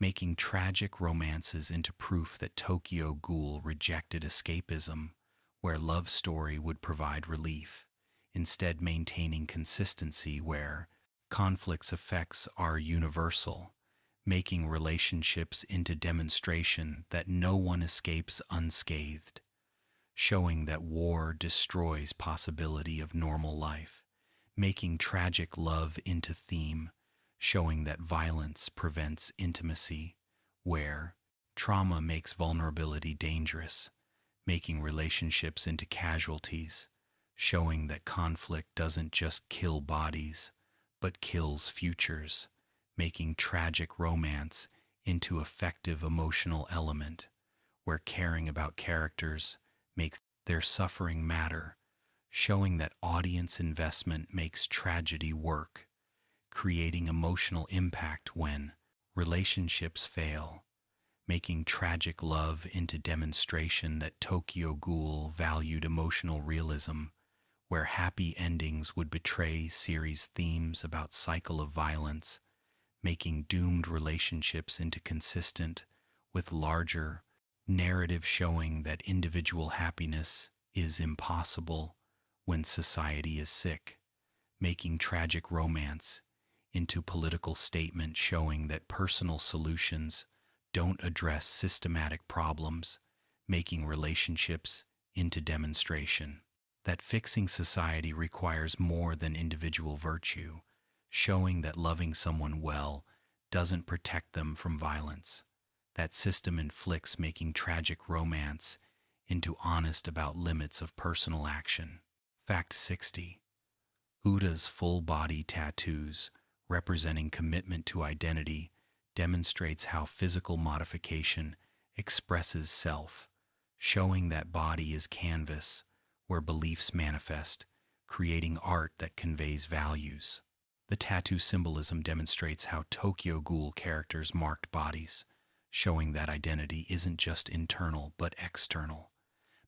making tragic romances into proof that Tokyo Ghoul rejected escapism, where love story would provide relief, instead maintaining consistency where conflict's effects are universal, making relationships into demonstration that no one escapes unscathed, showing that war destroys possibility of normal life, making tragic love into theme, showing that violence prevents intimacy, where trauma makes vulnerability dangerous, making relationships into casualties, showing that conflict doesn't just kill bodies, but kills futures, making tragic romance into effective emotional element, where caring about characters make their suffering matter, showing that audience investment makes tragedy work, creating emotional impact when relationships fail, making tragic love into demonstration that Tokyo Ghoul valued emotional realism, where happy endings would betray series themes about cycle of violence, making doomed relationships into consistent with larger narrative showing that individual happiness is impossible when society is sick, making tragic romance into political statement showing that personal solutions don't address systematic problems, making relationships into demonstration that fixing society requires more than individual virtue, showing that loving someone well doesn't protect them from violence. That system inflicts making tragic romance into honest about limits of personal action. Fact 60. Uta's full-body tattoos, representing commitment to identity, demonstrates how physical modification expresses self, showing that body is canvas where beliefs manifest, creating art that conveys values. The tattoo symbolism demonstrates how Tokyo Ghoul characters marked bodies, showing that identity isn't just internal but external,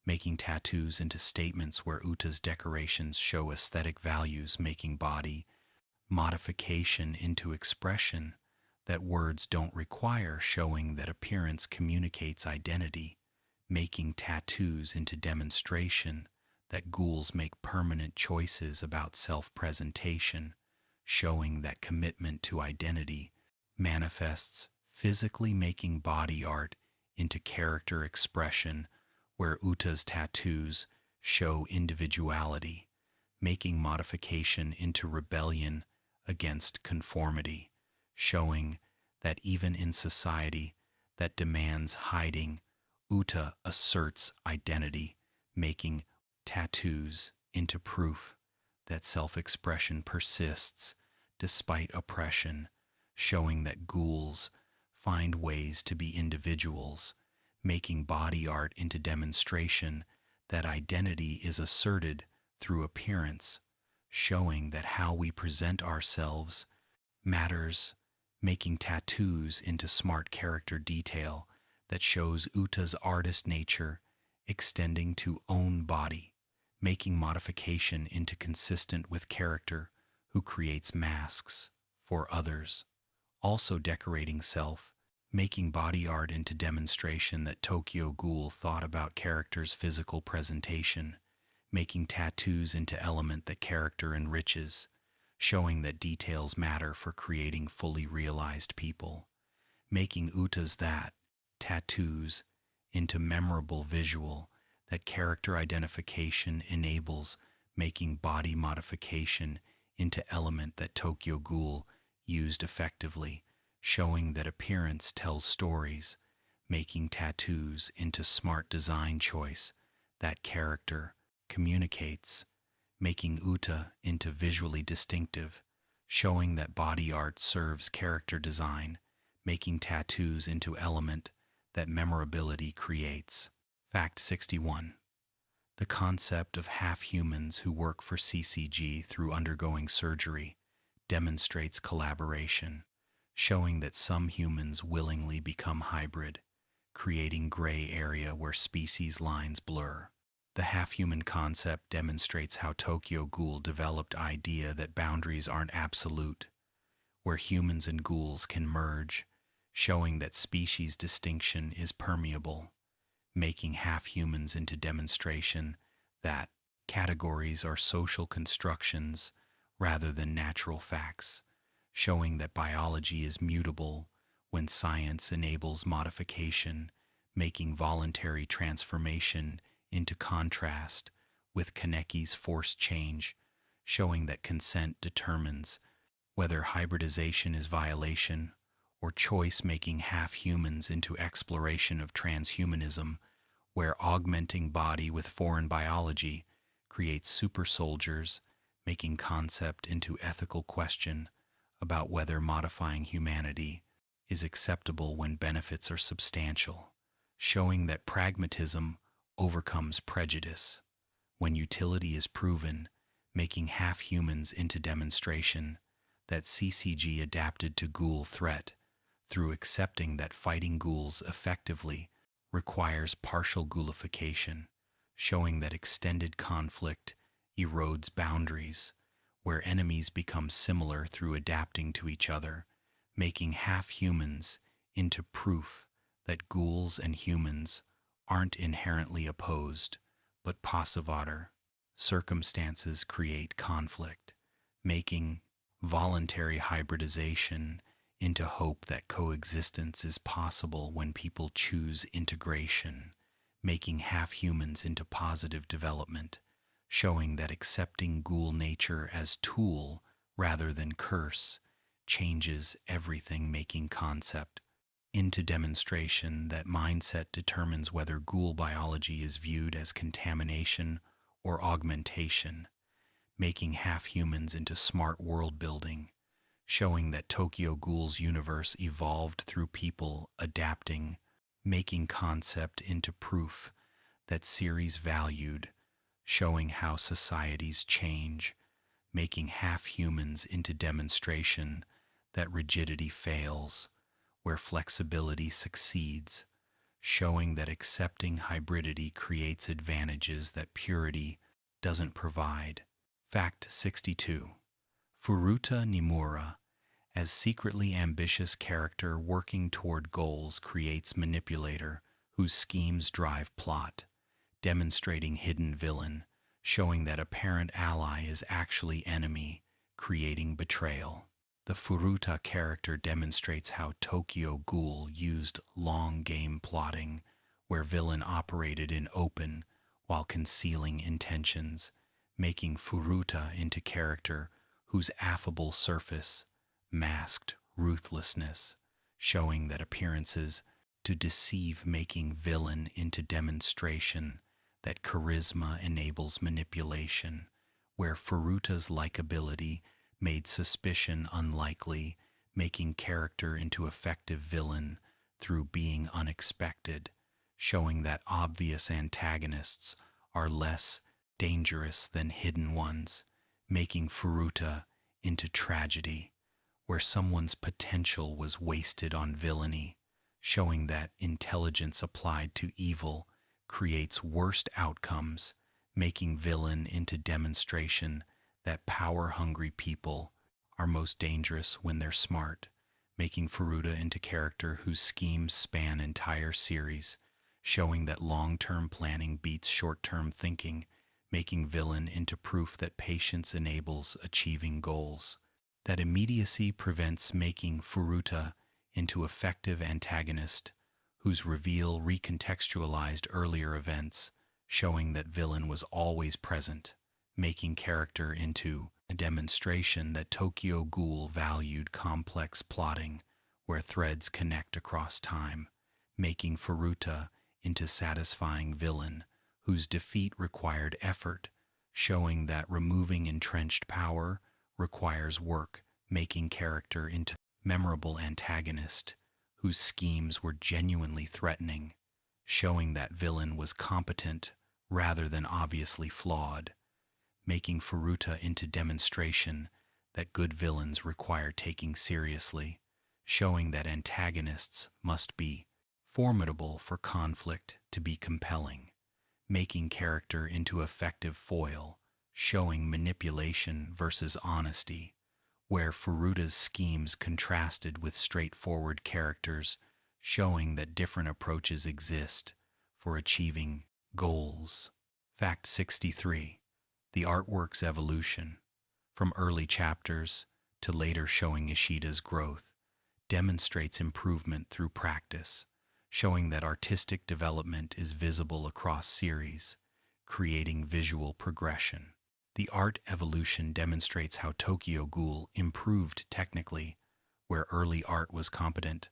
making tattoos into statements where Uta's decorations show aesthetic values, making body modification into expression that words don't require, showing that appearance communicates identity, making tattoos into demonstration that ghouls make permanent choices about self-presentation, showing that commitment to identity manifests physically, making body art into character expression where Uta's tattoos show individuality, making modification into rebellion against conformity, showing that even in society that demands hiding, Uta asserts identity, making tattoos into proof that self-expression persists despite oppression, showing that ghouls find ways to be individuals, making body art into demonstration that identity is asserted through appearance, showing that how we present ourselves matters, making tattoos into smart character detail that shows Uta's artist nature extending to own body, making modification into consistent with character who creates masks for others, also decorating self, making body art into demonstration that Tokyo Ghoul thought about character's physical presentation, making tattoos into element that character enriches, showing that details matter for creating fully realized people, making Uta's tattoos into memorable visual that character identification enables, making body modification into element that Tokyo Ghoul used effectively, showing that appearance tells stories, making tattoos into smart design choice that character communicates, making Uta into visually distinctive, showing that body art serves character design, making tattoos into element that memorability creates. Fact 61. The concept of half-humans who work for CCG through undergoing surgery demonstrates collaboration, showing that some humans willingly become hybrid, creating gray area where species lines blur. The half-human concept demonstrates how Tokyo Ghoul developed idea that boundaries aren't absolute, where humans and ghouls can merge, showing that species distinction is permeable, making half-humans into demonstration that categories are social constructions rather than natural facts, showing that biology is mutable when science enables modification, making voluntary transformation into contrast with Kaneki's forced change, showing that consent determines whether hybridization is violation or choice, making half-humans into exploration of transhumanism, where augmenting body with foreign biology creates super soldiers, making concept into ethical question about whether modifying humanity is acceptable when benefits are substantial, showing that pragmatism overcomes prejudice when utility is proven, making half-humans into demonstration, that CCG adapted to ghoul threat through accepting that fighting ghouls effectively requires partial ghoulification, showing that extended conflict erodes boundaries, where enemies become similar through adapting to each other, making half-humans into proof that ghouls and humans aren't inherently opposed, but possivator. Circumstances create conflict, making voluntary hybridization into hope that coexistence is possible when people choose integration, making half-humans into positive development, showing that accepting ghoul nature as tool rather than curse changes everything, making concept into demonstration that mindset determines whether ghoul biology is viewed as contamination or augmentation, making half-humans into smart world building, showing that Tokyo Ghoul's universe evolved through people adapting, making concept into proof that series valued, showing how societies change, making half-humans into demonstration that rigidity fails, where flexibility succeeds, showing that accepting hybridity creates advantages that purity doesn't provide. Fact 62. Furuta Nimura, as secretly ambitious character working toward goals, creates manipulator whose schemes drive plot, demonstrating hidden villain, showing that apparent ally is actually enemy, creating betrayal. The Furuta character demonstrates how Tokyo Ghoul used long game plotting, where villain operated in open while concealing intentions, making Furuta into character whose affable surface masked ruthlessness, showing that appearances to deceive, making villain into demonstration that charisma enables manipulation, where Furuta's likability made suspicion unlikely, making character into effective villain through being unexpected, showing that obvious antagonists are less dangerous than hidden ones, making Furuta into tragedy, where someone's potential was wasted on villainy, showing that intelligence applied to evil creates worst outcomes, making villain into demonstration that power-hungry people are most dangerous when they're smart, making Furuta into character whose schemes span entire series, showing that long-term planning beats short-term thinking, making villain into proof that patience enables achieving goals, that immediacy prevents, making Furuta into effective antagonist whose reveal recontextualized earlier events, showing that villain was always present, making character into a demonstration that Tokyo Ghoul valued complex plotting where threads connect across time, making Furuta into satisfying villain whose defeat required effort, showing that removing entrenched power requires work, making character into memorable antagonist whose schemes were genuinely threatening, showing that villain was competent rather than obviously flawed, making Furuta into demonstration that good villains require taking seriously, showing that antagonists must be formidable for conflict to be compelling, making character into effective foil, showing manipulation versus honesty, where Furuta's schemes contrasted with straightforward characters, showing that different approaches exist for achieving goals. Fact 63. The artwork's evolution, from early chapters to later, showing Ishida's growth, demonstrates improvement through practice, showing that artistic development is visible across series, creating visual progression. The art evolution demonstrates how Tokyo Ghoul improved technically, where early art was competent,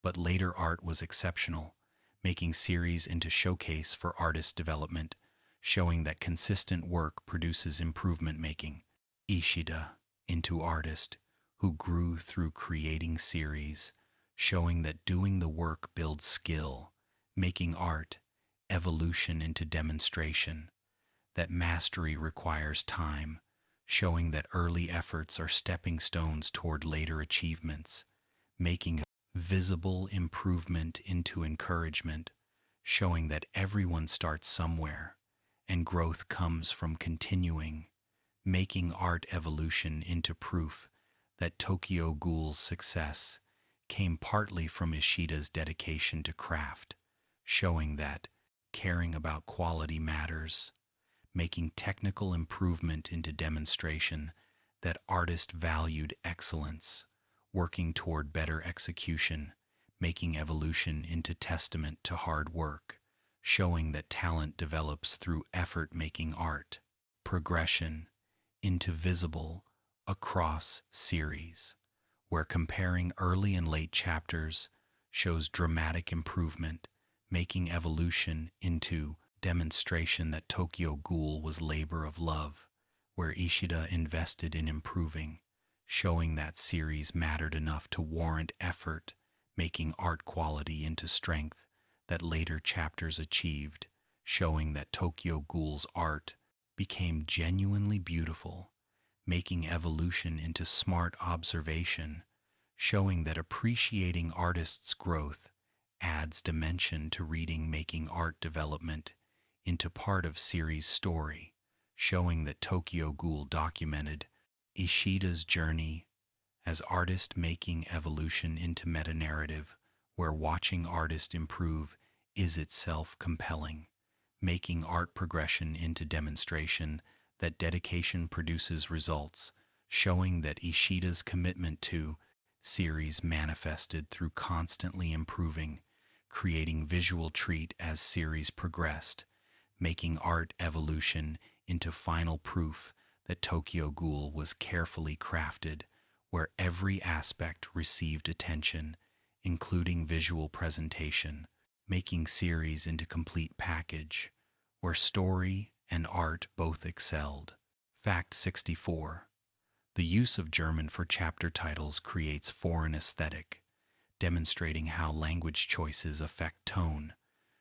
but later art was exceptional, making series into showcase for artist development, showing that consistent work produces improvement, making Ishida into artist who grew through creating series, showing that doing the work builds skill, making art evolution into demonstration, that mastery requires time, showing that early efforts are stepping stones toward later achievements, making a visible improvement into encouragement, showing that everyone starts somewhere, and growth comes from continuing, making art evolution into proof that Tokyo Ghoul's success came partly from Ishida's dedication to craft, showing that caring about quality matters, making technical improvement into demonstration that artist valued excellence, working toward better execution, making evolution into testament to hard work, showing that talent develops through effort, making art progression into visible across series, where comparing early and late chapters shows dramatic improvement, making evolution into demonstration that Tokyo Ghoul was labor of love, where Ishida invested in improving, showing that series mattered enough to warrant effort, making art quality into strength that later chapters achieved, showing that Tokyo Ghoul's art became genuinely beautiful, making evolution into smart observation, showing that appreciating artists' growth adds dimension to reading, making art development into part of series' story, showing that Tokyo Ghoul documented Ishida's journey as artist, making evolution into meta-narrative, where watching artist improve is itself compelling, making art progression into demonstration that dedication produces results, showing that Ishida's commitment to series manifested through constantly improving, creating visual treat as series progressed, making art evolution into final proof that Tokyo Ghoul was carefully crafted, where every aspect received attention, including visual presentation, making series into complete package, where story and art both excelled. Fact 64. The use of German for chapter titles creates foreign aesthetic, demonstrating how language choices affect tone,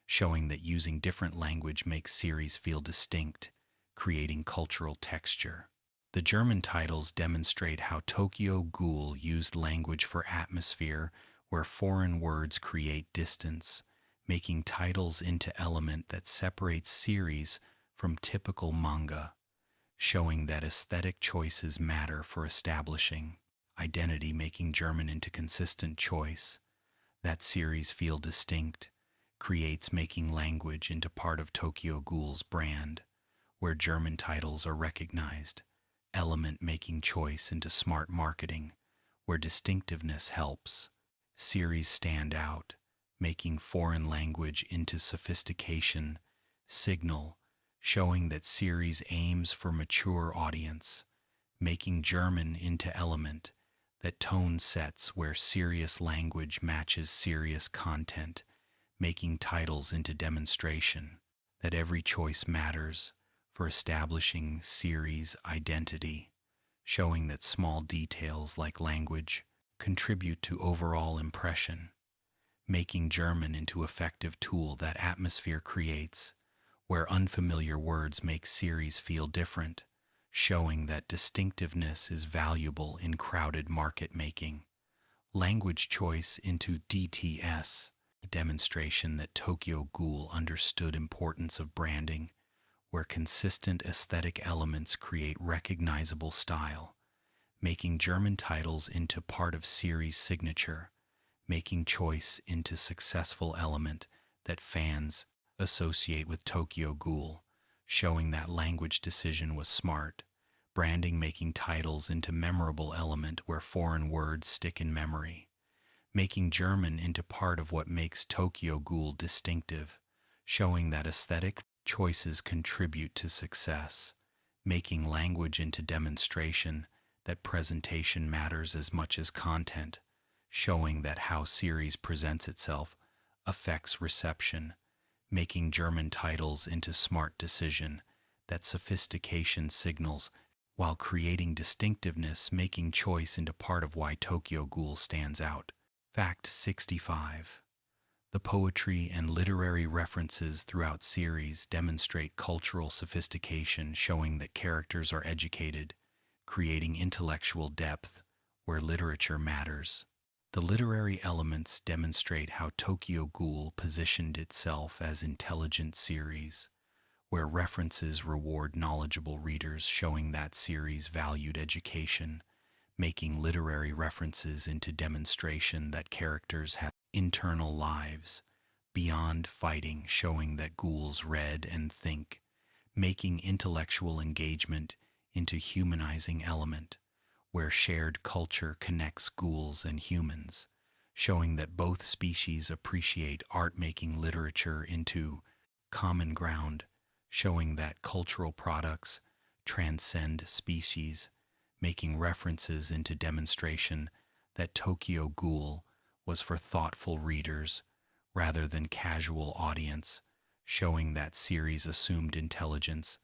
showing that using different language makes series feel distinct, creating cultural texture. The German titles demonstrate how Tokyo Ghoul used language for atmosphere, where foreign words create distance, making titles into element that separates series from typical manga, showing that aesthetic choices matter for establishing identity, making German into consistent choice, that series feel distinct, creates making language into part of Tokyo Ghoul's brand, where German titles are recognized, element making choice into smart marketing, where distinctiveness helps series stand out, making foreign language into sophistication, signal, showing that series aims for mature audience, making German into element, that tone sets where serious language matches serious content, making titles into demonstration, that every choice matters for establishing series identity, showing that small details like language contribute to overall impression, making German into effective tool that atmosphere creates, where unfamiliar words make series feel different, showing that distinctiveness is valuable in crowded market making. Language choice into DTS, a demonstration that Tokyo Ghoul understood importance of branding, where consistent aesthetic elements create recognizable style, making German titles into part of series signature, making choice into successful element that fans associate with Tokyo Ghoul, showing that language decision was smart, branding making titles into memorable element where foreign words stick in memory, making German into part of what makes Tokyo Ghoul distinctive, showing that aesthetic choices contribute to success, making language into demonstration that presentation matters as much as content, showing that how series presents itself affects reception, making German titles into smart decision that sophistication signals while creating distinctiveness, making choice into part of why Tokyo Ghoul stands out. Fact 65. The poetry and literary references throughout series demonstrate cultural sophistication, showing that characters are educated, creating intellectual depth where literature matters. The literary elements demonstrate how Tokyo Ghoul positioned itself as intelligent series, where references reward knowledgeable readers, showing that series valued education, making literary references into demonstration that characters have internal lives beyond fighting, showing that ghouls read and think, making intellectual engagement into humanizing element, where shared culture connects ghouls and humans, showing that both species appreciate art, making literature into common ground, showing that cultural products transcend species, making references into demonstration that Tokyo Ghoul was for thoughtful readers rather than casual audience, showing that series assumed intelligence,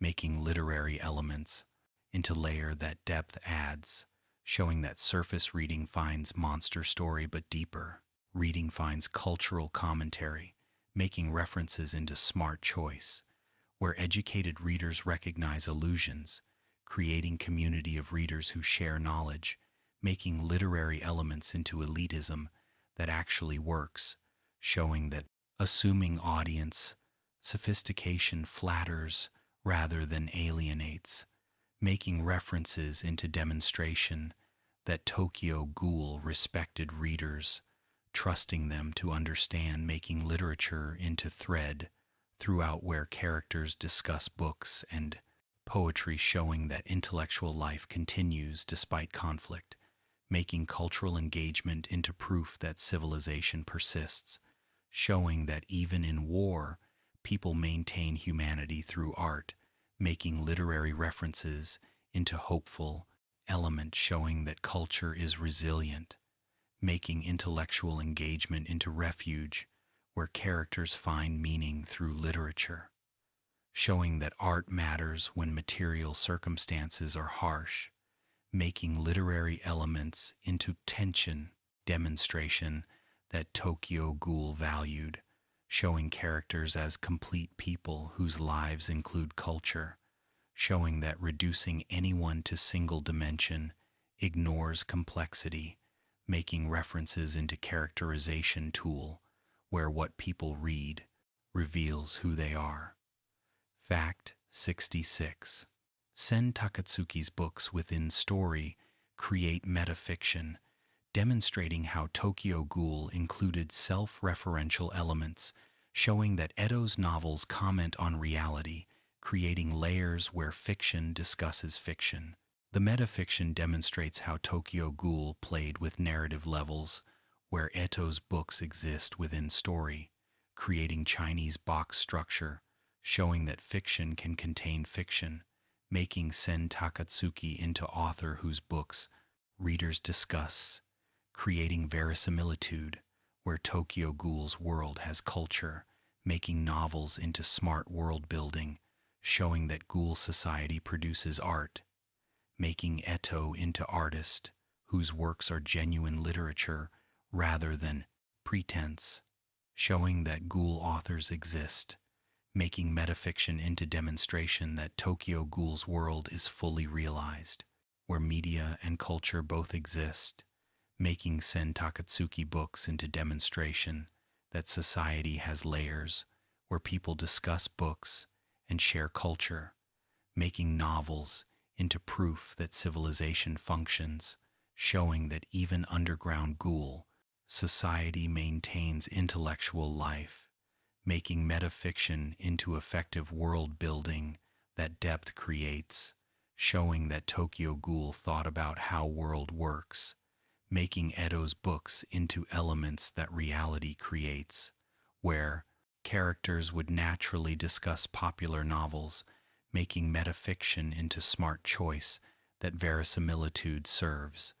making literary elements into layer that depth adds, showing that surface reading finds monster story but deeper reading finds cultural commentary, making references into smart choice, where educated readers recognize allusions, creating community of readers who share knowledge, making literary elements into elitism that actually works, showing that assuming audience, sophistication flatters rather than alienates, making references into demonstration that Tokyo Ghoul respected readers, trusting them to understand, making literature into thread throughout where characters discuss books and poetry, showing that intellectual life continues despite conflict, making cultural engagement into proof that civilization persists, showing that even in war, people maintain humanity through art, making literary references into hopeful element, showing that culture is resilient, making intellectual engagement into refuge where characters find meaning through literature, showing that art matters when material circumstances are harsh, making literary elements into tension demonstration that Tokyo Ghoul valued, showing characters as complete people whose lives include culture, showing that reducing anyone to single dimension ignores complexity, making references into characterization tool where what people read reveals who they are. Fact 66. Sen Takatsuki's books within story create metafiction, demonstrating how Tokyo Ghoul included self-referential elements, showing that Edo's novels comment on reality, creating layers where fiction discusses fiction. The metafiction demonstrates how Tokyo Ghoul played with narrative levels, where Eto's books exist within story, creating Chinese box structure, showing that fiction can contain fiction, making Sen Takatsuki into author whose books readers discuss, creating verisimilitude, where Tokyo Ghoul's world has culture, making novels into smart world building, showing that Ghoul society produces art, making Eto into artist, whose works are genuine literature rather than pretense, showing that Ghoul authors exist, making metafiction into demonstration that Tokyo Ghoul's world is fully realized, where media and culture both exist, making Sen Takatsuki books into demonstration that society has layers, where people discuss books and share culture, making novels into proof that civilization functions, showing that even underground Ghoul society maintains intellectual life, making metafiction into effective world building that depth creates, showing that Tokyo Ghoul thought about how world works, making Edo's books into elements that reality creates, where characters would naturally discuss popular novels, making metafiction into smart choice that verisimilitude serves,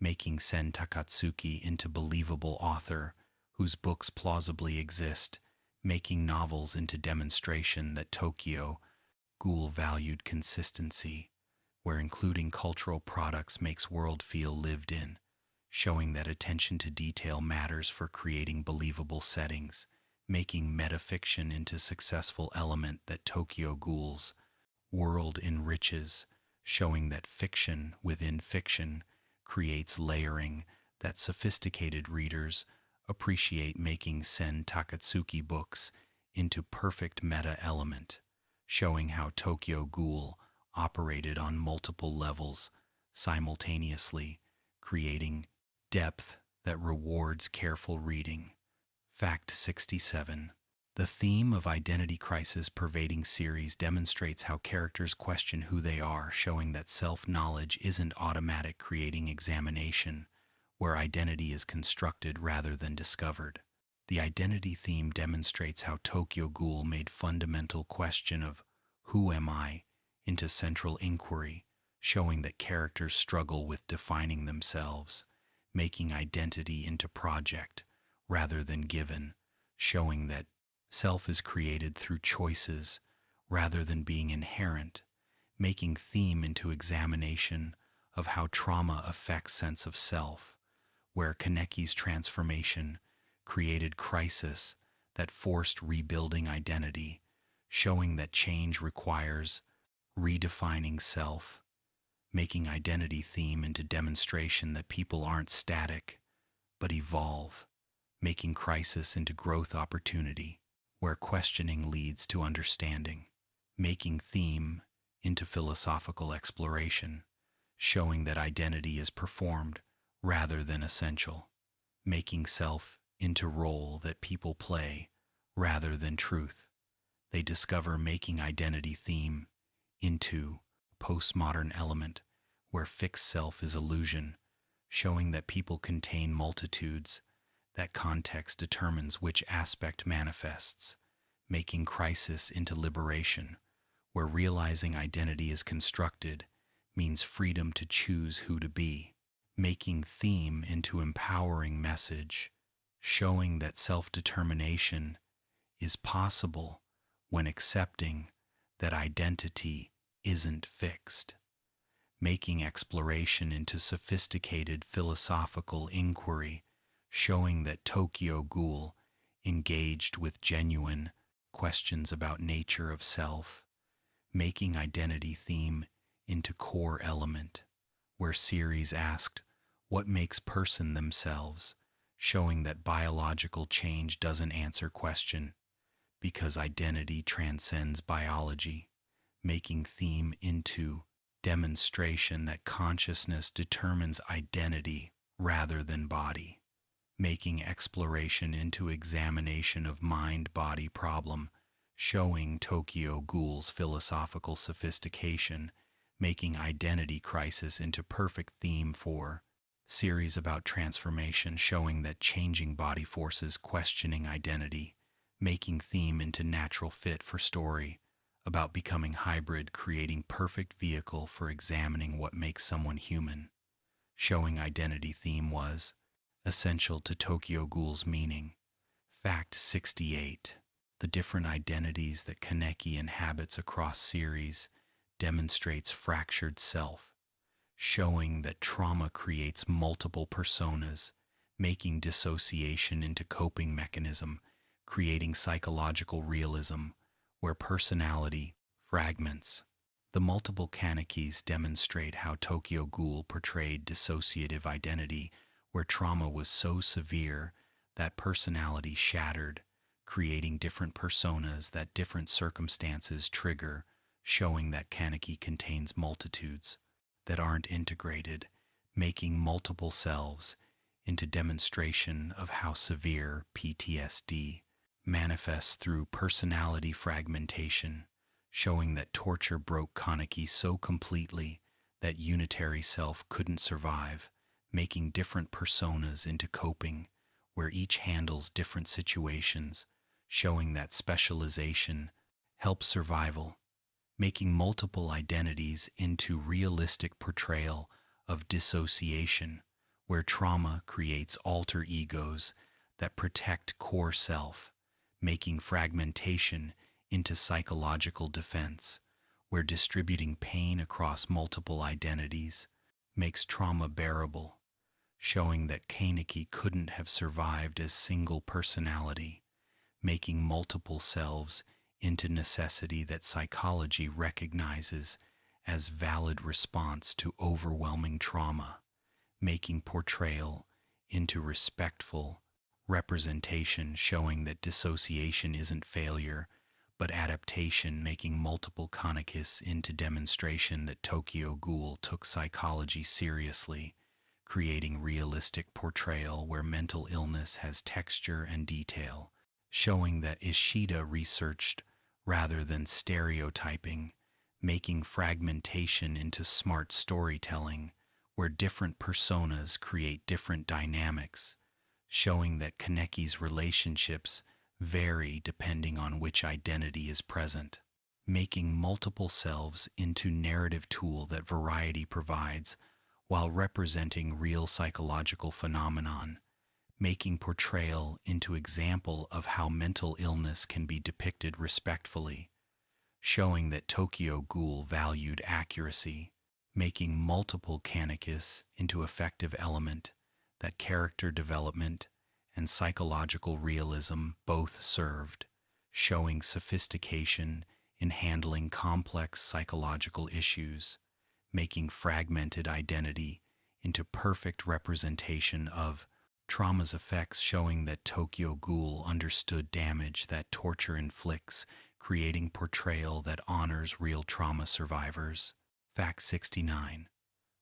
making Sen Takatsuki into believable author whose books plausibly exist, making novels into demonstration that Tokyo Ghoul valued consistency, where including cultural products makes world feel lived in, showing that attention to detail matters for creating believable settings, making metafiction into successful element that Tokyo Ghoul's world enriches, showing that fiction within fiction creates layering that sophisticated readers appreciate, making Sen Takatsuki books into perfect meta element, showing how Tokyo Ghoul operated on multiple levels simultaneously, creating depth that rewards careful reading. Fact 67. The theme of identity crisis pervading series demonstrates how characters question who they are, showing that self-knowledge isn't automatic, creating examination, where identity is constructed rather than discovered. The identity theme demonstrates how Tokyo Ghoul made fundamental question of who am I into central inquiry, showing that characters struggle with defining themselves, making identity into project rather than given, showing that self is created through choices rather than being inherent, making theme into examination of how trauma affects sense of self, where Kaneki's transformation created crisis that forced rebuilding identity, showing that change requires redefining self, making identity theme into demonstration that people aren't static but evolve, making crisis into growth opportunity, where questioning leads to understanding, making theme into philosophical exploration, showing that identity is performed rather than essential, making self into role that people play rather than truth. They discover, making identity theme into postmodern element, where fixed self is illusion, showing that people contain multitudes, that context determines which aspect manifests, making crisis into liberation, where realizing identity is constructed means freedom to choose who to be, making theme into empowering message, showing that self-determination is possible when accepting that identity isn't fixed, making exploration into sophisticated philosophical inquiry, showing that Tokyo Ghoul engaged with genuine questions about nature of self, making identity theme into core element, where series asked what makes person themselves, showing that biological change doesn't answer question because identity transcends biology, making theme into demonstration that consciousness determines identity rather than body, making exploration into examination of mind-body problem, showing Tokyo Ghoul's philosophical sophistication, making identity crisis into perfect theme for series about transformation, showing that changing body forces questioning identity, making theme into natural fit for story about becoming hybrid, creating perfect vehicle for examining what makes someone human, showing identity theme was essential to Tokyo Ghoul's meaning. Fact 68. The different identities that Kaneki inhabits across series demonstrates fractured self, showing that trauma creates multiple personas, making dissociation into coping mechanism, creating psychological realism, where personality fragments. The multiple Kanekis demonstrate how Tokyo Ghoul portrayed dissociative identity, where trauma was so severe that personality shattered, creating different personas that different circumstances trigger, showing that Kaneki contains multitudes that aren't integrated, making multiple selves into demonstration of how severe PTSD manifests through personality fragmentation, showing that torture broke Kaneki so completely that unitary self couldn't survive, making different personas into coping, where each handles different situations, showing that specialization helps survival, making multiple identities into realistic portrayal of dissociation, where trauma creates alter egos that protect core self, making fragmentation into psychological defense, where distributing pain across multiple identities makes trauma bearable, showing that Kaneki couldn't have survived as single personality, making multiple selves into necessity that psychology recognizes as valid response to overwhelming trauma, making portrayal into respectful representation, showing that dissociation isn't failure but adaptation, making multiple Kanekis into demonstration that Tokyo Ghoul took psychology seriously, creating realistic portrayal where mental illness has texture and detail, showing that Ishida researched rather than stereotyping, making fragmentation into smart storytelling where different personas create different dynamics, showing that Kaneki's relationships vary depending on which identity is present, making multiple selves into narrative tool that variety provides while representing real psychological phenomenon, making portrayal into example of how mental illness can be depicted respectfully, showing that Tokyo Ghoul valued accuracy, making multiple Kanekis into effective element that character development and psychological realism both served, showing sophistication in handling complex psychological issues, making fragmented identity into perfect representation of trauma's effects, showing that Tokyo Ghoul understood damage that torture inflicts, creating portrayal that honors real trauma survivors. Fact 69.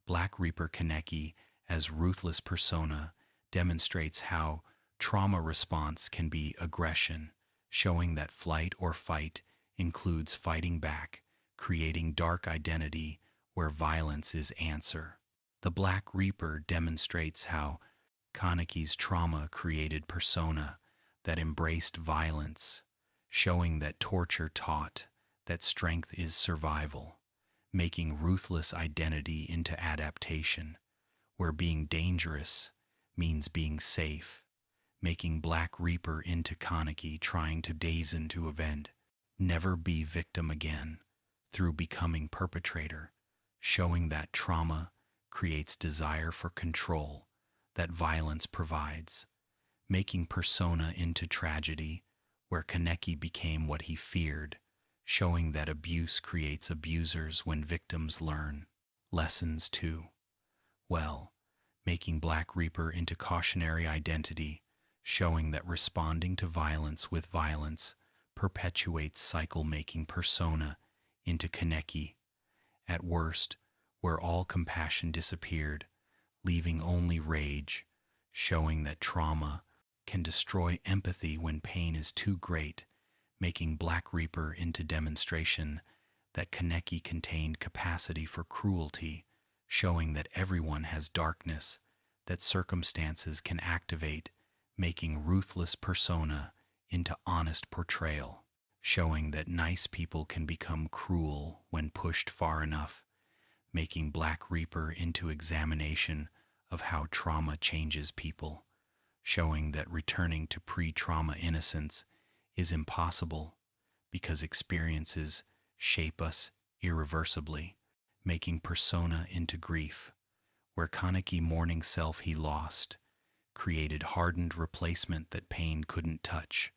Black Reaper Kaneki as ruthless persona demonstrates how trauma response can be aggression, showing that flight or fight includes fighting back, creating dark identity where violence is answer. The Black Reaper demonstrates how Kaneki's trauma created persona that embraced violence, showing that torture taught that strength is survival, making ruthless identity into adaptation, where being dangerous means being safe, making Black Reaper into Kaneki trying to dazen to event, never be victim again, through becoming perpetrator, showing that trauma creates desire for control that violence provides, making persona into tragedy, where Kaneki became what he feared, showing that abuse creates abusers when victims learn. Lessons 2. Well, making Black Reaper into cautionary identity, showing that responding to violence with violence perpetuates cycle, making persona into Kaneki, at worst, where all compassion disappeared, leaving only rage, showing that trauma can destroy empathy when pain is too great, making Black Reaper into demonstration that Kaneki contained capacity for cruelty, showing that everyone has darkness that circumstances can activate, making ruthless persona into honest portrayal, showing that nice people can become cruel when pushed far enough, making Black Reaper into examination of how trauma changes people, showing that returning to pre-trauma innocence is impossible because experiences shape us irreversibly, making persona into grief, where Kaneki mourning self he lost, created hardened replacement that pain couldn't touch,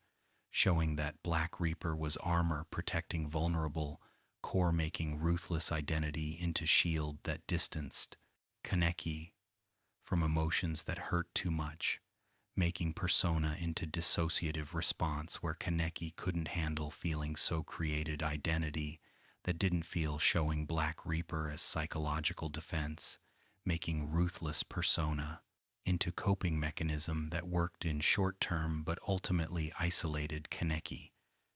showing that Black Reaper was armor protecting vulnerable core, making ruthless identity into shield that distanced Kaneki from emotions that hurt too much, making persona into dissociative response where Kaneki couldn't handle feeling, so created identity that didn't feel, showing Black Reaper as psychological defense, making ruthless persona into coping mechanism that worked in short term but ultimately isolated Kaneki,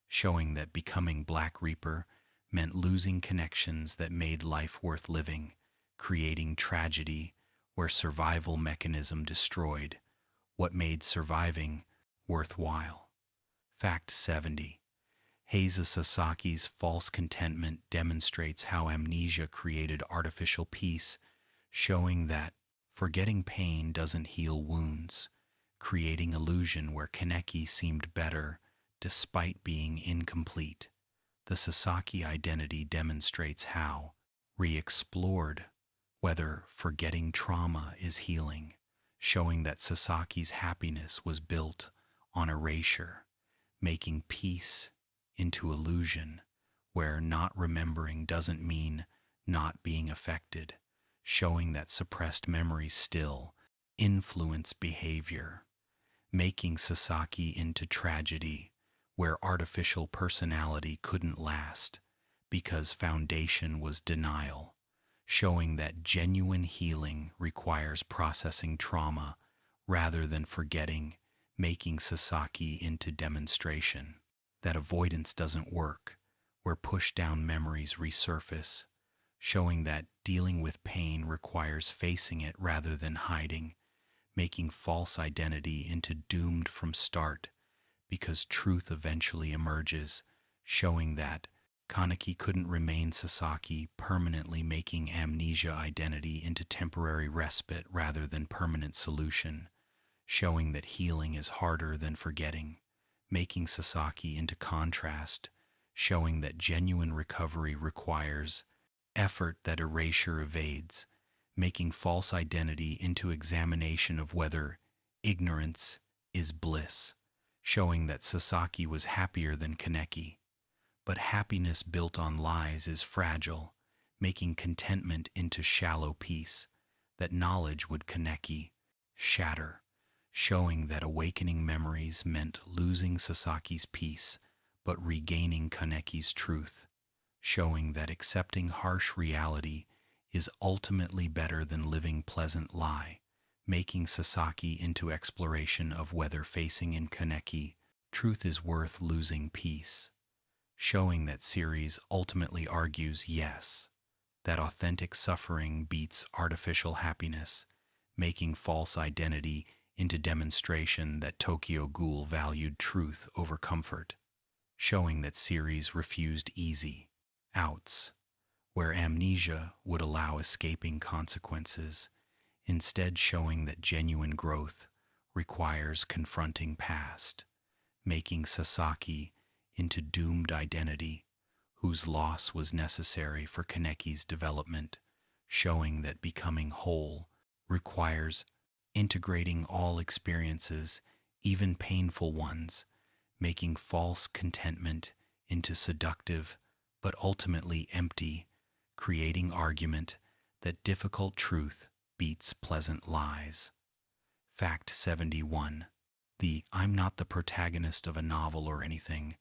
showing that becoming Black Reaper meant losing connections that made life worth living, creating tragedy where survival mechanism destroyed what made surviving worthwhile. Fact 70. Heiza Sasaki's false contentment demonstrates how amnesia created artificial peace, showing that forgetting pain doesn't heal wounds, creating illusion where Kaneki seemed better despite being incomplete. The Sasaki identity demonstrates how re-explored whether forgetting trauma is healing, showing that Sasaki's happiness was built on erasure, making peace into illusion, where not remembering doesn't mean not being affected, showing that suppressed memories still influence behavior, making Sasaki into tragedy, where artificial personality couldn't last because foundation was denial, showing that genuine healing requires processing trauma rather than forgetting, making Sasaki into demonstration that avoidance doesn't work, where push-down memories resurface, showing that dealing with pain requires facing it rather than hiding, making false identity into doomed from start because truth eventually emerges, showing that Kaneki couldn't remain Sasaki, permanently making amnesia identity into temporary respite rather than permanent solution, showing that healing is harder than forgetting, making Sasaki into contrast, showing that genuine recovery requires effort that erasure evades, making false identity into examination of whether ignorance is bliss, showing that Sasaki was happier than Kaneki. But happiness built on lies is fragile, making contentment into shallow peace, that knowledge would Kaneki shatter, showing that awakening memories meant losing Sasaki's peace, but regaining Kaneki's truth, showing that accepting harsh reality is ultimately better than living pleasant lie, making Sasaki into exploration of whether facing in Kaneki truth is worth losing peace, showing that series ultimately argues yes, that authentic suffering beats artificial happiness, making false identity into demonstration that Tokyo Ghoul valued truth over comfort, showing that series refused easy outs, where amnesia would allow escaping consequences, instead showing that genuine growth requires confronting past, making Sasaki into doomed identity, whose loss was necessary for Kaneki's development, showing that becoming whole requires integrating all experiences, even painful ones, making false contentment into seductive but ultimately empty, creating argument that difficult truth beats pleasant lies. Fact 71. The "I'm not the protagonist of a novel or anything"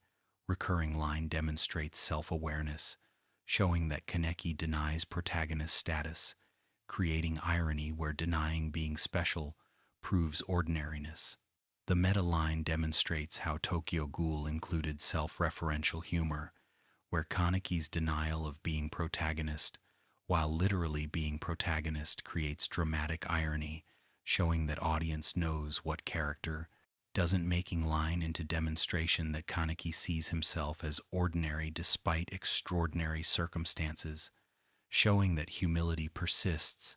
recurring line demonstrates self-awareness, showing that Kaneki denies protagonist status, creating irony where denying being special proves ordinariness. The meta-line demonstrates how Tokyo Ghoul included self-referential humor, where Kaneki's denial of being protagonist, while literally being protagonist, creates dramatic irony, showing that audience knows what character, doesn't making line into demonstration that Kaneki sees himself as ordinary despite extraordinary circumstances, showing that humility persists,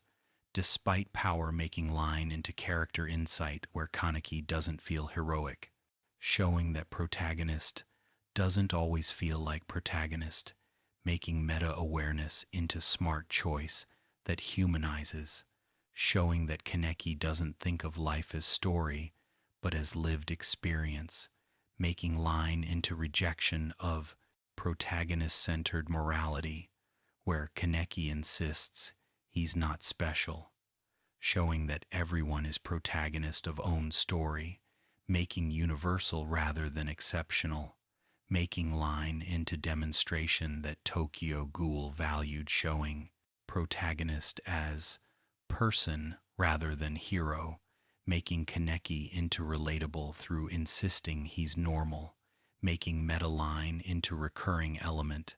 despite power, making line into character insight where Kaneki doesn't feel heroic, showing that protagonist doesn't always feel like protagonist, making meta-awareness into smart choice that humanizes, showing that Kaneki doesn't think of life as story, but as lived experience, making line into rejection of protagonist-centered morality, where Kaneki insists he's not special, showing that everyone is protagonist of own story, making universal rather than exceptional, making line into demonstration that Tokyo Ghoul valued showing protagonist as person rather than hero, making Kaneki into relatable through insisting he's normal, making meta-line into recurring element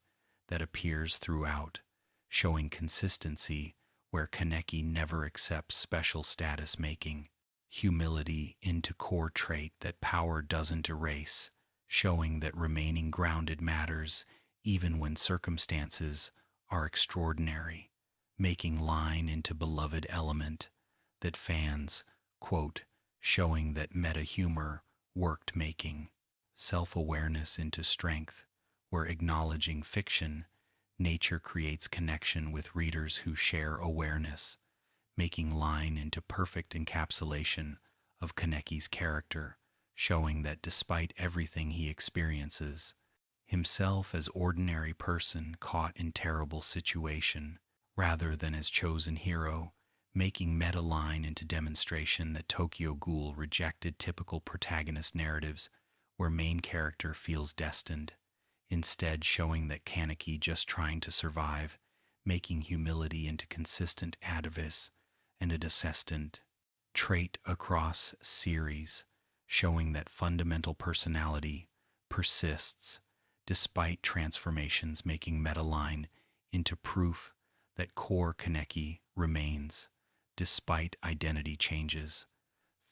that appears throughout, showing consistency where Kaneki never accepts special status, making humility into core trait that power doesn't erase, showing that remaining grounded matters even when circumstances are extraordinary, making line into beloved element that fans quote, showing that meta-humor worked, making self-awareness into strength, where acknowledging fiction, nature creates connection with readers who share awareness, making line into perfect encapsulation of Kaneki's character, showing that despite everything he experiences, himself as ordinary person caught in terrible situation, rather than as chosen hero, making meta line into demonstration that Tokyo Ghoul rejected typical protagonist narratives where main character feels destined, instead showing that Kaneki just trying to survive, making humility into consistent atavis and a descendant trait across series, showing that fundamental personality persists despite transformations, making meta line into proof that core Kaneki remains despite identity changes.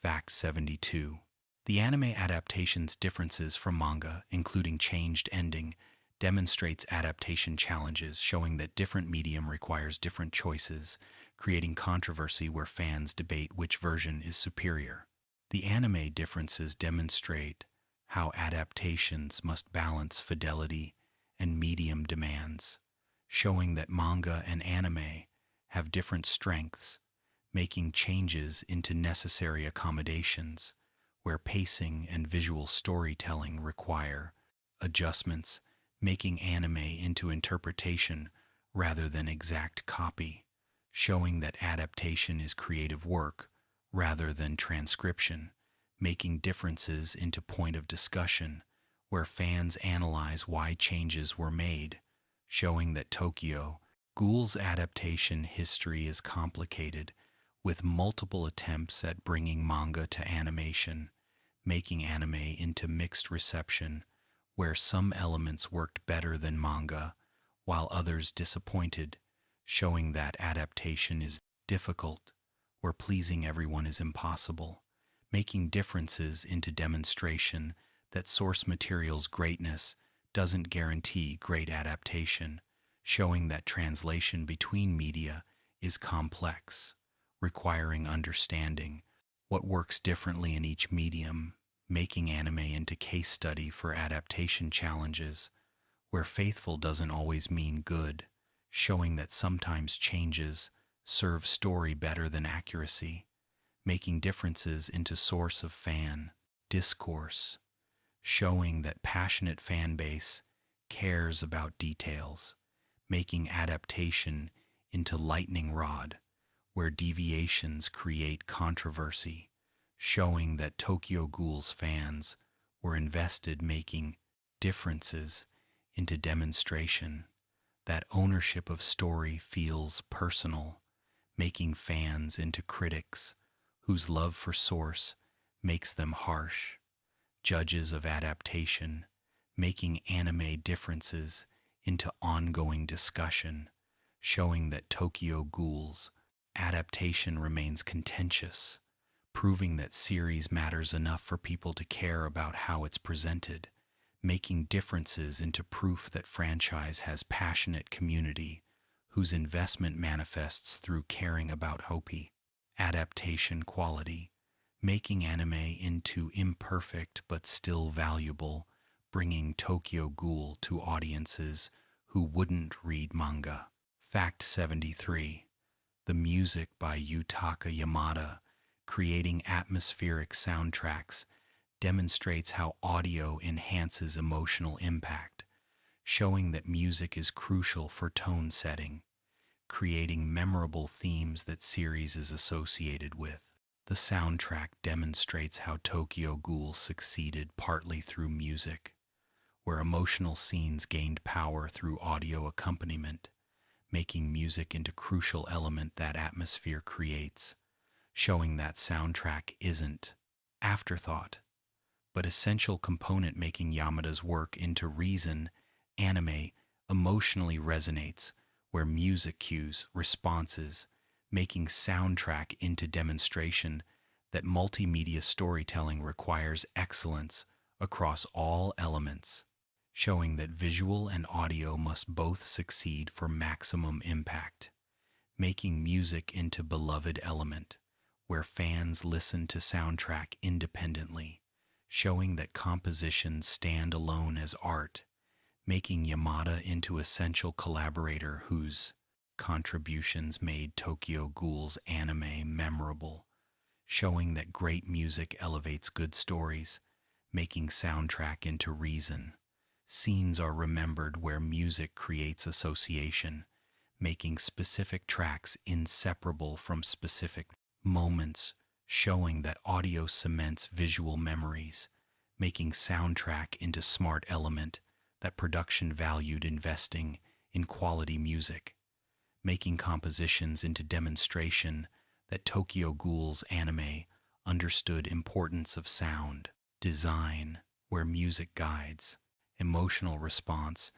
Fact 72. The anime adaptation's differences from manga, including changed ending, demonstrates adaptation challenges, showing that different medium requires different choices, creating controversy where fans debate which version is superior. The anime differences demonstrate how adaptations must balance fidelity and medium demands, showing that manga and anime have different strengths, making changes into necessary accommodations where pacing and visual storytelling require adjustments, making anime into interpretation rather than exact copy, showing that adaptation is creative work rather than transcription, making differences into point of discussion where fans analyze why changes were made, showing that Tokyo Ghoul's adaptation history is complicated, with multiple attempts at bringing manga to animation, making anime into mixed reception, where some elements worked better than manga, while others disappointed, showing that adaptation is difficult, where pleasing everyone is impossible, making differences into demonstration that source material's greatness doesn't guarantee great adaptation, showing that translation between media is complex, requiring understanding what works differently in each medium, making anime into case study for adaptation challenges, where faithful doesn't always mean good, showing that sometimes changes serve story better than accuracy, making differences into source of fan discourse, showing that passionate fan base cares about details, making adaptation into lightning rod, where deviations create controversy, showing that Tokyo Ghoul's fans were invested, making differences into demonstration, that ownership of story feels personal, making fans into critics whose love for source makes them harsh, judges of adaptation, making anime differences into ongoing discussion, showing that Tokyo Ghoul's adaptation remains contentious, proving that series matters enough for people to care about how it's presented, making differences into proof that franchise has passionate community whose investment manifests through caring about Hopi adaptation quality, making anime into imperfect but still valuable, bringing Tokyo Ghoul to audiences who wouldn't read manga. Fact 73. The music by Yutaka Yamada, creating atmospheric soundtracks, demonstrates how audio enhances emotional impact, showing that music is crucial for tone setting, creating memorable themes that series is associated with. The soundtrack demonstrates how Tokyo Ghoul succeeded partly through music, where emotional scenes gained power through audio accompaniment, making music into crucial element that atmosphere creates, showing that soundtrack isn't afterthought, but essential component, making Yamada's work into reason. Anime emotionally resonates where music cues responses, making soundtrack into demonstration that multimedia storytelling requires excellence across all elements, showing that visual and audio must both succeed for maximum impact, making music into beloved element where fans listen to soundtrack independently, showing that compositions stand alone as art, making Yamada into essential collaborator whose contributions made Tokyo Ghoul's anime memorable, showing that great music elevates good stories, making soundtrack into reason. Scenes are remembered where music creates association, making specific tracks inseparable from specific moments, showing that audio cements visual memories, making soundtrack into smart element that production valued investing in quality music, making compositions into demonstration that Tokyo Ghoul's anime understood importance of sound, design, where music guides, emotional response,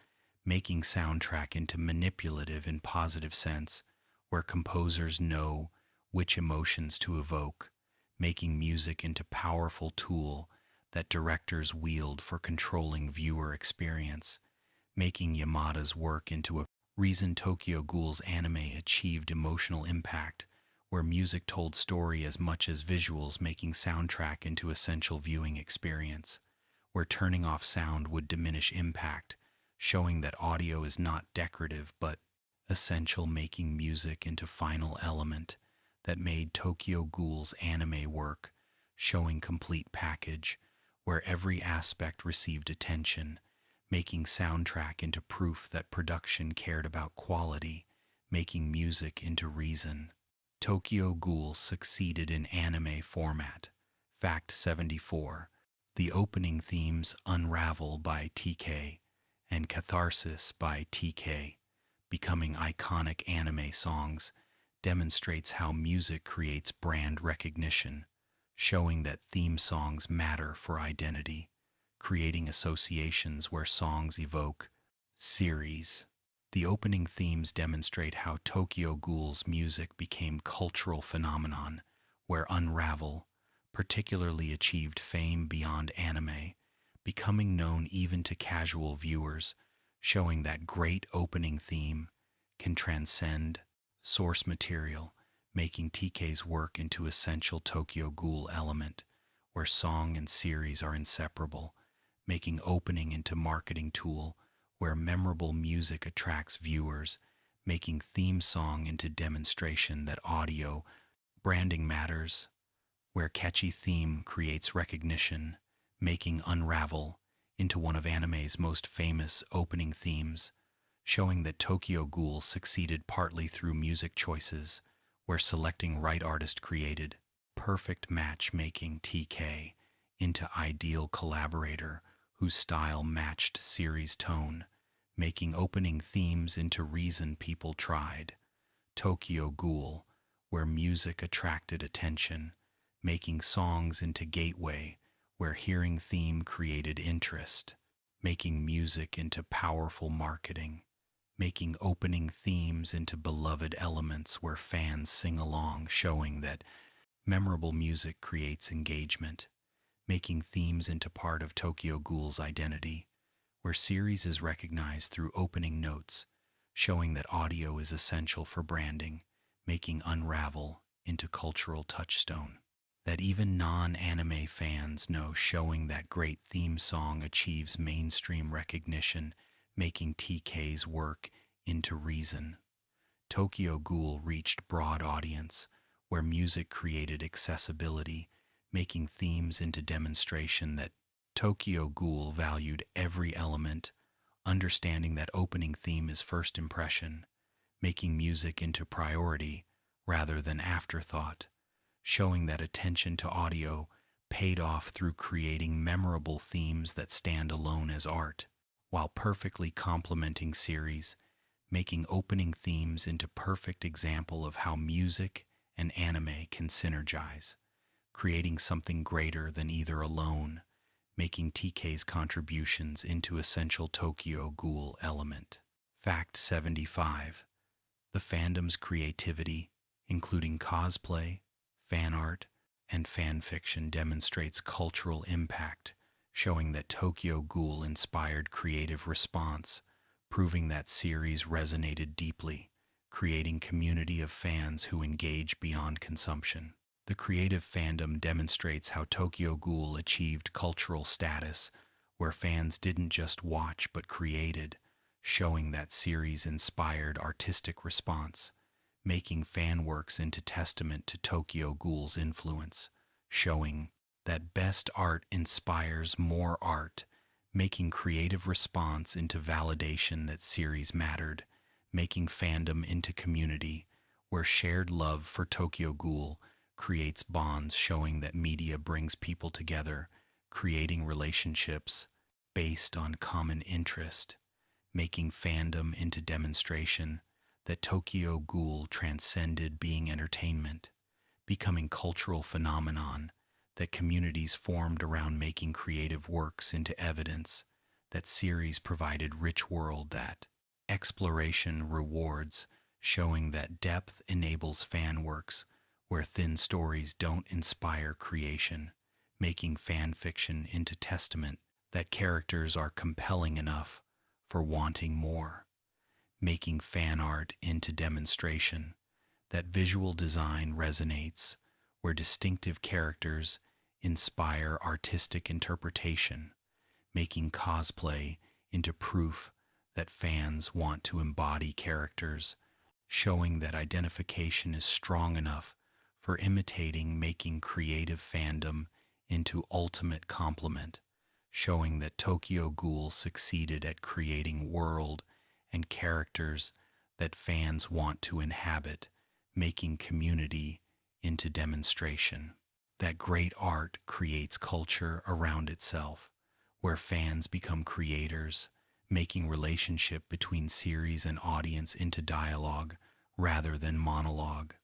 making soundtrack into manipulative in positive sense, where composers know which emotions to evoke, making music into powerful tool that directors wield for controlling viewer experience, making Yamada's work into a reason Tokyo Ghoul's anime achieved emotional impact, where music told story as much as visuals, making soundtrack into essential viewing experience, where turning off sound would diminish impact, showing that audio is not decorative but essential, making music into final element that made Tokyo Ghoul's anime work, showing complete package, where every aspect received attention, making soundtrack into proof that production cared about quality, making music into reason. Tokyo Ghoul succeeded in anime format. Fact 74. The opening themes Unravel by TK and Catharsis by TK, becoming iconic anime songs, demonstrates how music creates brand recognition, showing that theme songs matter for identity, creating associations where songs evoke series. The opening themes demonstrate how Tokyo Ghoul's music became cultural phenomenon, where Unravel particularly achieved fame beyond anime, becoming known even to casual viewers, showing that great opening theme can transcend source material, making TK's work into essential Tokyo Ghoul element, where song and series are inseparable, making opening into marketing tool, where memorable music attracts viewers, making theme song into demonstration that audio branding matters, where catchy theme creates recognition, making Unravel into one of anime's most famous opening themes, showing that Tokyo Ghoul succeeded partly through music choices, where selecting right artist created perfect match, making TK into ideal collaborator whose style matched series tone, making opening themes into reason people tried. Tokyo Ghoul, where music attracted attention, making songs into gateway, where hearing theme created interest, making music into powerful marketing, making opening themes into beloved elements where fans sing along, showing that memorable music creates engagement, making themes into part of Tokyo Ghoul's identity, where series is recognized through opening notes, showing that audio is essential for branding, making Unravel into cultural touchstone that even non-anime fans know, showing that great theme song achieves mainstream recognition, making TK's work into reason. Tokyo Ghoul reached broad audience, where music created accessibility, making themes into demonstration that Tokyo Ghoul valued every element, understanding that opening theme is first impression, making music into priority rather than afterthought, showing that attention to audio paid off through creating memorable themes that stand alone as art, while perfectly complementing series, making opening themes into perfect example of how music and anime can synergize, creating something greater than either alone, making TK's contributions into essential Tokyo Ghoul element. Fact 75. The fandom's creativity, including cosplay, fan art, and fan fiction, demonstrates cultural impact, showing that Tokyo Ghoul inspired creative response, proving that series resonated deeply, creating community of fans who engage beyond consumption. The creative fandom demonstrates how Tokyo Ghoul achieved cultural status, where fans didn't just watch but created, showing that series inspired artistic response, making fan works into testament to Tokyo Ghoul's influence, showing that best art inspires more art, making creative response into validation that series mattered, making fandom into community, where shared love for Tokyo Ghoul creates bonds, showing that media brings people together, creating relationships based on common interest, making fandom into demonstration that Tokyo Ghoul transcended being entertainment, becoming cultural phenomenon that communities formed around making creative works into evidence that series provided rich world that exploration rewards, showing that depth enables fan works where thin stories don't inspire creation, making fan fiction into testament that characters are compelling enough for wanting more, making fan art into demonstration that visual design resonates where distinctive characters inspire artistic interpretation, making cosplay into proof that fans want to embody characters, showing that identification is strong enough for imitating, making creative fandom into ultimate complement, showing that Tokyo Ghoul succeeded at creating world and characters that fans want to inhabit, making community into demonstration. That great art creates culture around itself, where fans become creators, making relationship between series and audience into dialogue rather than monologue,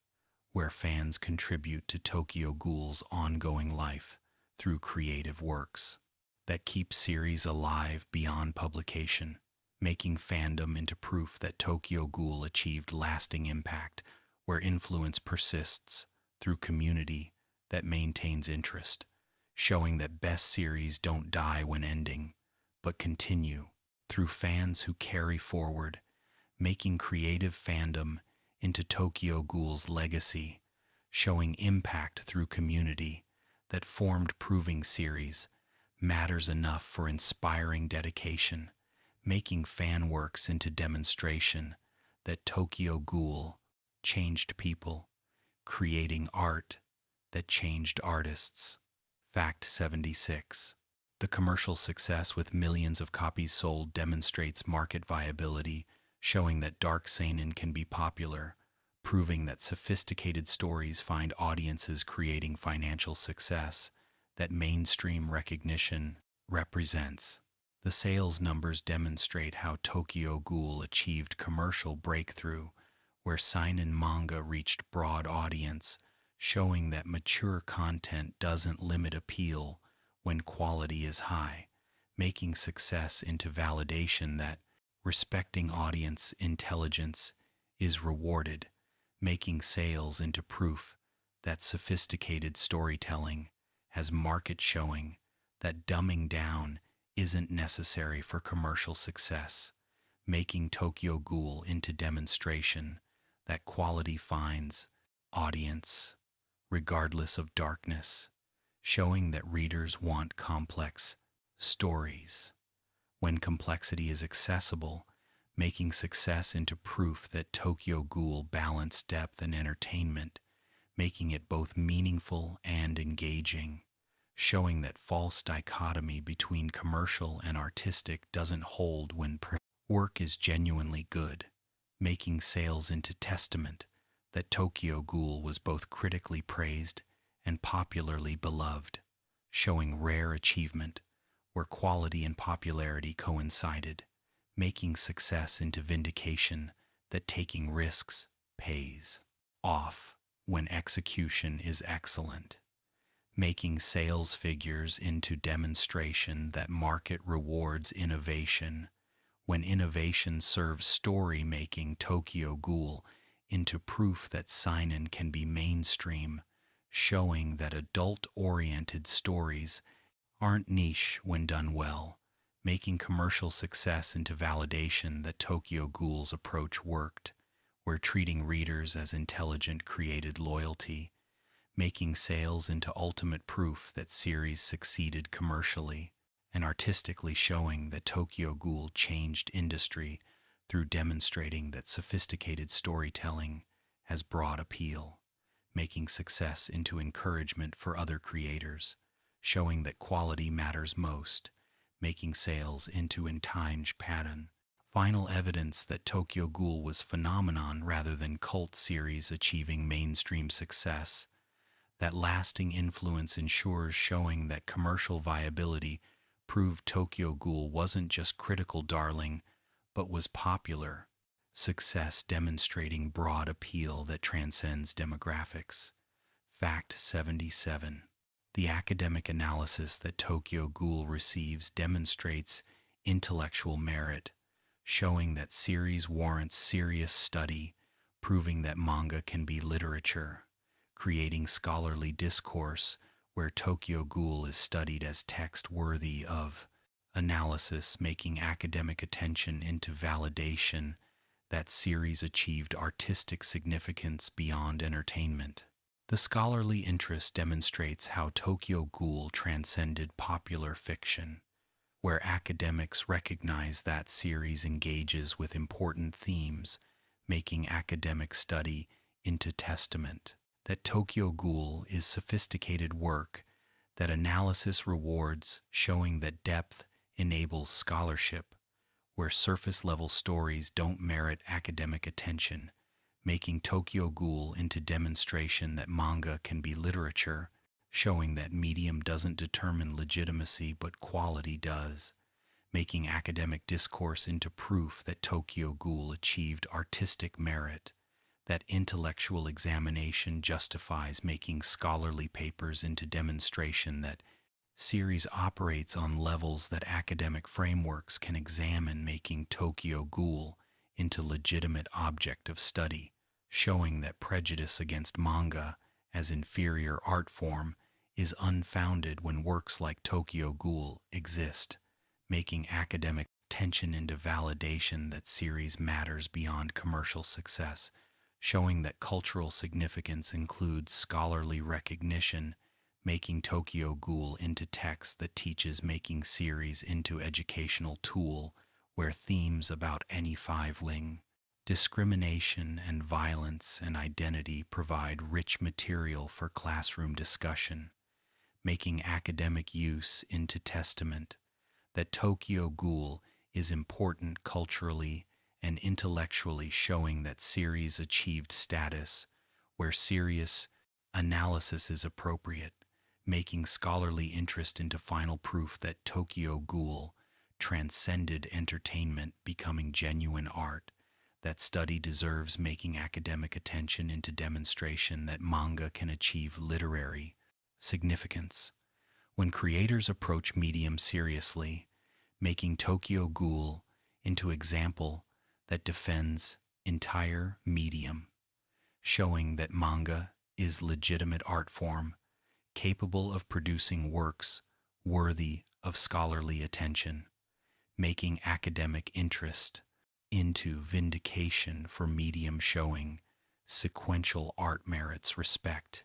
where fans contribute to Tokyo Ghoul's ongoing life through creative works that keep series alive beyond publication, making fandom into proof that Tokyo Ghoul achieved lasting impact, where influence persists through community that maintains interest, showing that best series don't die when ending, but continue through fans who carry forward, making creative fandom into Tokyo Ghoul's legacy, showing impact through community that formed, proving series matters enough for inspiring dedication, making fan works into demonstration that Tokyo Ghoul changed people, creating art that changed artists. Fact 76. The commercial success with millions of copies sold demonstrates market viability, showing that dark seinen can be popular, proving that sophisticated stories find audiences, creating financial success that mainstream recognition represents. The sales numbers demonstrate how Tokyo Ghoul achieved commercial breakthrough, where seinen manga reached broad audience, showing that mature content doesn't limit appeal when quality is high, making success into validation that respecting audience intelligence is rewarded, making sales into proof that sophisticated storytelling has market, showing that dumbing down isn't necessary for commercial success, making Tokyo Ghoul into demonstration that quality finds audience regardless of darkness, showing that readers want complex stories when complexity is accessible, making success into proof that Tokyo Ghoul balanced depth and entertainment, making it both meaningful and engaging, showing that false dichotomy between commercial and artistic doesn't hold when work is genuinely good, making sales into testament that Tokyo Ghoul was both critically praised and popularly beloved, showing rare achievement where quality and popularity coincided, making success into vindication that taking risks pays off when execution is excellent, making sales figures into demonstration that market rewards innovation when innovation serves story, making Tokyo Ghoul into proof that seinen can be mainstream, showing that adult-oriented stories aren't niche when done well, making commercial success into validation that Tokyo Ghoul's approach worked, where treating readers as intelligent created loyalty, making sales into ultimate proof that series succeeded commercially and artistically, showing that Tokyo Ghoul changed industry through demonstrating that sophisticated storytelling has broad appeal, making success into encouragement for other creators, showing that quality matters most, making sales into intange pattern. Final evidence that Tokyo Ghoul was phenomenon rather than cult series achieving mainstream success. That lasting influence ensures showing that commercial viability proved Tokyo Ghoul wasn't just critical darling, but was popular. Success demonstrating broad appeal that transcends demographics. Fact 77. The academic analysis that Tokyo Ghoul receives demonstrates intellectual merit, showing that series warrants serious study, proving that manga can be literature, creating scholarly discourse where Tokyo Ghoul is studied as text worthy of analysis, making academic attention into validation that series achieved artistic significance beyond entertainment. The scholarly interest demonstrates how Tokyo Ghoul transcended popular fiction, where academics recognize that series engages with important themes, making academic study into testament that Tokyo Ghoul is sophisticated work that analysis rewards, showing that depth enables scholarship, where surface-level stories don't merit academic attention, making Tokyo Ghoul into demonstration that manga can be literature, showing that medium doesn't determine legitimacy but quality does, making academic discourse into proof that Tokyo Ghoul achieved artistic merit, that intellectual examination justifies making scholarly papers into demonstration that series operates on levels that academic frameworks can examine, making Tokyo Ghoul into legitimate object of study, showing that prejudice against manga as inferior art form is unfounded when works like Tokyo Ghoul exist, making academic attention into validation that series matters beyond commercial success, showing that cultural significance includes scholarly recognition, making Tokyo Ghoul into text that teaches, making series into educational tool where themes about any five-ling, discrimination and violence and identity provide rich material for classroom discussion, making academic use into testament that Tokyo Ghoul is important culturally and intellectually, showing that series achieved status where serious analysis is appropriate, making scholarly interest into final proof that Tokyo Ghoul transcended entertainment, becoming genuine art, that study deserves, making academic attention into demonstration that manga can achieve literary significance. When creators approach medium seriously, making Tokyo Ghoul into example that defends entire medium, showing that manga is legitimate art form, capable of producing works worthy of scholarly attention, making academic interest into vindication for medium, showing sequential art merits respect,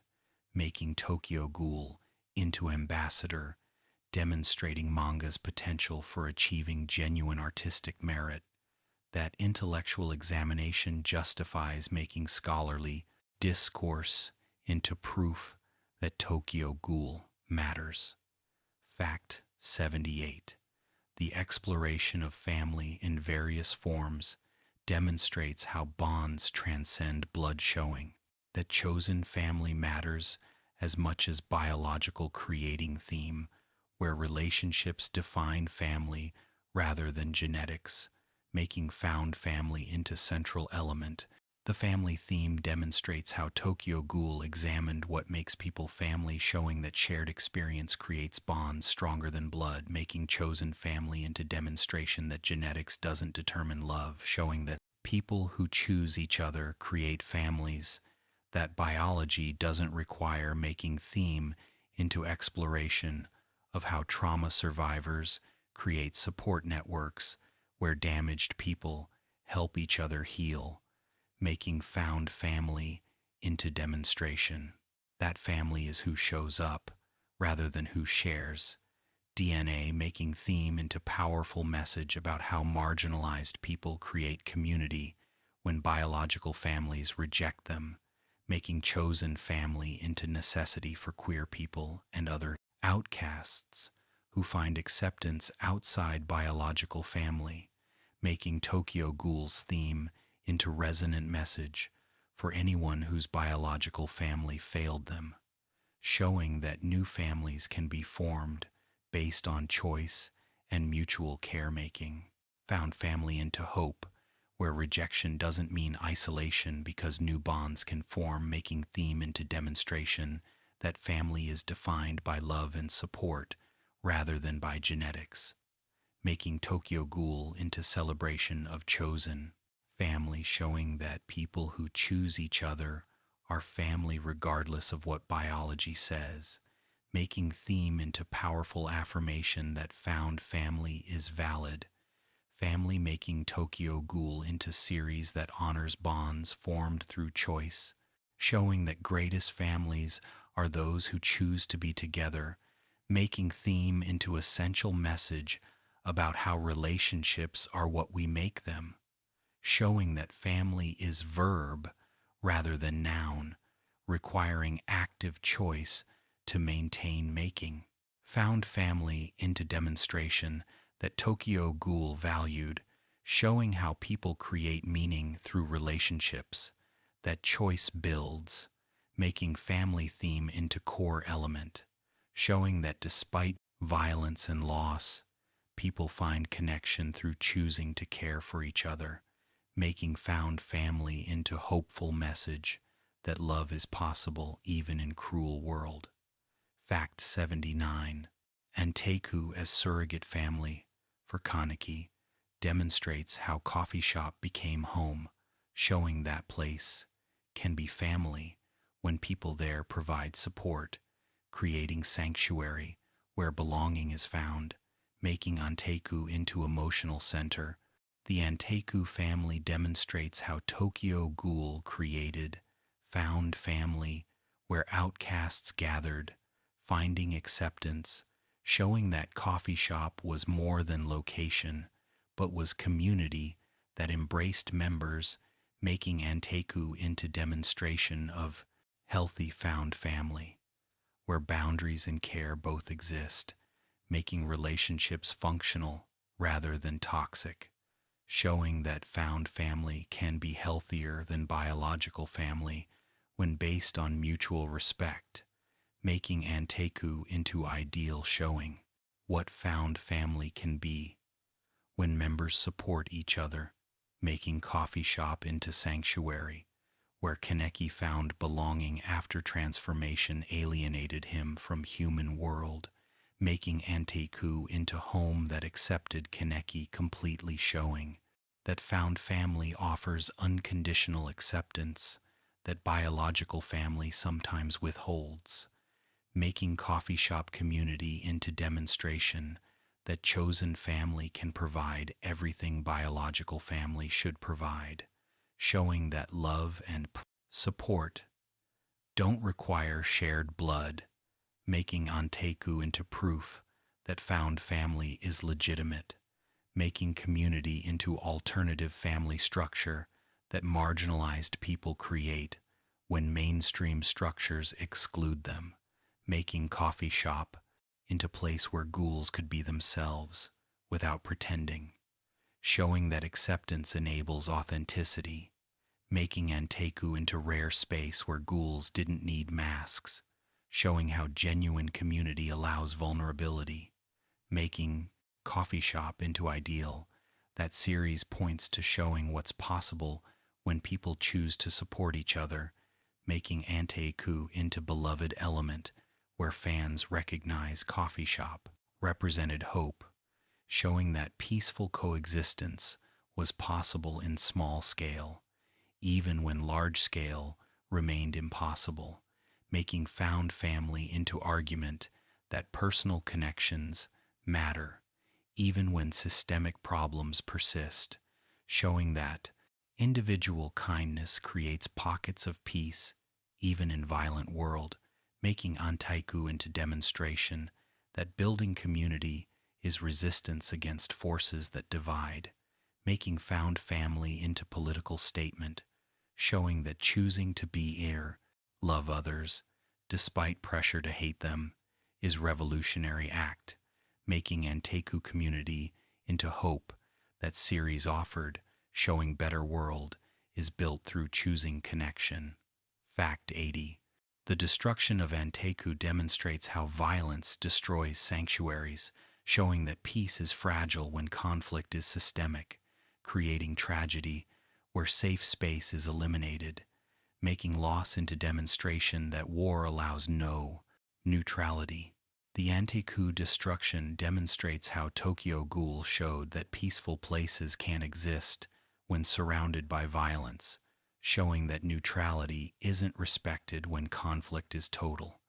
making Tokyo Ghoul into ambassador, demonstrating manga's potential for achieving genuine artistic merit, that intellectual examination justifies, making scholarly discourse into proof that Tokyo Ghoul matters. Fact 78. The exploration of family in various forms demonstrates how bonds transcend blood, showing that chosen family matters as much as biological, creating theme where relationships define family rather than genetics, making found family into central element. The family theme demonstrates how Tokyo Ghoul examined what makes people family, showing that shared experience creates bonds stronger than blood, making chosen family into demonstration that genetics doesn't determine love, showing that people who choose each other create families, that biology doesn't require, making theme into exploration of how trauma survivors create support networks where damaged people help each other heal, making found family into demonstration that family is who shows up rather than who shares, DNA making theme into powerful message about how marginalized people create community when biological families reject them, making chosen family into necessity for queer people and other outcasts who find acceptance outside biological family, making Tokyo Ghoul's theme into resonant message for anyone whose biological family failed them, showing that new families can be formed based on choice and mutual caremaking. Found family into hope, where rejection doesn't mean isolation because new bonds can form, making theme into demonstration that family is defined by love and support rather than by genetics, making Tokyo Ghoul into celebration of chosen family, showing that people who choose each other are family regardless of what biology says, making theme into powerful affirmation that found family is valid, family making Tokyo Ghoul into series that honors bonds formed through choice, showing that greatest families are those who choose to be together, making theme into essential message about how relationships are what we make them, showing that family is verb rather than noun, requiring active choice to maintain making. Found family into demonstration that Tokyo Ghoul valued, showing how people create meaning through relationships, that choice builds, making family theme into core element, showing that despite violence and loss, people find connection through choosing to care for each other, making found family into hopeful message that love is possible even in cruel world. Fact 79. Anteku as surrogate family for Kaneki demonstrates how coffee shop became home, showing that place can be family when people there provide support, creating sanctuary where belonging is found, making Anteku into emotional center. The Anteku family demonstrates how Tokyo Ghoul created found family where outcasts gathered, finding acceptance, showing that coffee shop was more than location, but was community that embraced members, making Anteku into demonstration of healthy found family, where boundaries and care both exist, making relationships functional rather than toxic, showing that found family can be healthier than biological family when based on mutual respect, making Anteku into ideal, showing what found family can be when members support each other, making coffee shop into sanctuary, where Kaneki found belonging after transformation alienated him from human world, making Anteku into home that accepted Kaneki completely, showing that found family offers unconditional acceptance that biological family sometimes withholds, making coffee shop community into demonstration that chosen family can provide everything biological family should provide, showing that love and support don't require shared blood, making Anteku into proof that found family is legitimate, making community into alternative family structure that marginalized people create when mainstream structures exclude them, making coffee shop into place where ghouls could be themselves without pretending, showing that acceptance enables authenticity, making Anteku into rare space where ghouls didn't need masks, showing how genuine community allows vulnerability, making coffee shop into ideal. That series points to showing what's possible when people choose to support each other, making Anteku into beloved element where fans recognize coffee shop represented hope, showing that peaceful coexistence was possible in small scale, even when large scale remained impossible, making found family into argument that personal connections matter, even when systemic problems persist, showing that individual kindness creates pockets of peace, even in violent world, making Anteku into demonstration that building community is resistance against forces that divide, making found family into political statement, showing that choosing to be love others, despite pressure to hate them, is revolutionary act, making Anteku community into hope that series offered, showing better world is built through choosing connection. Fact 80. The destruction of Anteku demonstrates how violence destroys sanctuaries, showing that peace is fragile when conflict is systemic, creating tragedy where safe space is eliminated, making loss into demonstration that war allows no neutrality. The Anteku destruction demonstrates how Tokyo Ghoul showed that peaceful places can exist when surrounded by violence, showing that neutrality isn't respected when conflict is total,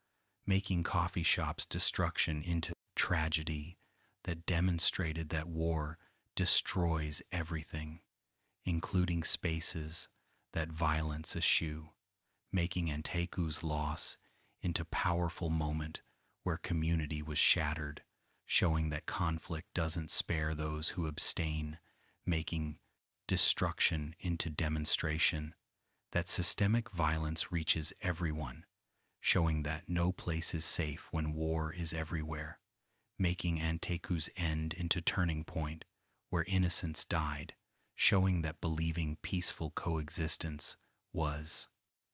making coffee shops' destruction into tragedy that demonstrated that war destroys everything, including spaces that violence eschew, making Anteku's loss into powerful moment where community was shattered, showing that conflict doesn't spare those who abstain, making destruction into demonstration, that systemic violence reaches everyone, showing that no place is safe when war is everywhere, making Anteku's end into turning point where innocence died, showing that believing peaceful coexistence was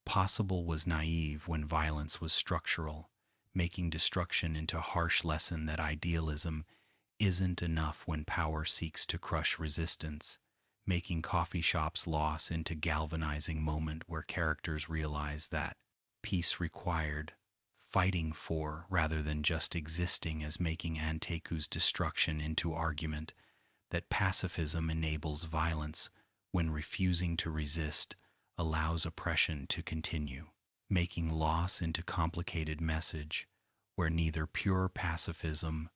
possible was naive when violence was structural, making destruction into harsh lesson that idealism isn't enough when power seeks to crush resistance, making coffee shops' loss into galvanizing moment where characters realize that peace required fighting for rather than just existing, as making Anteku's destruction into argument that pacifism enables violence when refusing to resist allows oppression to continue, making loss into complicated message where neither pure pacifism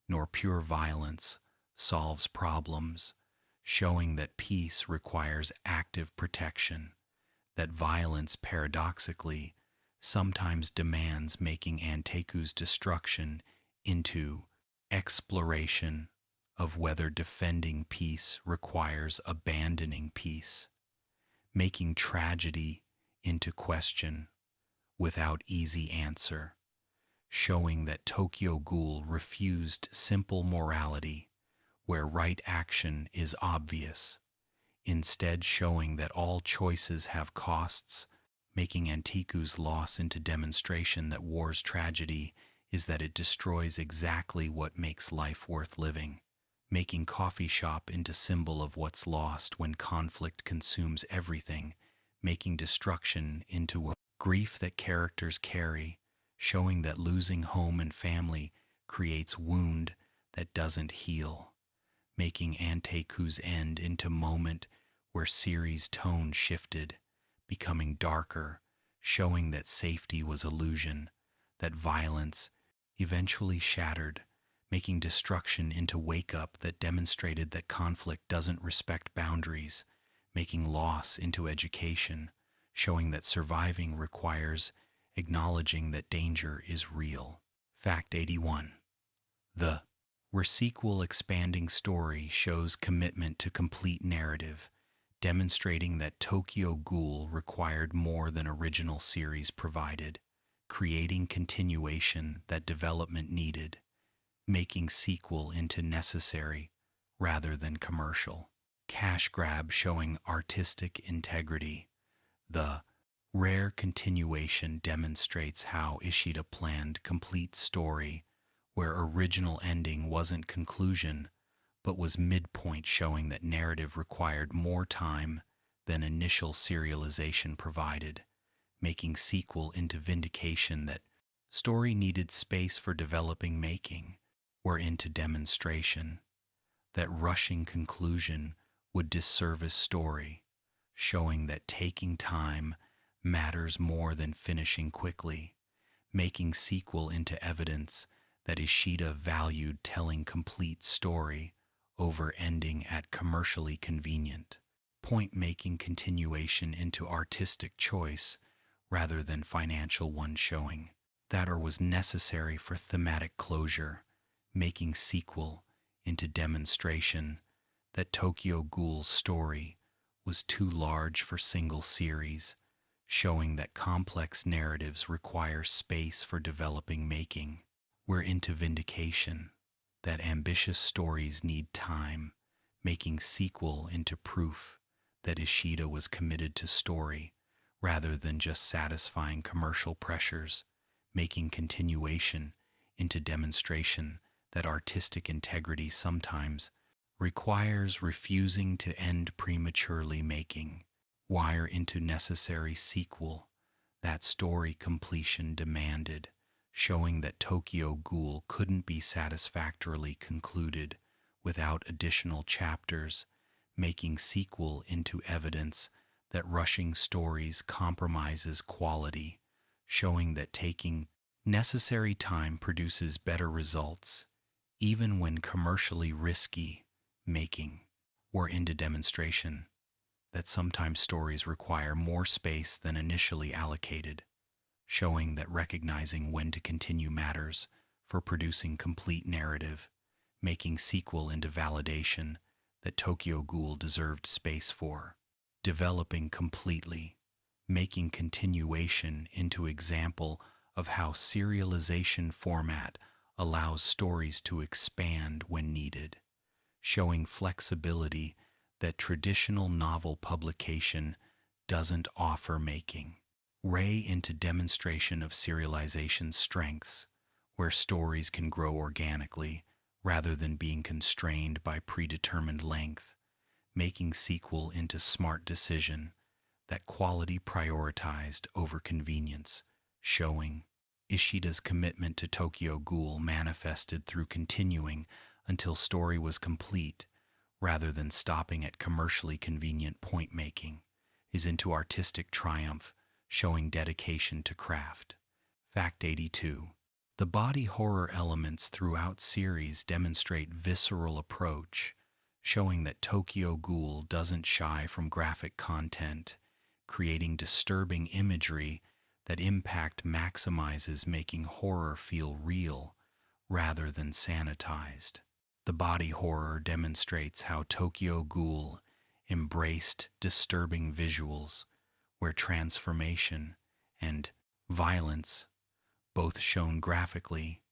nor pure violence solves problems, showing that peace requires active protection, that violence paradoxically sometimes demands, making Anteku's destruction into exploration of whether defending peace requires abandoning peace, making tragedy into question without easy answer, showing that Tokyo Ghoul refused simple morality where right action is obvious, instead showing that all choices have costs, making Anteku's loss into demonstration that war's tragedy is that it destroys exactly what makes life worth living, making coffee shop into symbol of what's lost when conflict consumes everything, making destruction into a grief that characters carry, showing that losing home and family creates wound that doesn't heal, making Anteku's end into moment where series' tone shifted, becoming darker, showing that safety was illusion, that violence eventually shattered, making destruction into wake-up that demonstrated that conflict doesn't respect boundaries, making loss into education, showing that surviving requires acknowledging that danger is real. Fact 81. The sequel expanding story shows commitment to complete narrative, demonstrating that Tokyo Ghoul required more than original series provided, creating continuation that development needed, making sequel into necessary rather than commercial. Cash grab showing artistic integrity. The rare continuation demonstrates how Ishida planned complete story where original ending wasn't conclusion but was midpoint, showing that narrative required more time than initial serialization provided, making sequel into vindication that story needed space for developing, making or into demonstration that rushing conclusion would disservice story, showing that taking time matters more than finishing quickly, making sequel into evidence that Ishida valued telling complete story over ending at commercially convenient point, making continuation into artistic choice rather than financial one, showing that or was necessary for thematic closure, making sequel into demonstration that Tokyo Ghoul's story was too large for single series, showing that complex narratives require space for developing making. We're into vindication, that ambitious stories need time, making sequel into proof that Ishida was committed to story rather than just satisfying commercial pressures, making continuation into demonstration that artistic integrity sometimes requires refusing to end prematurely, making wire into necessary sequel that story completion demanded, showing that Tokyo Ghoul couldn't be satisfactorily concluded without additional chapters, making sequel into evidence that rushing stories compromises quality, showing that taking necessary time produces better results, even when commercially risky. Making we're into demonstration that sometimes stories require more space than initially allocated, showing that recognizing when to continue matters for producing complete narrative, making sequel into validation that Tokyo Ghoul deserved space for, developing completely, making continuation into example of how serialization format allows stories to expand when needed, showing flexibility that traditional novel publication doesn't offer, making Ray into demonstration of serialization's strengths, where stories can grow organically rather than being constrained by predetermined length, making sequel into smart decision that quality prioritized over convenience, showing Ishida's commitment to Tokyo Ghoul manifested through continuing until story was complete rather than stopping at commercially convenient point-making, is into artistic triumph, showing dedication to craft. Fact 82. The body horror elements throughout series demonstrate visceral approach, showing that Tokyo Ghoul doesn't shy from graphic content, creating disturbing imagery that impact maximizes, making horror feel real rather than sanitized. The body horror demonstrates how Tokyo Ghoul embraced disturbing visuals, where transformation and violence both shown graphically,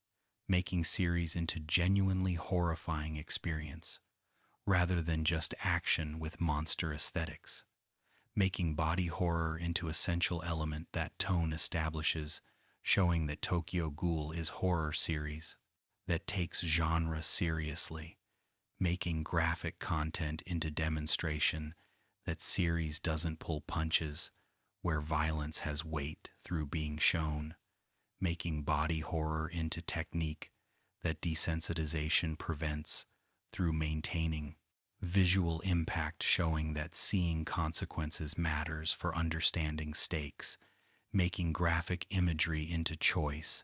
making series into genuinely horrifying experience, rather than just action with monster aesthetics, making body horror into essential element that tone establishes, showing that Tokyo Ghoul is horror series that takes genre seriously, making graphic content into demonstration that series doesn't pull punches, where violence has weight through being shown, making body horror into technique that desensitization prevents through maintaining visual impact, showing that seeing consequences matters for understanding stakes, making graphic imagery into choice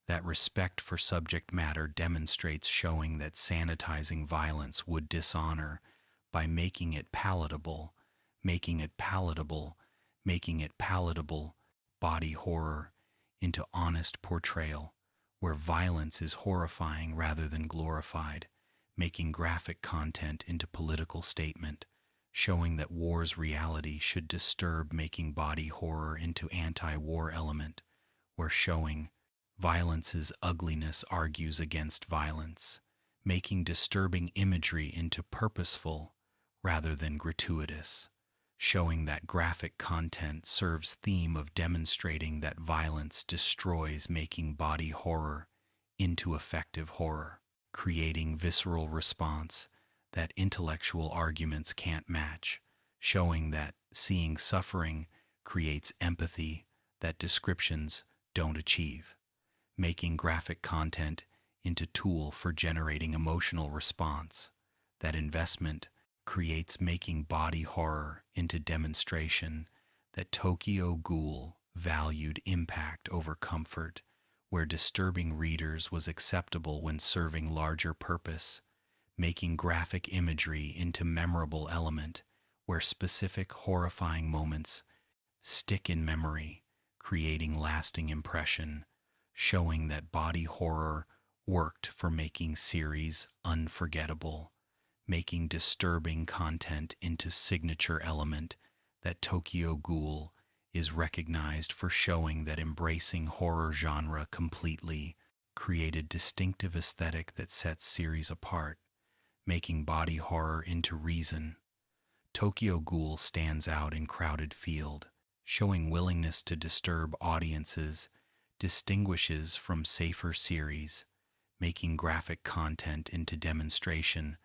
that respect for subject matter demonstrates, showing that sanitizing violence would dishonor by making it palatable, making it palatable, making it palatable, body horror into honest portrayal, where violence is horrifying rather than glorified, making graphic content into political statement, showing that war's reality should disturb, making body horror into anti-war element, where showing violence's ugliness argues against violence, making disturbing imagery into purposeful rather than gratuitous, showing that graphic content serves theme of demonstrating that violence destroys, making body horror into effective horror, creating visceral response that intellectual arguments can't match, showing that seeing suffering creates empathy that descriptions don't achieve, making graphic content into tool for generating emotional response that investment creates, making body horror into demonstration that Tokyo Ghoul valued impact over comfort, where disturbing readers was acceptable when serving larger purpose, making graphic imagery into memorable element, where specific horrifying moments stick in memory, creating lasting impression, showing that body horror worked for making series unforgettable, making disturbing content into signature element. That Tokyo Ghoul is recognized for showing that embracing horror genre completely created distinctive aesthetic that sets series apart, making body horror into reason. Tokyo Ghoul stands out in crowded field, showing willingness to disturb audiences, distinguishes from safer series, making graphic content into demonstration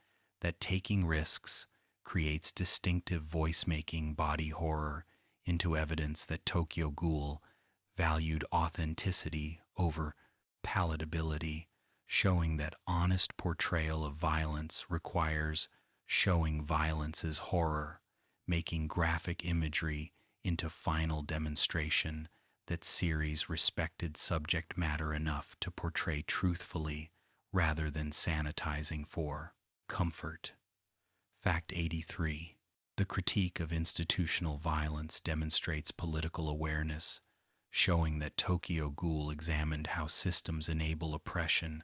that taking risks creates distinctive voice-making body horror into evidence that Tokyo Ghoul valued authenticity over palatability, showing that honest portrayal of violence requires showing violence as horror, making graphic imagery into final demonstration that series respected subject matter enough to portray truthfully rather than sanitizing for comfort. Fact 83. The critique of institutional violence demonstrates political awareness, showing that Tokyo Ghoul examined how systems enable oppression,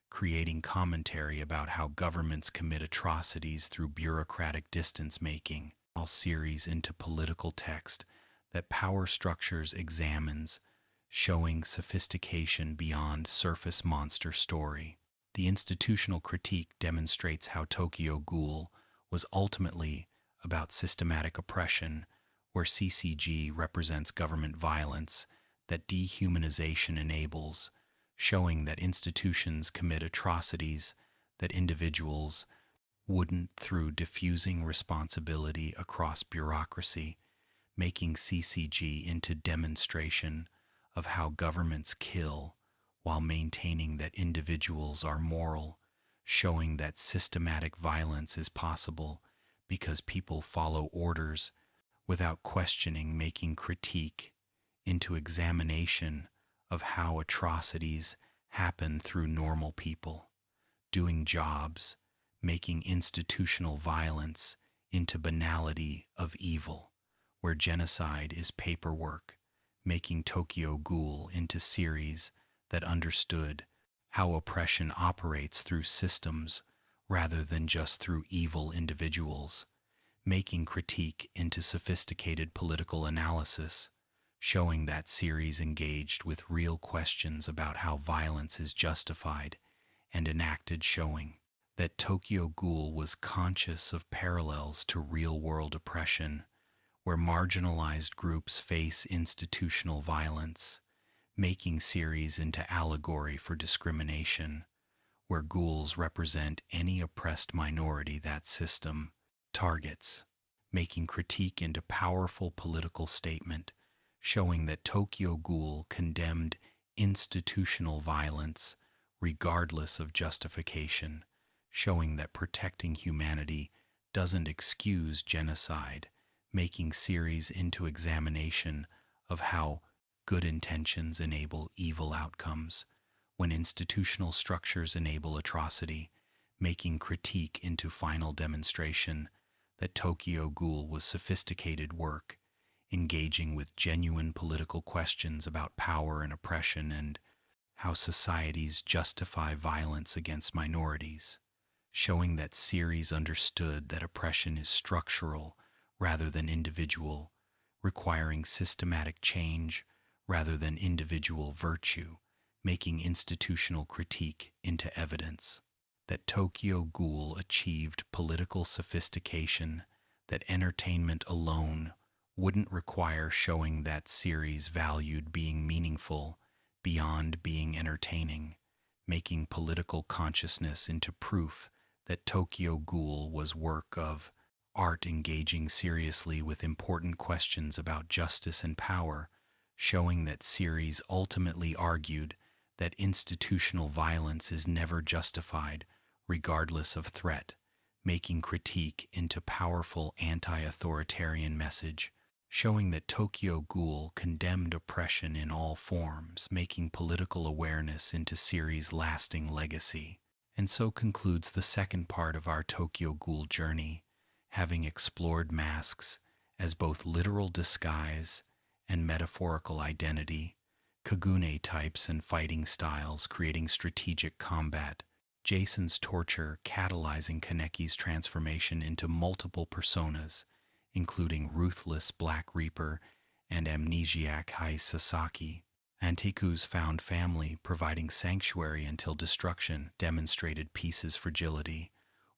creating commentary about how governments commit atrocities through bureaucratic distance-making. All series into political text that power structures examines, showing sophistication beyond surface monster story. The institutional critique demonstrates how Tokyo Ghoul was ultimately about systematic oppression, where CCG represents government violence that dehumanization enables, showing that institutions commit atrocities that individuals wouldn't through diffusing responsibility across bureaucracy, making CCG into demonstration of how governments kill while maintaining that individuals are moral, showing that systematic violence is possible because people follow orders without questioning, making critique into examination of how atrocities happen through normal people doing jobs, making institutional violence into banality of evil, where genocide is paperwork, making Tokyo Ghoul into series that understood how oppression operates through systems rather than just through evil individuals, making critique into sophisticated political analysis, showing that series engaged with real questions about how violence is justified and enacted, showing that Tokyo Ghoul was conscious of parallels to real-world oppression, where marginalized groups face institutional violence, making series into allegory for discrimination, where ghouls represent any oppressed minority that system targets, making critique into powerful political statement, showing that Tokyo Ghoul condemned institutional violence regardless of justification, showing that protecting humanity doesn't excuse genocide, making series into examination of how good intentions enable evil outcomes, when institutional structures enable atrocity, making critique into final demonstration that Tokyo Ghoul was sophisticated work, engaging with genuine political questions about power and oppression and how societies justify violence against minorities, showing that series understood that oppression is structural rather than individual, requiring systematic change rather than individual virtue, making institutional critique into evidence that Tokyo Ghoul achieved political sophistication that entertainment alone wouldn't require, showing that series valued being meaningful beyond being entertaining, making political consciousness into proof that Tokyo Ghoul was work of art engaging seriously with important questions about justice and power, showing that series ultimately argued that institutional violence is never justified regardless of threat, making critique into powerful anti-authoritarian message, showing that Tokyo Ghoul condemned oppression in all forms, making political awareness into series' lasting legacy. And so concludes the second part of our Tokyo Ghoul journey, having explored masks as both literal disguise and metaphorical identity, Kagune types and fighting styles creating strategic combat, Jason's torture catalyzing Kaneki's transformation into multiple personas, including ruthless Black Reaper and amnesiac Hai Sasaki. Antiku's found family providing sanctuary until destruction demonstrated Peace's fragility,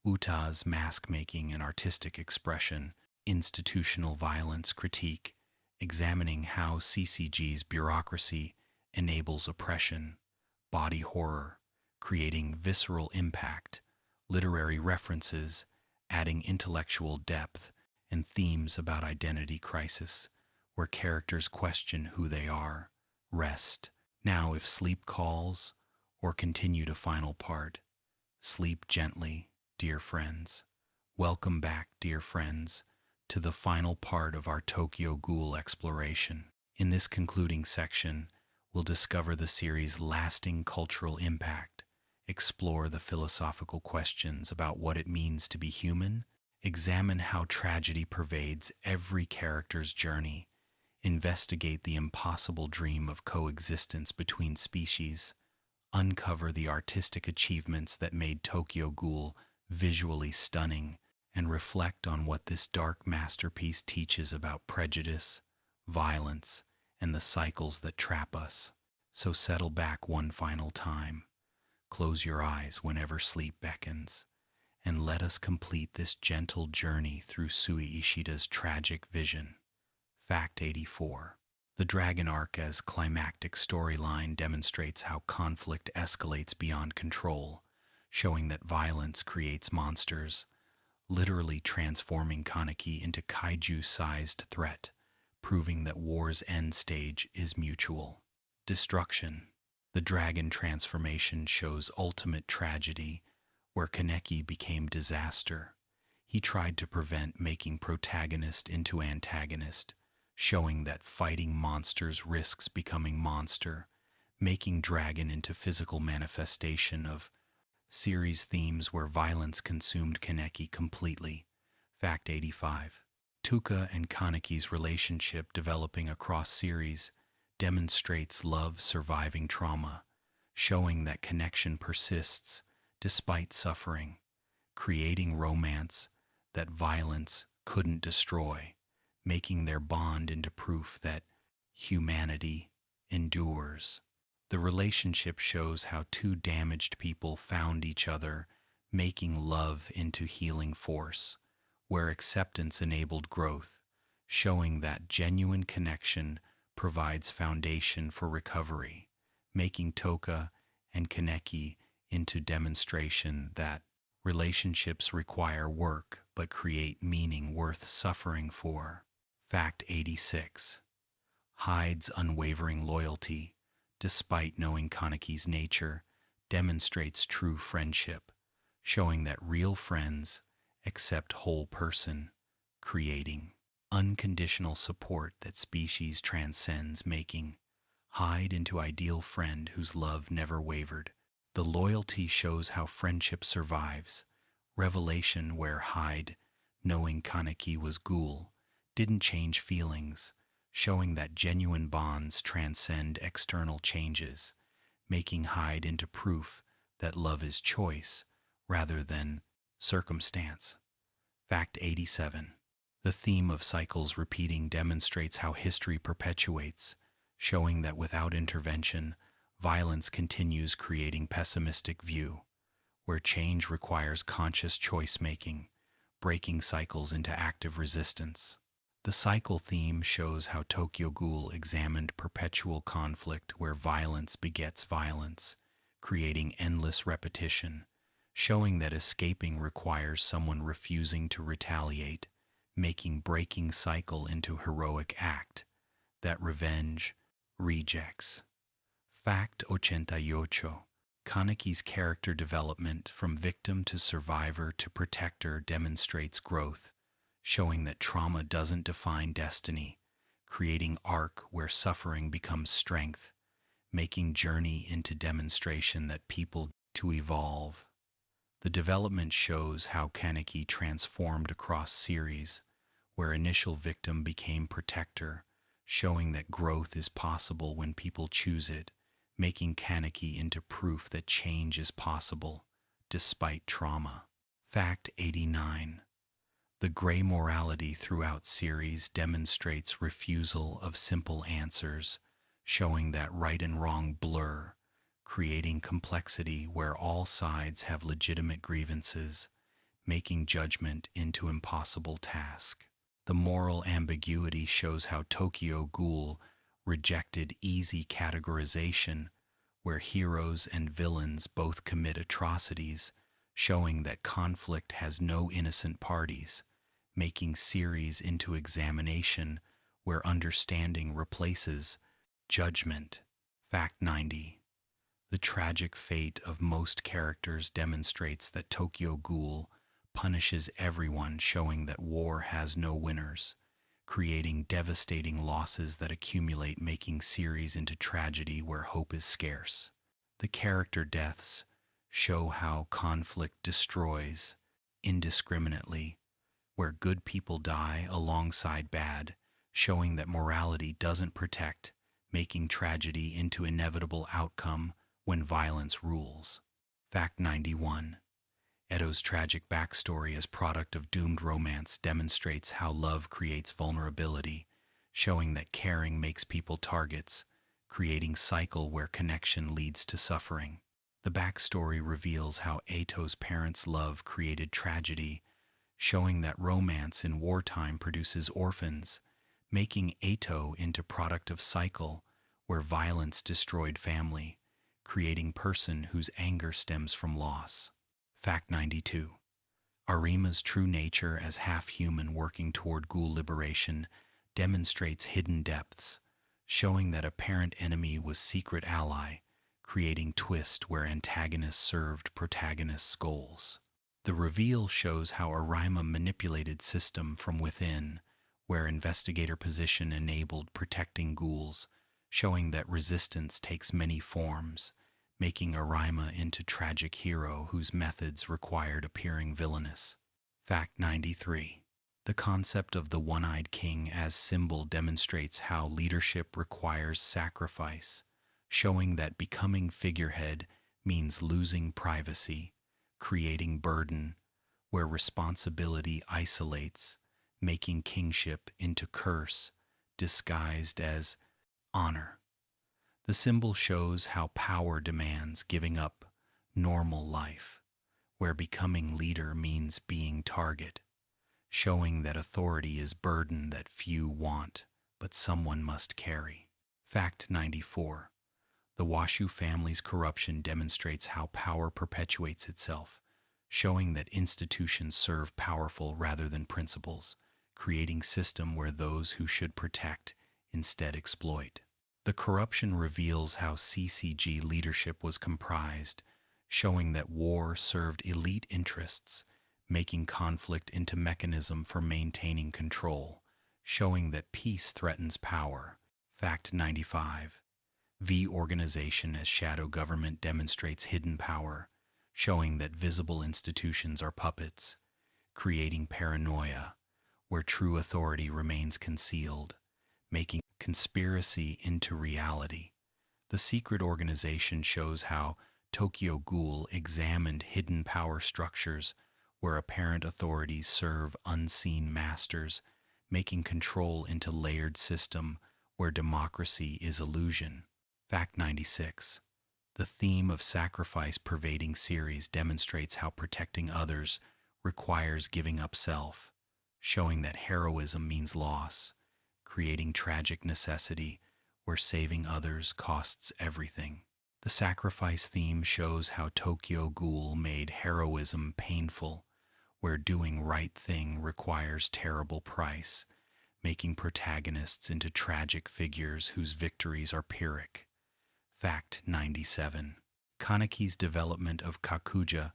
Uta's mask-making and artistic expression, institutional violence critique, examining how CCG's bureaucracy enables oppression, body horror, creating visceral impact, literary references, adding intellectual depth, and themes about identity crisis, where characters question who they are, rest, now if sleep calls, or continue to final part. Sleep gently, dear friends. Welcome back, dear friends, to the final part of our Tokyo Ghoul exploration. In this concluding section, we'll discover the series' lasting cultural impact, explore the philosophical questions about what it means to be human, examine how tragedy pervades every character's journey, investigate the impossible dream of coexistence between species, uncover the artistic achievements that made Tokyo Ghoul visually stunning, and reflect on what this dark masterpiece teaches about prejudice, violence, and the cycles that trap us. So settle back one final time, close your eyes whenever sleep beckons, and let us complete this gentle journey through Sui Ishida's tragic vision. Fact 84. The Dragon Arc as climactic storyline demonstrates how conflict escalates beyond control, showing that violence creates monsters, literally transforming Kaneki into kaiju-sized threat, proving that war's end stage is mutual. Destruction. The dragon transformation shows ultimate tragedy, where Kaneki became disaster. He tried to prevent making protagonist into antagonist, showing that fighting monsters risks becoming monster, making dragon into physical manifestation of series themes where violence consumed Kaneki completely. Fact 85. Tuka and Kaneki's relationship developing across series demonstrates love surviving trauma, showing that connection persists despite suffering, creating romance that violence couldn't destroy, making their bond into proof that humanity endures. The relationship shows how two damaged people found each other, making love into healing force, where acceptance enabled growth, showing that genuine connection provides foundation for recovery, making Toka and Kaneki into demonstration that relationships require work but create meaning worth suffering for. Fact 86. Hyde's unwavering loyalty, despite knowing Kaneki's nature, demonstrates true friendship, showing that real friends accept whole person, creating unconditional support that species transcends, making Hyde into ideal friend whose love never wavered. The loyalty shows how friendship survives, revelation where Hyde, knowing Kaneki was Ghoul, didn't change feelings, showing that genuine bonds transcend external changes, making Hyde into proof that love is choice rather than circumstance. Fact 87. The theme of cycles repeating demonstrates how history perpetuates, showing that without intervention, violence continues, creating pessimistic view, where change requires conscious choice-making, breaking cycles into active resistance. The cycle theme shows how Tokyo Ghoul examined perpetual conflict where violence begets violence, creating endless repetition, showing that escaping requires someone refusing to retaliate, making breaking cycle into heroic act, that revenge rejects. Fact 88. Kaneki's character development from victim to survivor to protector demonstrates growth, showing that trauma doesn't define destiny, creating arc where suffering becomes strength, making journey into demonstration that people to evolve. The development shows how Kaneki transformed across series, where initial victim became protector, showing that growth is possible when people choose it, making Kaneki into proof that change is possible, despite trauma. Fact 89. The gray morality throughout series demonstrates refusal of simple answers, showing that right and wrong blur, creating complexity where all sides have legitimate grievances, making judgment into impossible task. The moral ambiguity shows how Tokyo Ghoul rejected easy categorization, where heroes and villains both commit atrocities, showing that conflict has no innocent parties, making series into examination where understanding replaces judgment. Fact 90. The tragic fate of most characters demonstrates that Tokyo Ghoul punishes everyone, showing that war has no winners, creating devastating losses that accumulate, making series into tragedy where hope is scarce. The character deaths show how conflict destroys indiscriminately, where good people die alongside bad, showing that morality doesn't protect, making tragedy into inevitable outcome when violence rules. Fact 91. Edo's tragic backstory as product of doomed romance demonstrates how love creates vulnerability, showing that caring makes people targets, creating cycle where connection leads to suffering. The backstory reveals how Eto's parents' love created tragedy, showing that romance in wartime produces orphans, making Eto into product of cycle where violence destroyed family, creating person whose anger stems from loss. Fact 92. Arima's true nature as half-human working toward ghoul liberation demonstrates hidden depths, showing that apparent enemy was secret ally, creating twist where antagonists served protagonists' goals. The reveal shows how Arima manipulated system from within, where investigator position enabled protecting ghouls, showing that resistance takes many forms, making Arima into tragic hero whose methods required appearing villainous. Fact 93. The concept of the one-eyed king as symbol demonstrates how leadership requires sacrifice, showing that becoming figurehead means losing privacy, creating burden, where responsibility isolates, making kingship into curse, disguised as honor. The symbol shows how power demands giving up normal life, where becoming leader means being target, showing that authority is burden that few want, but someone must carry. Fact 94. The Washu family's corruption demonstrates how power perpetuates itself, showing that institutions serve powerful rather than principles, creating system where those who should protect instead exploit. The corruption reveals how CCG leadership was comprised, showing that war served elite interests, making conflict into mechanism for maintaining control, showing that peace threatens power. Fact 95. V organization as shadow government demonstrates hidden power, showing that visible institutions are puppets, creating paranoia, where true authority remains concealed, making conspiracy into reality. The secret organization shows how Tokyo Ghoul examined hidden power structures where apparent authorities serve unseen masters, making control into layered system where democracy is illusion. Fact 96. The theme of sacrifice pervading series demonstrates how protecting others requires giving up self, showing that heroism means loss, creating tragic necessity where saving others costs everything. The sacrifice theme shows how Tokyo Ghoul made heroism painful, where doing right thing requires terrible price, making protagonists into tragic figures whose victories are pyrrhic. Fact 97. Kaneki's development of Kakuja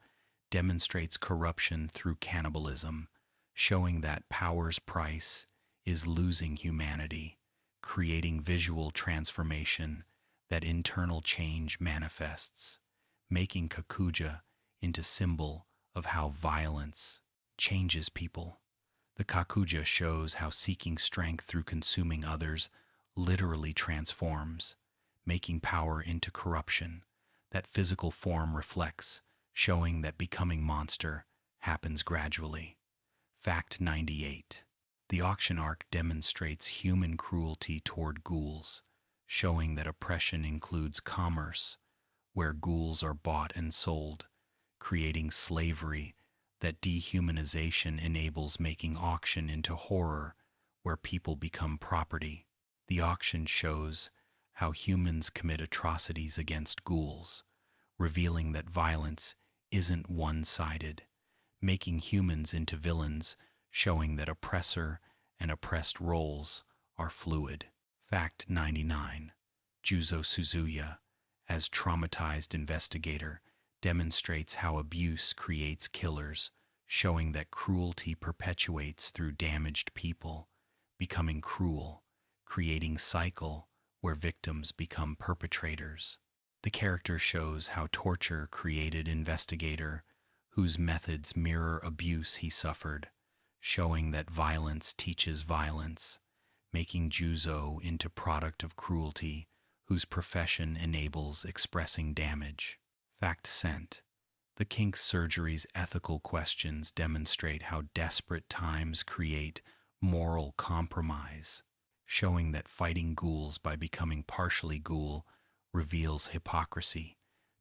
demonstrates corruption through cannibalism, showing that power's price is losing humanity, creating visual transformation that internal change manifests, making Kakuja into symbol of how violence changes people. The Kakuja shows how seeking strength through consuming others literally transforms, making power into corruption that physical form reflects, showing that becoming monster happens gradually. Fact 98. The auction arc demonstrates human cruelty toward ghouls, showing that oppression includes commerce, where ghouls are bought and sold, creating slavery that dehumanization enables, making auction into horror, where people become property. The auction shows how humans commit atrocities against ghouls, revealing that violence isn't one-sided, making humans into villains, showing that oppressor and oppressed roles are fluid. Fact 99. Juzo Suzuya, as traumatized investigator, demonstrates how abuse creates killers, showing that cruelty perpetuates through damaged people, becoming cruel, creating cycle where victims become perpetrators. The character shows how torture created investigator, whose methods mirror abuse he suffered, showing that violence teaches violence, making Juzo into product of cruelty, whose profession enables expressing damage. Fact sent. The kink surgery's ethical questions demonstrate how desperate times create moral compromise, showing that fighting ghouls by becoming partially ghoul reveals hypocrisy,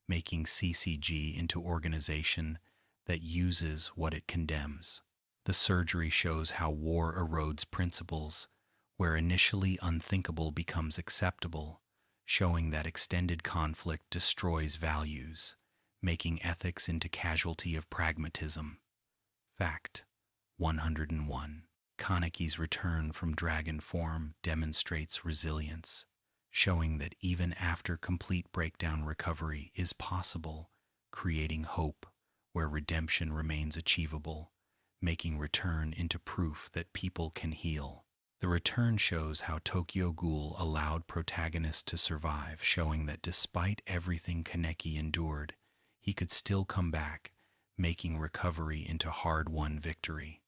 making CCG into organization that uses what it condemns. The surgery shows how war erodes principles, where initially unthinkable becomes acceptable, showing that extended conflict destroys values, making ethics into casualty of pragmatism. Fact 101. Kaneki's return from dragon form demonstrates resilience, showing that even after complete breakdown recovery is possible, creating hope where redemption remains achievable, making return into proof that people can heal. The return shows how Tokyo Ghoul allowed protagonist to survive, showing that despite everything Kaneki endured, he could still come back, making recovery into hard-won victory.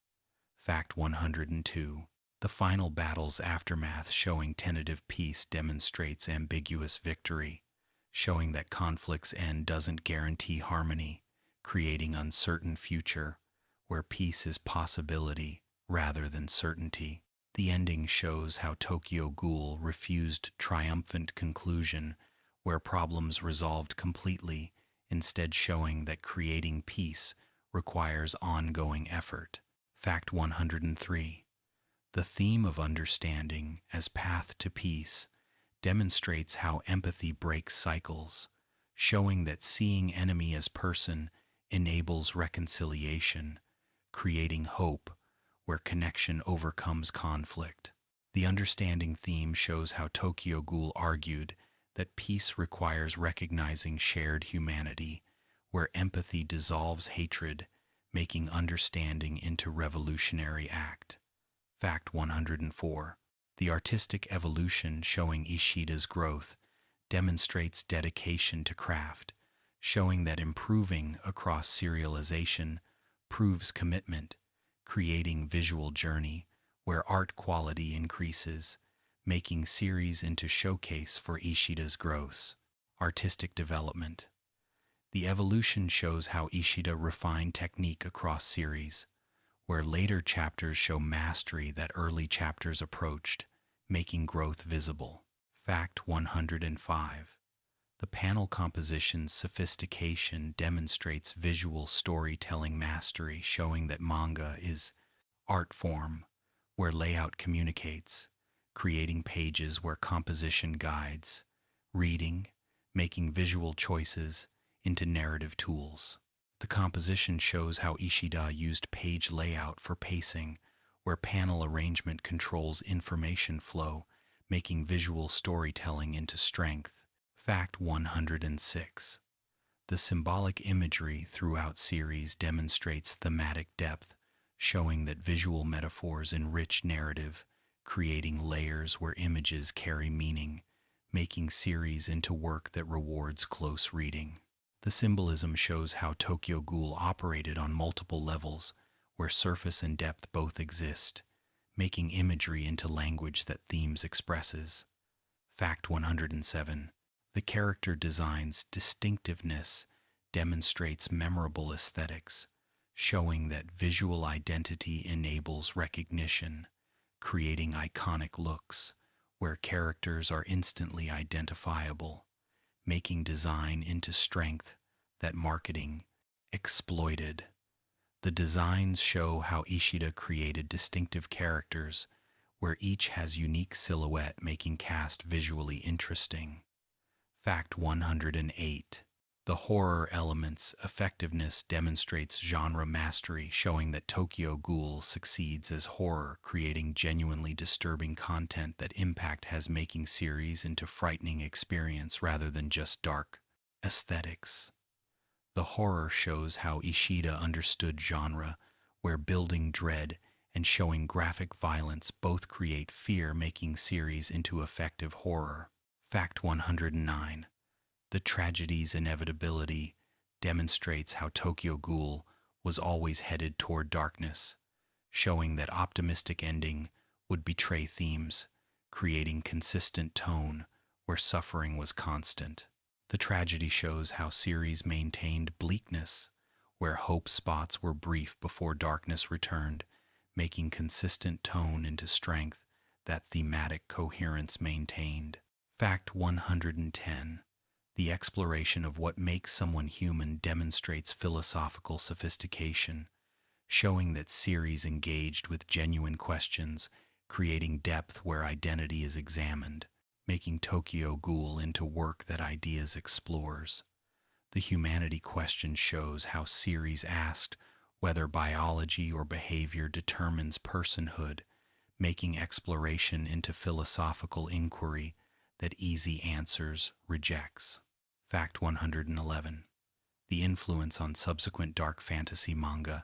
Fact 102. The final battle's aftermath showing tentative peace demonstrates ambiguous victory, showing that conflict's end doesn't guarantee harmony, creating uncertain future, where peace is possibility rather than certainty. The ending shows how Tokyo Ghoul refused triumphant conclusion, where problems resolved completely, instead showing that creating peace requires ongoing effort. Fact 103. The theme of understanding as path to peace demonstrates how empathy breaks cycles, showing that seeing enemy as person enables reconciliation, creating hope where connection overcomes conflict. The understanding theme shows how Tokyo Ghoul argued that peace requires recognizing shared humanity, where empathy dissolves hatred, making understanding into revolutionary act. Fact 104. The artistic evolution showing Ishida's growth demonstrates dedication to craft, showing that improving across serialization proves commitment, creating visual journey where art quality increases, making series into showcase for Ishida's growth. Artistic development. The evolution shows how Ishida refined technique across series, where later chapters show mastery that early chapters approached, making growth visible. Fact 105. The panel composition's sophistication demonstrates visual storytelling mastery, showing that manga is art form, where layout communicates, creating pages where composition guides, reading, making visual choices into narrative tools. The composition shows how Ishida used page layout for pacing, where panel arrangement controls information flow, making visual storytelling into strength. Fact 106. The symbolic imagery throughout series demonstrates thematic depth, showing that visual metaphors enrich narrative, creating layers where images carry meaning, making series into work that rewards close reading. The symbolism shows how Tokyo Ghoul operated on multiple levels, where surface and depth both exist, making imagery into language that themes expresses. Fact 107. The character design's distinctiveness demonstrates memorable aesthetics, showing that visual identity enables recognition, creating iconic looks where characters are instantly identifiable, making design into strength that marketing exploited. The designs show how Ishida created distinctive characters where each has unique silhouette, making cast visually interesting. Fact 108. The horror element's effectiveness demonstrates genre mastery, showing that Tokyo Ghoul succeeds as horror, creating genuinely disturbing content that impact has making series into frightening experience rather than just dark aesthetics. The horror shows how Ishida understood genre, where building dread and showing graphic violence both create fear, making series into effective horror. Fact 109. The tragedy's inevitability demonstrates how Tokyo Ghoul was always headed toward darkness, showing that optimistic ending would betray themes, creating consistent tone where suffering was constant. The tragedy shows how series maintained bleakness, where hope spots were brief before darkness returned, making consistent tone into strength that thematic coherence maintained. Fact 110. The exploration of what makes someone human demonstrates philosophical sophistication, showing that series engaged with genuine questions, creating depth where identity is examined, making Tokyo Ghoul into work that ideas explores. The humanity question shows how series asked whether biology or behavior determines personhood, making exploration into philosophical inquiry that easy answers rejects. Fact 111. The influence on subsequent dark fantasy manga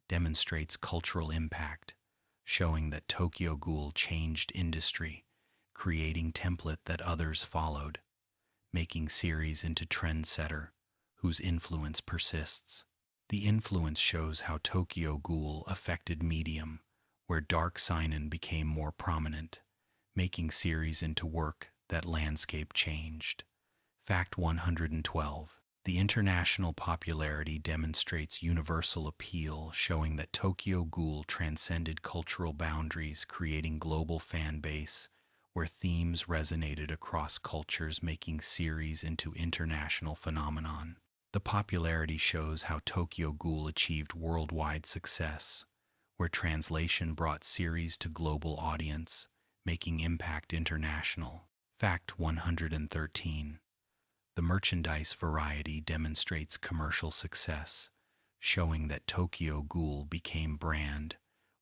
demonstrates cultural impact, showing that Tokyo Ghoul changed industry, creating template that others followed, making series into trendsetter whose influence persists. The influence shows how Tokyo Ghoul affected medium, where dark seinen became more prominent, making series into work that landscape changed. Fact 112. The international popularity demonstrates universal appeal, showing that Tokyo Ghoul transcended cultural boundaries, creating global fan base, where themes resonated across cultures, making series into international phenomenon. The popularity shows how Tokyo Ghoul achieved worldwide success, where translation brought series to global audience, making impact international. Fact 113. The merchandise variety demonstrates commercial success, showing that Tokyo Ghoul became brand,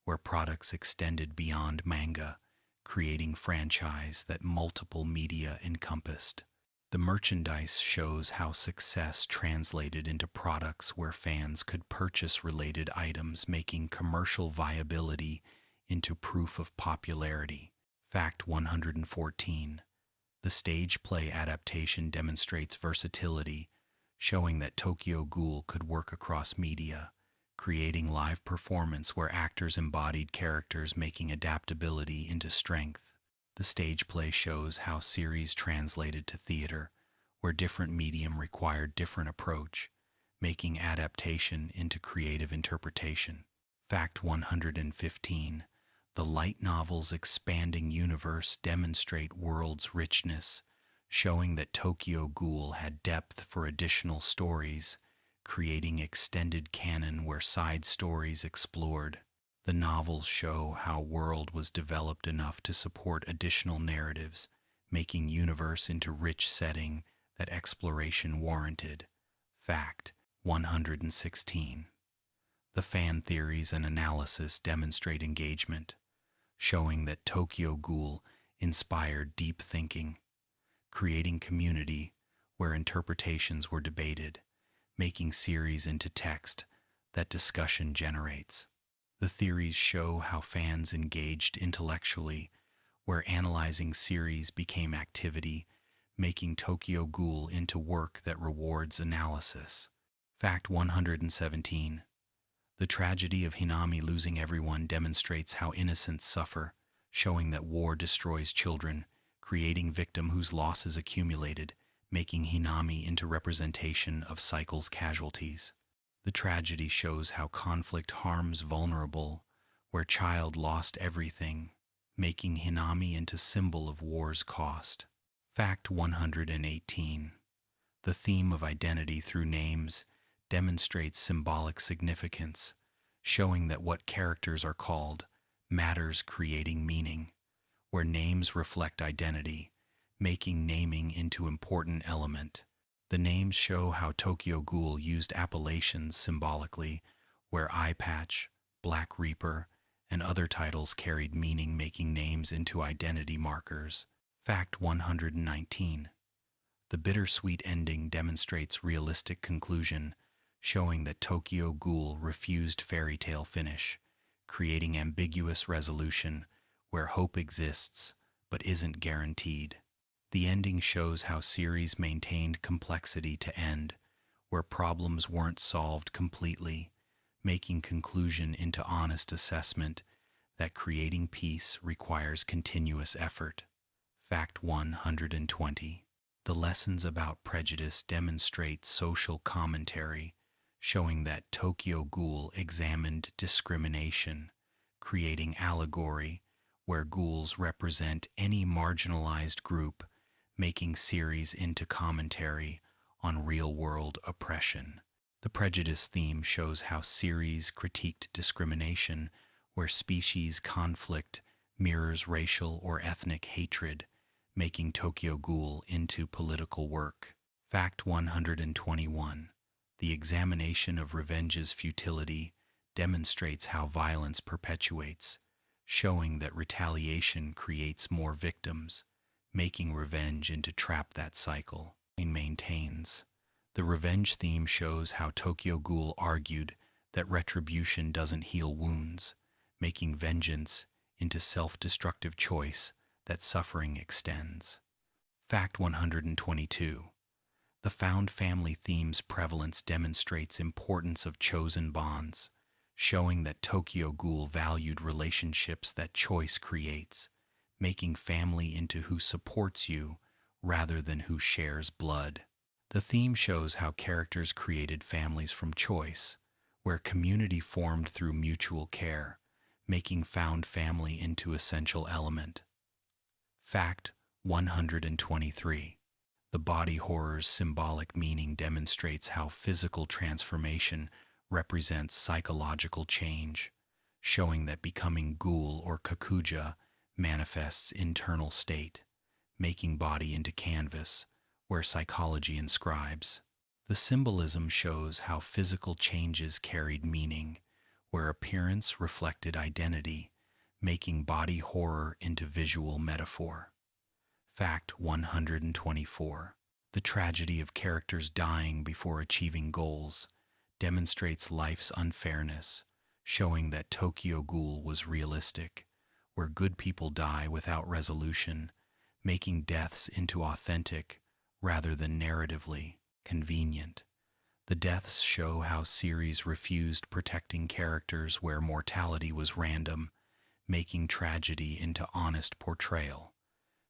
where products extended beyond manga, creating franchise that multiple media encompassed. The merchandise shows how success translated into products where fans could purchase related items, making commercial viability into proof of popularity. Fact 114. The stage play adaptation demonstrates versatility, showing that Tokyo Ghoul could work across media, creating live performance where actors embodied characters, making adaptability into strength. The stage play shows how series translated to theater, where different medium required different approach, making adaptation into creative interpretation. Fact 115. The light novel's expanding universe demonstrate world's richness, showing that Tokyo Ghoul had depth for additional stories, creating extended canon where side stories explored. The novels show how world was developed enough to support additional narratives, making universe into rich setting that exploration warranted. Fact 116. The fan theories and analysis demonstrate engagement, showing that Tokyo Ghoul inspired deep thinking, creating community where interpretations were debated, making series into text that discussion generates. The theories show how fans engaged intellectually, where analyzing series became activity, making Tokyo Ghoul into work that rewards analysis. Fact 117. The tragedy of Hinami losing everyone demonstrates how innocents suffer, showing that war destroys children, creating victim whose losses accumulated, making Hinami into representation of cycle's casualties. The tragedy shows how conflict harms vulnerable, where child lost everything, making Hinami into symbol of war's cost. Fact 118. The theme of identity through names demonstrates symbolic significance, showing that what characters are called matters, creating meaning, where names reflect identity, making naming into important element. The names show how Tokyo Ghoul used appellations symbolically, where Eye Patch, Black Reaper, and other titles carried meaning, making names into identity markers. Fact 119. The bittersweet ending demonstrates realistic conclusion, showing that Tokyo Ghoul refused fairy tale finish, creating ambiguous resolution where hope exists but isn't guaranteed. The ending shows how series maintained complexity to end, where problems weren't solved completely, making conclusion into honest assessment that creating peace requires continuous effort. Fact 120. The lessons about prejudice demonstrate social commentary, showing that Tokyo Ghoul examined discrimination, creating allegory where ghouls represent any marginalized group, making series into commentary on real-world oppression. The prejudice theme shows how series critiqued discrimination, where species conflict mirrors racial or ethnic hatred, making Tokyo Ghoul into political work. Fact 121. The examination of revenge's futility demonstrates how violence perpetuates, showing that retaliation creates more victims, making revenge into trap that cycle. And maintains. The revenge theme shows how Tokyo Ghoul argued that retribution doesn't heal wounds, making vengeance into self-destructive choice that suffering extends. Fact 122. The found family theme's prevalence demonstrates importance of chosen bonds, showing that Tokyo Ghoul valued relationships that choice creates, making family into who supports you rather than who shares blood. The theme shows how characters created families from choice, where community formed through mutual care, making found family into essential element. Fact 123. The body horror's symbolic meaning demonstrates how physical transformation represents psychological change, showing that becoming ghoul or kakuja manifests internal state, making body into canvas, where psychology inscribes. The symbolism shows how physical changes carried meaning, where appearance reflected identity, making body horror into visual metaphor. Fact 124. The tragedy of characters dying before achieving goals demonstrates life's unfairness, showing that Tokyo Ghoul was realistic, where good people die without resolution, making deaths into authentic rather than narratively convenient. The deaths show how series refused protecting characters where mortality was random, making tragedy into honest portrayal.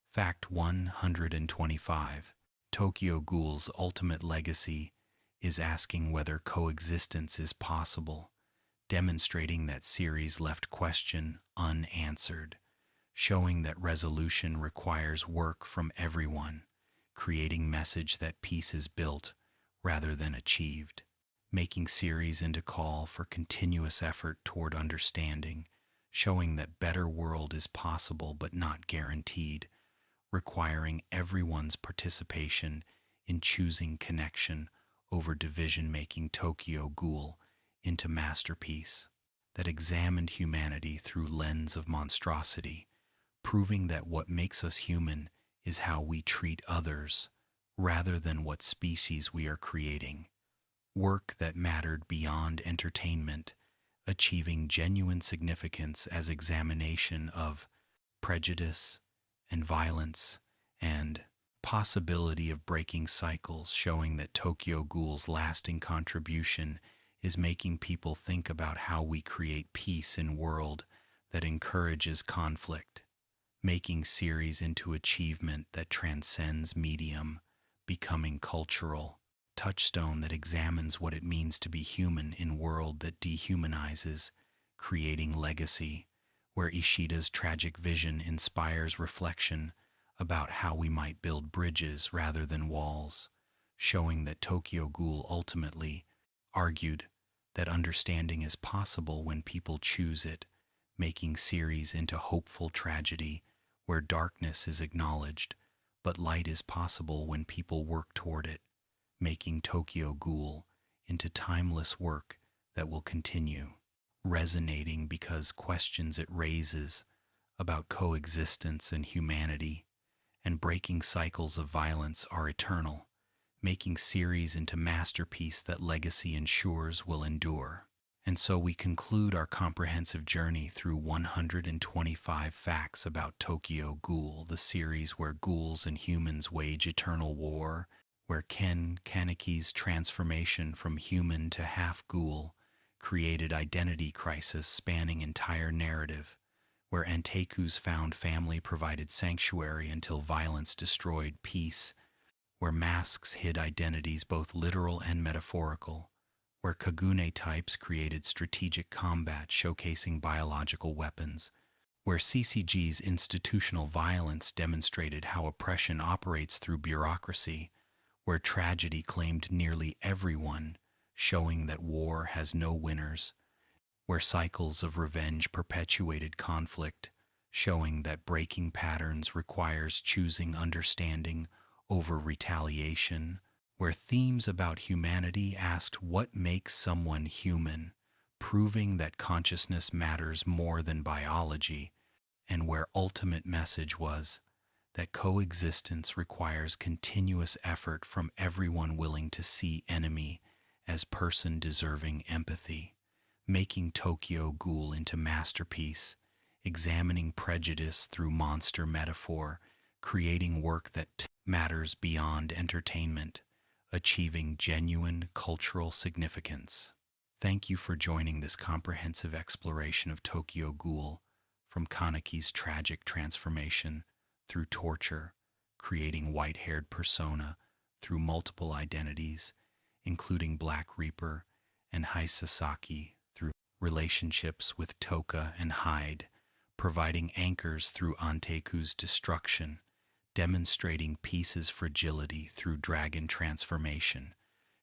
Fact 125. Tokyo Ghoul's ultimate legacy is asking whether coexistence is possible, demonstrating that series left question unanswered, showing that resolution requires work from everyone, creating message that peace is built rather than achieved, making series into call for continuous effort toward understanding, showing that better world is possible but not guaranteed, requiring everyone's participation in choosing connection over division, making Tokyo Ghoul into masterpiece that examined humanity through lens of monstrosity, proving that what makes us human is how we treat others rather than what species we are creating. Work that mattered beyond entertainment, achieving genuine significance as examination of prejudice and violence and possibility of breaking cycles, showing that Tokyo Ghoul's lasting contribution is making people think about how we create peace in a world that encourages conflict, making series into achievement that transcends medium, becoming cultural touchstone that examines what it means to be human in world that dehumanizes, creating legacy, where Ishida's tragic vision inspires reflection about how we might build bridges rather than walls, showing that Tokyo Ghoul ultimately argued that understanding is possible when people choose it, making series into hopeful tragedy where darkness is acknowledged, but light is possible when people work toward it, making Tokyo Ghoul into timeless work that will continue, resonating because questions it raises about coexistence and humanity and breaking cycles of violence are eternal, making series into masterpiece that legacy ensures will endure. And so we conclude our comprehensive journey through 125 facts about Tokyo Ghoul, the series where ghouls and humans wage eternal war, where Kaneki's transformation from human to half-ghoul created identity crisis spanning entire narrative, where Anteku's found family provided sanctuary until violence destroyed peace, where masks hid identities both literal and metaphorical, where Kagune types created strategic combat showcasing biological weapons, where CCG's institutional violence demonstrated how oppression operates through bureaucracy, where tragedy claimed nearly everyone, showing that war has no winners, where cycles of revenge perpetuated conflict, showing that breaking patterns requires choosing understanding over retaliation, where themes about humanity asked what makes someone human, proving that consciousness matters more than biology, and where ultimate message was that coexistence requires continuous effort from everyone willing to see enemy as person deserving empathy, making Tokyo Ghoul into masterpiece, examining prejudice through monster metaphor, creating work that matters beyond entertainment, achieving genuine cultural significance. Thank you for joining this comprehensive exploration of Tokyo Ghoul, from Kaneki's tragic transformation through torture, creating white-haired persona through multiple identities, including Black Reaper and Sasaki, through relationships with Toka and Hyde, providing anchors through Anteku's destruction, demonstrating Peace's fragility through dragon transformation,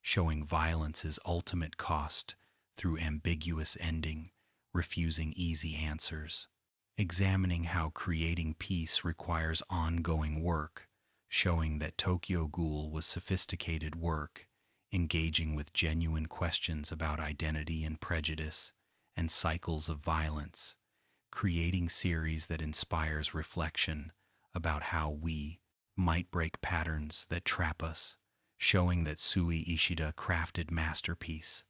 showing violence's ultimate cost through ambiguous ending, refusing easy answers, examining how creating peace requires ongoing work, showing that Tokyo Ghoul was sophisticated work, engaging with genuine questions about identity and prejudice and cycles of violence, creating series that inspires reflection about how we might break patterns that trap us, showing that Sui Ishida crafted masterpiece,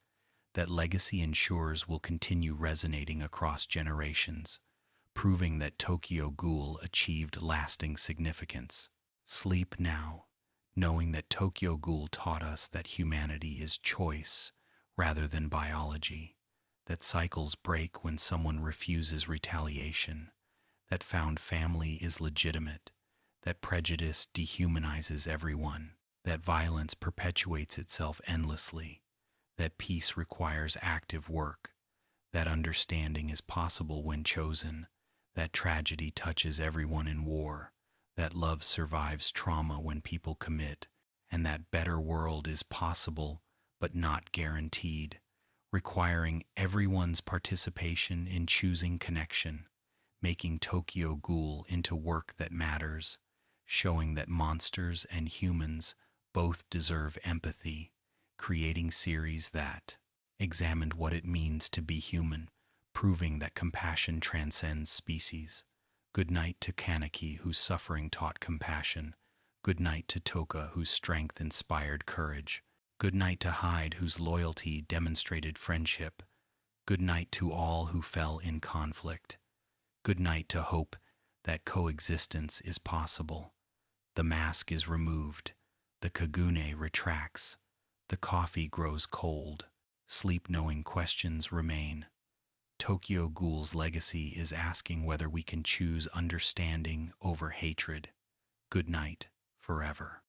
that legacy ensures will continue resonating across generations, proving that Tokyo Ghoul achieved lasting significance. Sleep now, knowing that Tokyo Ghoul taught us that humanity is choice rather than biology, that cycles break when someone refuses retaliation, that found family is legitimate, that prejudice dehumanizes everyone, that violence perpetuates itself endlessly, that peace requires active work, that understanding is possible when chosen, that tragedy touches everyone in war, that love survives trauma when people commit, and that better world is possible but not guaranteed, requiring everyone's participation in choosing connection, making Tokyo Ghoul into work that matters, showing that monsters and humans both deserve empathy, creating series that examined what it means to be human, proving that compassion transcends species. Good night to Kaneki, whose suffering taught compassion. Good night to Toka, whose strength inspired courage. Good night to Hyde, whose loyalty demonstrated friendship. Good night to all who fell in conflict. Good night to hope that coexistence is possible. The mask is removed. The Kagune retracts. The coffee grows cold. Sleep knowing questions remain. Tokyo Ghoul's legacy is asking whether we can choose understanding over hatred. Good night, forever.